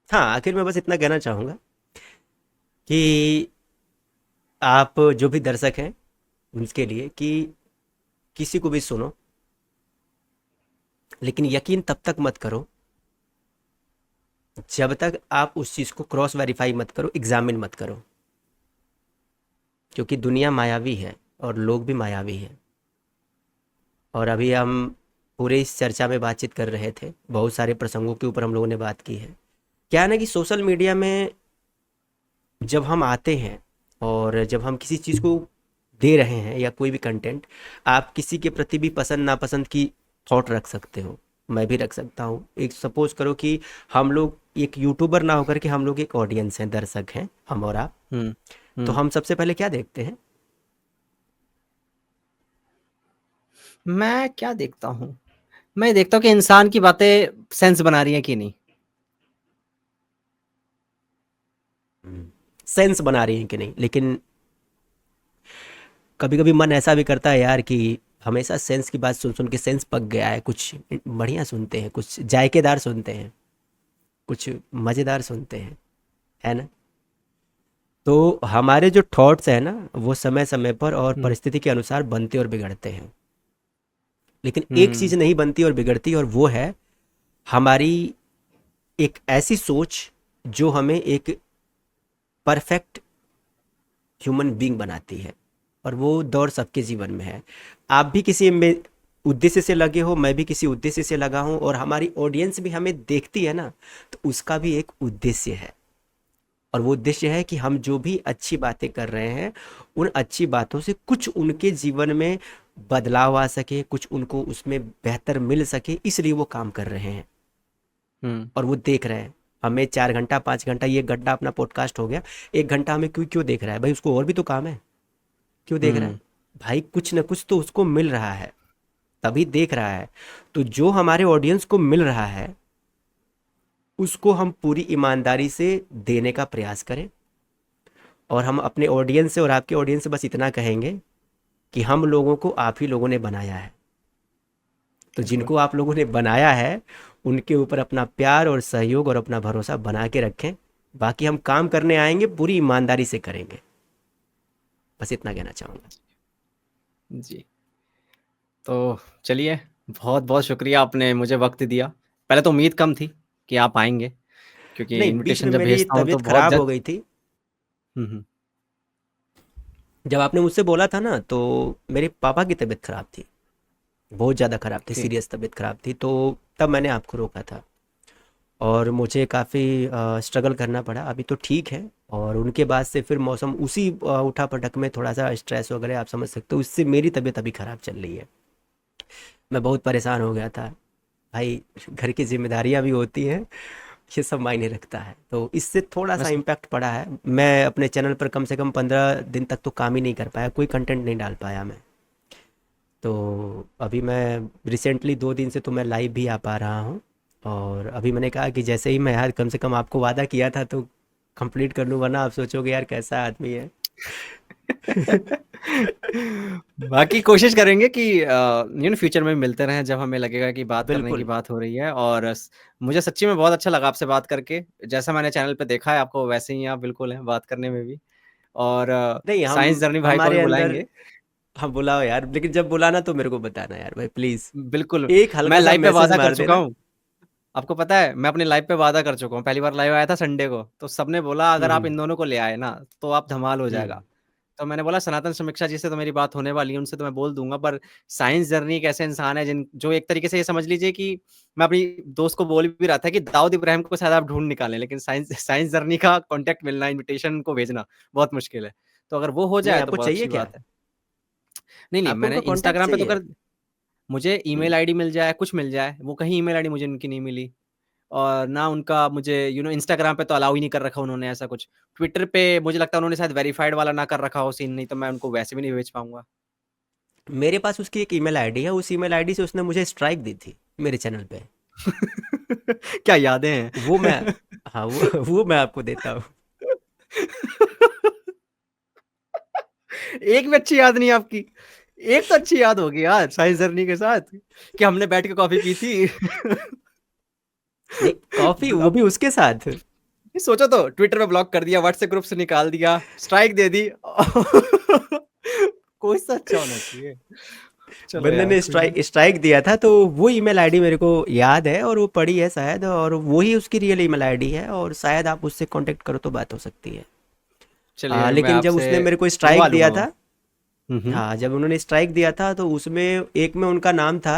हाँ, आखिर में बस इतना कहना चाहूँगा कि आप जो भी दर्शक हैं उनके लिए कि किसी को भी सुनो, लेकिन यकीन तब तक मत करो जब तक आप उस चीज़ को क्रॉस वेरीफाई मत करो, एग्जामिन मत करो, क्योंकि दुनिया मायावी है और लोग भी मायावी हैं। और अभी हम पूरे इस चर्चा में बातचीत कर रहे थे, बहुत सारे प्रसंगों के ऊपर हम लोगों ने बात की है। क्या है ना कि सोशल मीडिया में जब हम आते हैं और जब हम किसी चीज़ को दे रहे हैं या कोई भी कंटेंट, आप किसी के प्रति भी पसंद नापसंद की थॉट रख सकते हो, मैं भी रख सकता हूँ। एक सपोज करो कि हम लोग एक यूट्यूबर ना होकर के हम लोग एक ऑडियंस हैं, दर्शक हैं हम और आप। हम्म तो हम्म। हम सबसे पहले क्या देखते हैं? मैं क्या देखता हूँ? मैं देखता हूँ कि इंसान की बातें सेंस बना रही हैं कि नहीं। सेंस बना रही हैं कि नहीं। लेकिन कभी कभी मन ऐसा भी करता है यार कि हमेशा सेंस की बात सुन सुन के सेंस पक गया है। कुछ बढ़िया सुनते हैं, कुछ जायकेदार सुनते हैं, कुछ मज़ेदार सुनते हैं, है ना? तो हमारे जो थॉट्स हैं ना, वो समय समय पर और हम्म परिस्थिति के अनुसार बनते और बिगड़ते हैं। लेकिन एक चीज़ हम्म नहीं बनती और बिगड़ती, और वो है हमारी एक ऐसी सोच जो हमें एक परफेक्ट ह्यूमन बीइंग बनाती है। और वो दौर सबके जीवन में है। आप भी किसी में उद्देश्य से लगे हो, मैं भी किसी उद्देश्य से लगा हूँ, और हमारी ऑडियंस भी हमें देखती है ना, तो उसका भी एक उद्देश्य है। और वो उद्देश्य है कि हम जो भी अच्छी बातें कर रहे हैं, उन अच्छी बातों से कुछ उनके जीवन में बदलाव आ सके, कुछ उनको उसमें बेहतर मिल सके, इसलिए वो काम कर रहे हैं हम्म और वो देख रहे हैं। हमें 4 घंटा 5 घंटा, ये घंटा अपना पॉडकास्ट हो गया, 1 घंटा हमें क्यों क्यों देख रहा है भाई? उसको और भी तो काम है, क्यों देख रहा है हम्म भाई? कुछ ना कुछ तो उसको मिल रहा है, तभी देख रहा है। तो जो हमारे ऑडियंस को मिल रहा है उसको हम पूरी ईमानदारी से देने का प्रयास करें। और हम अपने ऑडियंस से और आपके ऑडियंस से बस इतना कहेंगे कि हम लोगों को आप ही लोगों ने बनाया है। तो बिल्कुल। जिनको आप लोगों ने बनाया है उनके ऊपर अपना प्यार और सहयोग और अपना भरोसा बना के रखें। बाकी हम काम करने आएंगे, पूरी ईमानदारी से करेंगे। बस इतना कहना चाहूँगा। जी। तो चलिए, बहुत बहुत शुक्रिया, आपने मुझे वक्त दिया। पहले तो उम्मीद कम थी कि आप आएंगे, क्योंकि नहीं, बीच इनविटेशन में जब मेरी भेजता हूँ तो तबीयत बहुत खराब हो जल्द। गई थी। हम्म। जब आपने मुझसे बोला था ना, तो मेरे पापा की तबीयत खराब थी, बहुत ज़्यादा खराब थी, ठीक। सीरियस तबीयत खराब थी। तो तब मैंने आपको रोका था और मुझे काफ़ी स्ट्रगल करना पड़ा। अभी तो ठीक है। और उनके बाद से फिर मौसम उसी उठा पटक में थोड़ा सा स्ट्रेस वगैरह आप समझ सकते हो, उससे मेरी तबीयत अभी ख़राब चल रही है। मैं बहुत परेशान हो गया था भाई। घर की जिम्मेदारियां भी होती हैं, ये सब मायने रखता है। तो इससे थोड़ा सा बस। इम्पैक्ट पड़ा है। मैं अपने चैनल पर कम से कम 15 दिन तक तो काम ही नहीं कर पाया, कोई कंटेंट नहीं डाल पाया मैं। तो अभी मैं रिसेंटली 2 दिन से तो मैं लाइव भी आ पा रहा हूँ। और अभी मैंने कहा कि जैसे ही मैं यार कम से कम आपको वादा किया था तो कंप्लीट कर लूँ, वरना आप सोचोगे यार कैसा आदमी है। बाकी कोशिश करेंगे कि फ्यूचर में मिलते रहें जब हमें लगेगा कि बात करने की बिल्कुल। बात हो रही है। और मुझे सच्ची में बहुत अच्छा लगा आपसे बात करके। जैसा मैंने चैनल पे देखा है आपको, वैसे ही आप बिल्कुल हैं बात करने में भी। और नहीं, साइंस जर्नी भाई को भी हमारे अंदर बुलाएंगे। हाँ, बुलाओ यार, लेकिन जब बुलाना तो मेरे को बताना यार भाई, प्लीज़। बिल्कुल, एक मैं हल्का-सा लाइव पे मैसेज वादा कर मार चुका देना। हूँ। आपको पता है, मैं अपने लाइव पे वादा कर चुका हूँ। पहली बार लाइव आया था संडे को, तो सबने बोला हुँ, अगर आप हुँ, इन दोनों को ले आए ना, तो आप धमाल हो हुँ। जाएगा। तो मैंने बोला सनातन समीक्षा जी से तो मेरी बात होने वाली है, उनसे तो मैं बोल दूँगा, पर साइंस जर्नी एक ऐसे इंसान है जिन जो एक तरीके से ये समझ लीजिए कि मैं अपनी दोस्त को बोल भी रहा था कि दाऊद इब्राहिम को शायद आप ढूँढ निकालें, लेकिन साइंस साइंस जर्नी का कॉन्टैक्ट मिलना, इन्विटेशन उनको भेजना बहुत मुश्किल है। तो अगर वो हो नहीं, जाए तो आपको बहुत चाहिए अच्छी क्या? बात है। नहीं, आपको मैंने उनका कॉन्टैक्ट इंस्टाग्राम पे तो चाहिए? कर मुझे हुँ। ईमेल आईडी मिल जाए, कुछ मिल जाए, वो कहीं ईमेल आईडी मुझे उनकी नहीं मिली। और ना उनका मुझे इंस्टाग्राम पे तो अलाउ ही नहीं कर रखा उन्होंने ऐसा कुछ। ट्विटर पे मुझे लगता है उन्होंने शायद वेरिफाइड वाला ना कर रखा हो सीन, नहीं तो मैं उनको वैसे भी नहीं भेज पाऊँगा। मेरे पास उसकी एक ईमेल आईडी है, उस ईमेल आईडी से उसने मुझे स्ट्राइक दी थी मेरे चैनल पे। क्या यादें हैं। वो मैं हाँ, वो मैं आपको देता हूँ। एक भी अच्छी याद नहीं है आपकी? एक तो अच्छी याद होगी यार साइंस जर्नी के साथ कि हमने बैठ के कॉफ़ी पी थी। नहीं, कॉफ़ी वो अब भी उसके साथ। सोचो तो ट्विटर पे ब्लॉक कर दिया, व्हाट्सएप ग्रुप से निकाल दिया, स्ट्राइक दे दी। कोई सा अच्छा होना चाहिए। चलो बंदे यार ने कोई नहीं। स्ट्राइक दिया था, तो वो ईमेल आईडी मेरे को याद है और वो पड़ी है शायद, और वो ही उसकी रियल ईमेल आईडी है, और शायद आप उससे कांटेक्ट करो तो बात हो सकती है। चलिए मैं लेकिन जब आपसे उसने मेरे को बुलवा स्ट्राइक दिया लूँगा मैं। था, हुँ, हुँ। हाँ, जब उन्होंने स्ट्राइक दिया था तो उसमें एक में उनका नाम था,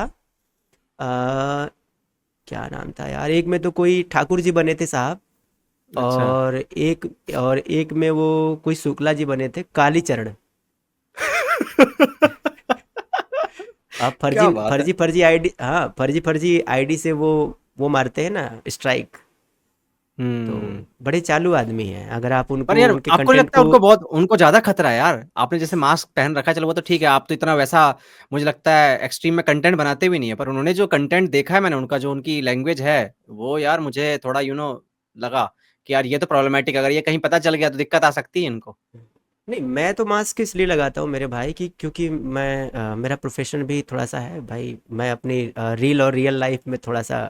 आ, क्या नाम था यार, एक में तो कोई ठाकुर जी बने थे साहब, अच्छा। और एक में वो कोई शुक्ला जी बने थे, कालीचरण। आप क्या फर्जी बात है! फर्जी फर्जी आईडी, हाँ, फर्जी फर्जी आईडी से वो मारते हैं ना स्ट्राइक। तो हुँ। बड़े चालू आदमी हैं, अगर आप पर उनको यार उनके आपको नहीं कंटेंट लगता है को। उनको ज़्यादा खतरा है यार? आपने जैसे मास्क पहन रखा है, चलो वो तो ठीक है, आप तो इतना वैसा मुझे लगता है एक्सट्रीम में कंटेंट बनाते भी नहीं है, पर उन्होंने जो कंटेंट देखा है मैंने उनका, जो उनकी लैंग्वेज है, वो यार मुझे थोड़ा लगा कि यार ये तो प्रॉब्लमैटिक है, अगर ये कहीं पता चल गया तो दिक्कत आ सकती है इनको। नहीं, मैं तो मास्क इसलिए लगाता हूँ मेरे भाई, कि क्योंकि मेरा प्रोफेशन भी थोड़ा सा है भाई, मैं अपनी रील और रियल लाइफ में थोड़ा सा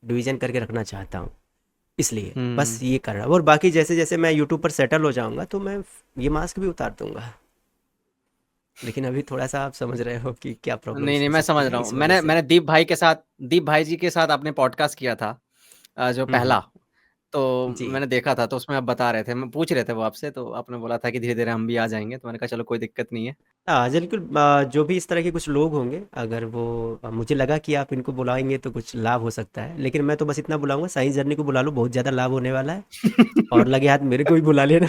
डिवीजन करके रखना चाहता हूँ, इसलिए बस हुँ। ये कर रहा हूँ। और बाकी जैसे जैसे मैं यूट्यूब पर सेटल हो जाऊंगा तो मैं ये मास्क भी उतार दूंगा, लेकिन अभी थोड़ा सा आप समझ रहे हो कि क्या नहीं, प्रॉब्लम्स नहीं, हो मैं सकती समझ हैं रहा हूँ। इस वजह मैंने से। मैंने दीप भाई जी के साथ आपने पॉडकास्ट किया था जो हम्म। पहला, तो जी। मैंने देखा था, तो उसमें आप बता रहे थे, मैं पूछ रहे थे वो आपसे, तो आपने बोला था कि धीरे-धीरे हम भी आ जाएँगे, तो मैंने कहा चलो कोई दिक्कत नहीं है। हाँ, बिल्कुल, जो भी इस तरह के कुछ लोग होंगे, अगर वो मुझे लगा कि आप इनको बुलाएंगे तो कुछ लाभ हो सकता है, लेकिन मैं तो बस इतना बुलाऊंगा, साइंस जर्नी को बुला लो, बहुत ज़्यादा लाभ होने वाला है। और लगे हाथ मेरे को भी बुला लेना।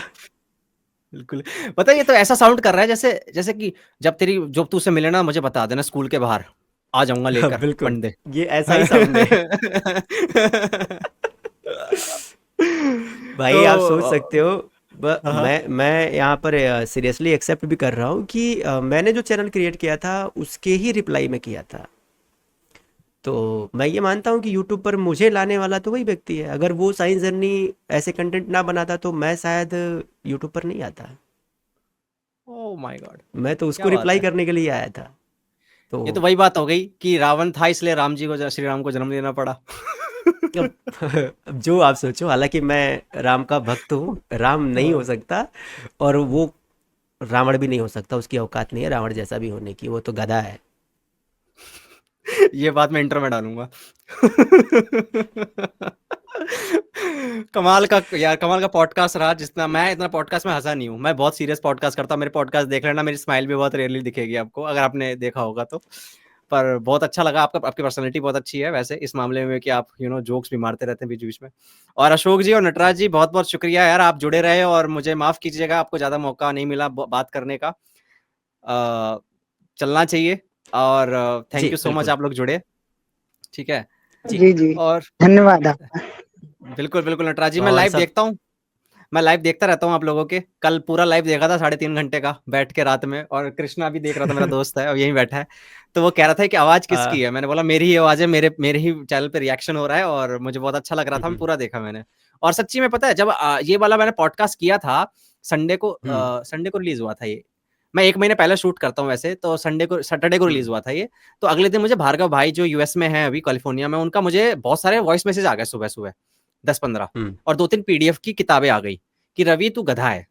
बिल्कुल। पता है ये तो ऐसा साउंड कर रहा है जैसे जैसे कि जब तू उससे मिले ना मुझे बता देना स्कूल के बाहर, आ जाऊँगा हाँ, लेकर बिल्कुल, मंडे। ये ऐसा ही साउंड है। तो भाई, आप सोच सकते हो, हाँ, हाँ। मैं यहाँ पर सीरियसली एक्सेप्ट भी कर रहा हूँ कि मैंने जो चैनल क्रिएट किया था उसके ही रिप्लाई में किया था। तो मैं ये मानता हूँ कि यूट्यूब पर मुझे लाने वाला तो वही व्यक्ति है, अगर वो साइंस जर्नी ऐसे कंटेंट ना बनाता तो मैं शायद यूट्यूब पर नहीं आता। Oh my God! मैं तो उसको क्या बात रिप्लाई है। करने के लिए आया था। ये तो तो वही बात हो गई कि रावण था इसलिए राम जी को श्री राम को जन्म देना पड़ा। अब अब जो आप सोचो, हालांकि मैं राम का भक्त हूँ, राम नहीं हो हाँ। सकता, और वो रावण भी नहीं हो सकता, उसकी औकात नहीं है रावण जैसा भी होने की, वो तो गधा है। ये बात मैं इंटर में डालूँगा। कमाल का पॉडकास्ट रहा जितना मैं इतना पॉडकास्ट में हँसा नहीं हूँ। मैं बहुत सीरियस पॉडकास्ट करता हूँ, मेरे पॉडकास्ट देख लेना, मेरी स्माइल भी बहुत रेयरली दिखेगी आपको, अगर आपने देखा होगा तो। पर बहुत अच्छा लगा आपकी पर्सनैलिटी बहुत अच्छी है वैसे इस मामले में कि आप जोक्स भी मारते रहते हैं बीच-बीच में। और अशोक जी और नटराज जी बहुत-बहुत शुक्रिया यार आप जुड़े रहे और मुझे माफ़ कीजिएगा आपको ज़्यादा मौका नहीं मिला ब बात करने का। चलना चाहिए और thank ji, you so much बिल्कुल। आप लोग जुड़े, ठीक है? जी। जी जी, और धन्यवाद आपका। बिल्कुल, बिल्कुल नटराज जी मैं और लाइव सब। देखता हूँ, मैं लाइव देखता रहता हूँ आप लोगों के। कल पूरा लाइव देखा था 3.5 घंटे का बैठ के रात में और कृष्णा भी देख रहा था मेरा दोस्त है और यहीं बैठा है। तो वो कह रहा था कि आवाज़ किसकी आ, है? मैंने बोला मेरी ही आवाज़ है, मेरे ही चैनल पे रिएक्शन हो रहा है और मुझे बहुत अच्छा लग रहा था, मैं हम्म, पूरा देखा मैंने। और सच्ची में पता है जब ये वाला मैंने पॉडकास्ट किया था, संडे को रिलीज हुआ था ये। मैं 1 महीने पहले शूट करता हूँ वैसे, तो सैटरडे को रिलीज हुआ था ये। तो अगले दिन मुझे भार्गव भाई जो यूएस में है अभी कैलिफोर्निया में, उनका मुझे बहुत सारे वॉइस मैसेज आ गए सुबह सुबह 10-15, और 2-3 पीडीएफ की किताबें आ गई कि रवि तू गधा है।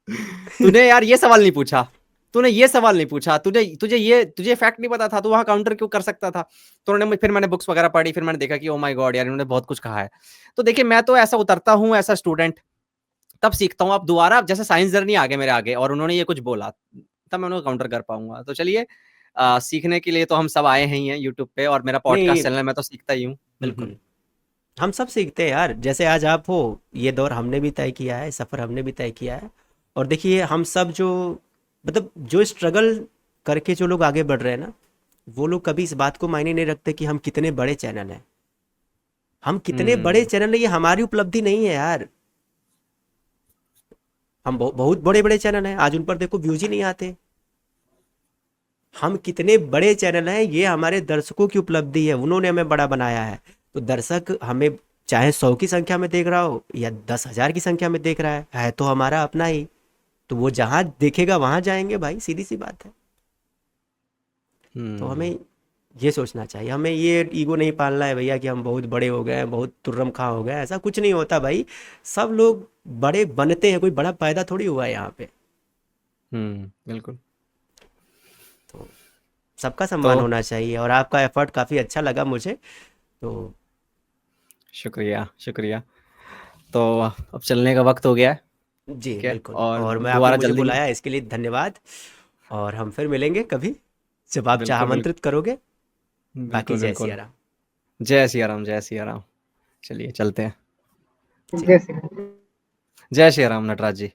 तूने यार ये सवाल नहीं पूछा, तूने ये सवाल नहीं पूछा, तुझे फैक्ट नहीं पता था, तू वहां काउंटर क्यों कर सकता था। तो उन्होंने फिर मैंने बुक्स वगैरह पढ़ी, फिर मैंने देखा कि ओ माय गॉड यार इन्होंने बहुत कुछ कहा है। तो देखिए मैं तो ऐसा उतरता हूँ ऐसा स्टूडेंट, तब सीखता हूँ। अब दोबारा जैसे साइंस जर्नी आ गए मेरे आगे और उन्होंने ये कुछ बोला, तब मैं उनको काउंटर कर पाऊंगा। तो चलिए सीखने के लिए तो हम सब आए हैं ही हैं यूट्यूब पे, और मेरा नहीं, पॉडकास्ट चैनल है, मैं तो सीखता ही हूँ। बिल्कुल हम सब सीखते हैं यार। जैसे आज आप हो, ये दौर हमने भी तय किया है, सफ़र हमने भी तय किया है। और देखिए हम सब जो मतलब जो स्ट्रगल करके जो लोग आगे बढ़ रहे हैं ना, वो लोग कभी इस बात को मायने नहीं रखते कि हम कितने बड़े चैनल हैं। हम कितने बड़े चैनल हैं ये हमारी उपलब्धि नहीं है यार। हम बहुत बड़े बड़े चैनल हैं, आज उन पर देखो व्यूज ही नहीं आते। हम कितने बड़े चैनल हैं ये हमारे दर्शकों की उपलब्धि है, उन्होंने हमें बड़ा बनाया है। तो दर्शक हमें चाहे 100 की संख्या में देख रहा हो या 10,000 की संख्या में देख रहा है तो हमारा अपना ही। तो वो जहाँ देखेगा वहाँ जाएंगे भाई, सीधी सी बात है। तो हमें ये सोचना चाहिए, हमें ये ईगो नहीं पालना है भैया कि हम बहुत बड़े हो गए हैं, बहुत तुर्रम खां हो गए हैं। ऐसा कुछ नहीं होता भाई, सब लोग बड़े बनते हैं, कोई बड़ा पैदा थोड़ी हुआ है यहाँ पे। बिल्कुल। तो सबका तो सम्मान होना चाहिए, और आपका एफर्ट काफ़ी अच्छा लगा मुझे। तो शुक्रिया शुक्रिया। तो अब चलने का वक्त हो गया है, जी ठीक है, बिल्कुल, और और मैं आपने दोबारा मुझे जल्दी बुलाया इसके लिए धन्यवाद। और हम फिर मिलेंगे कभी जब आप चाह बिल्कुल बिल्कुल आमंत्रित करोगे। बाकी बिल्कुल जय बिल्कुल। सिया राम। जय सिया राम, जय सिया राम। चलिए चलते हैं। जी। जैसे जय श्री राम नटराज जी।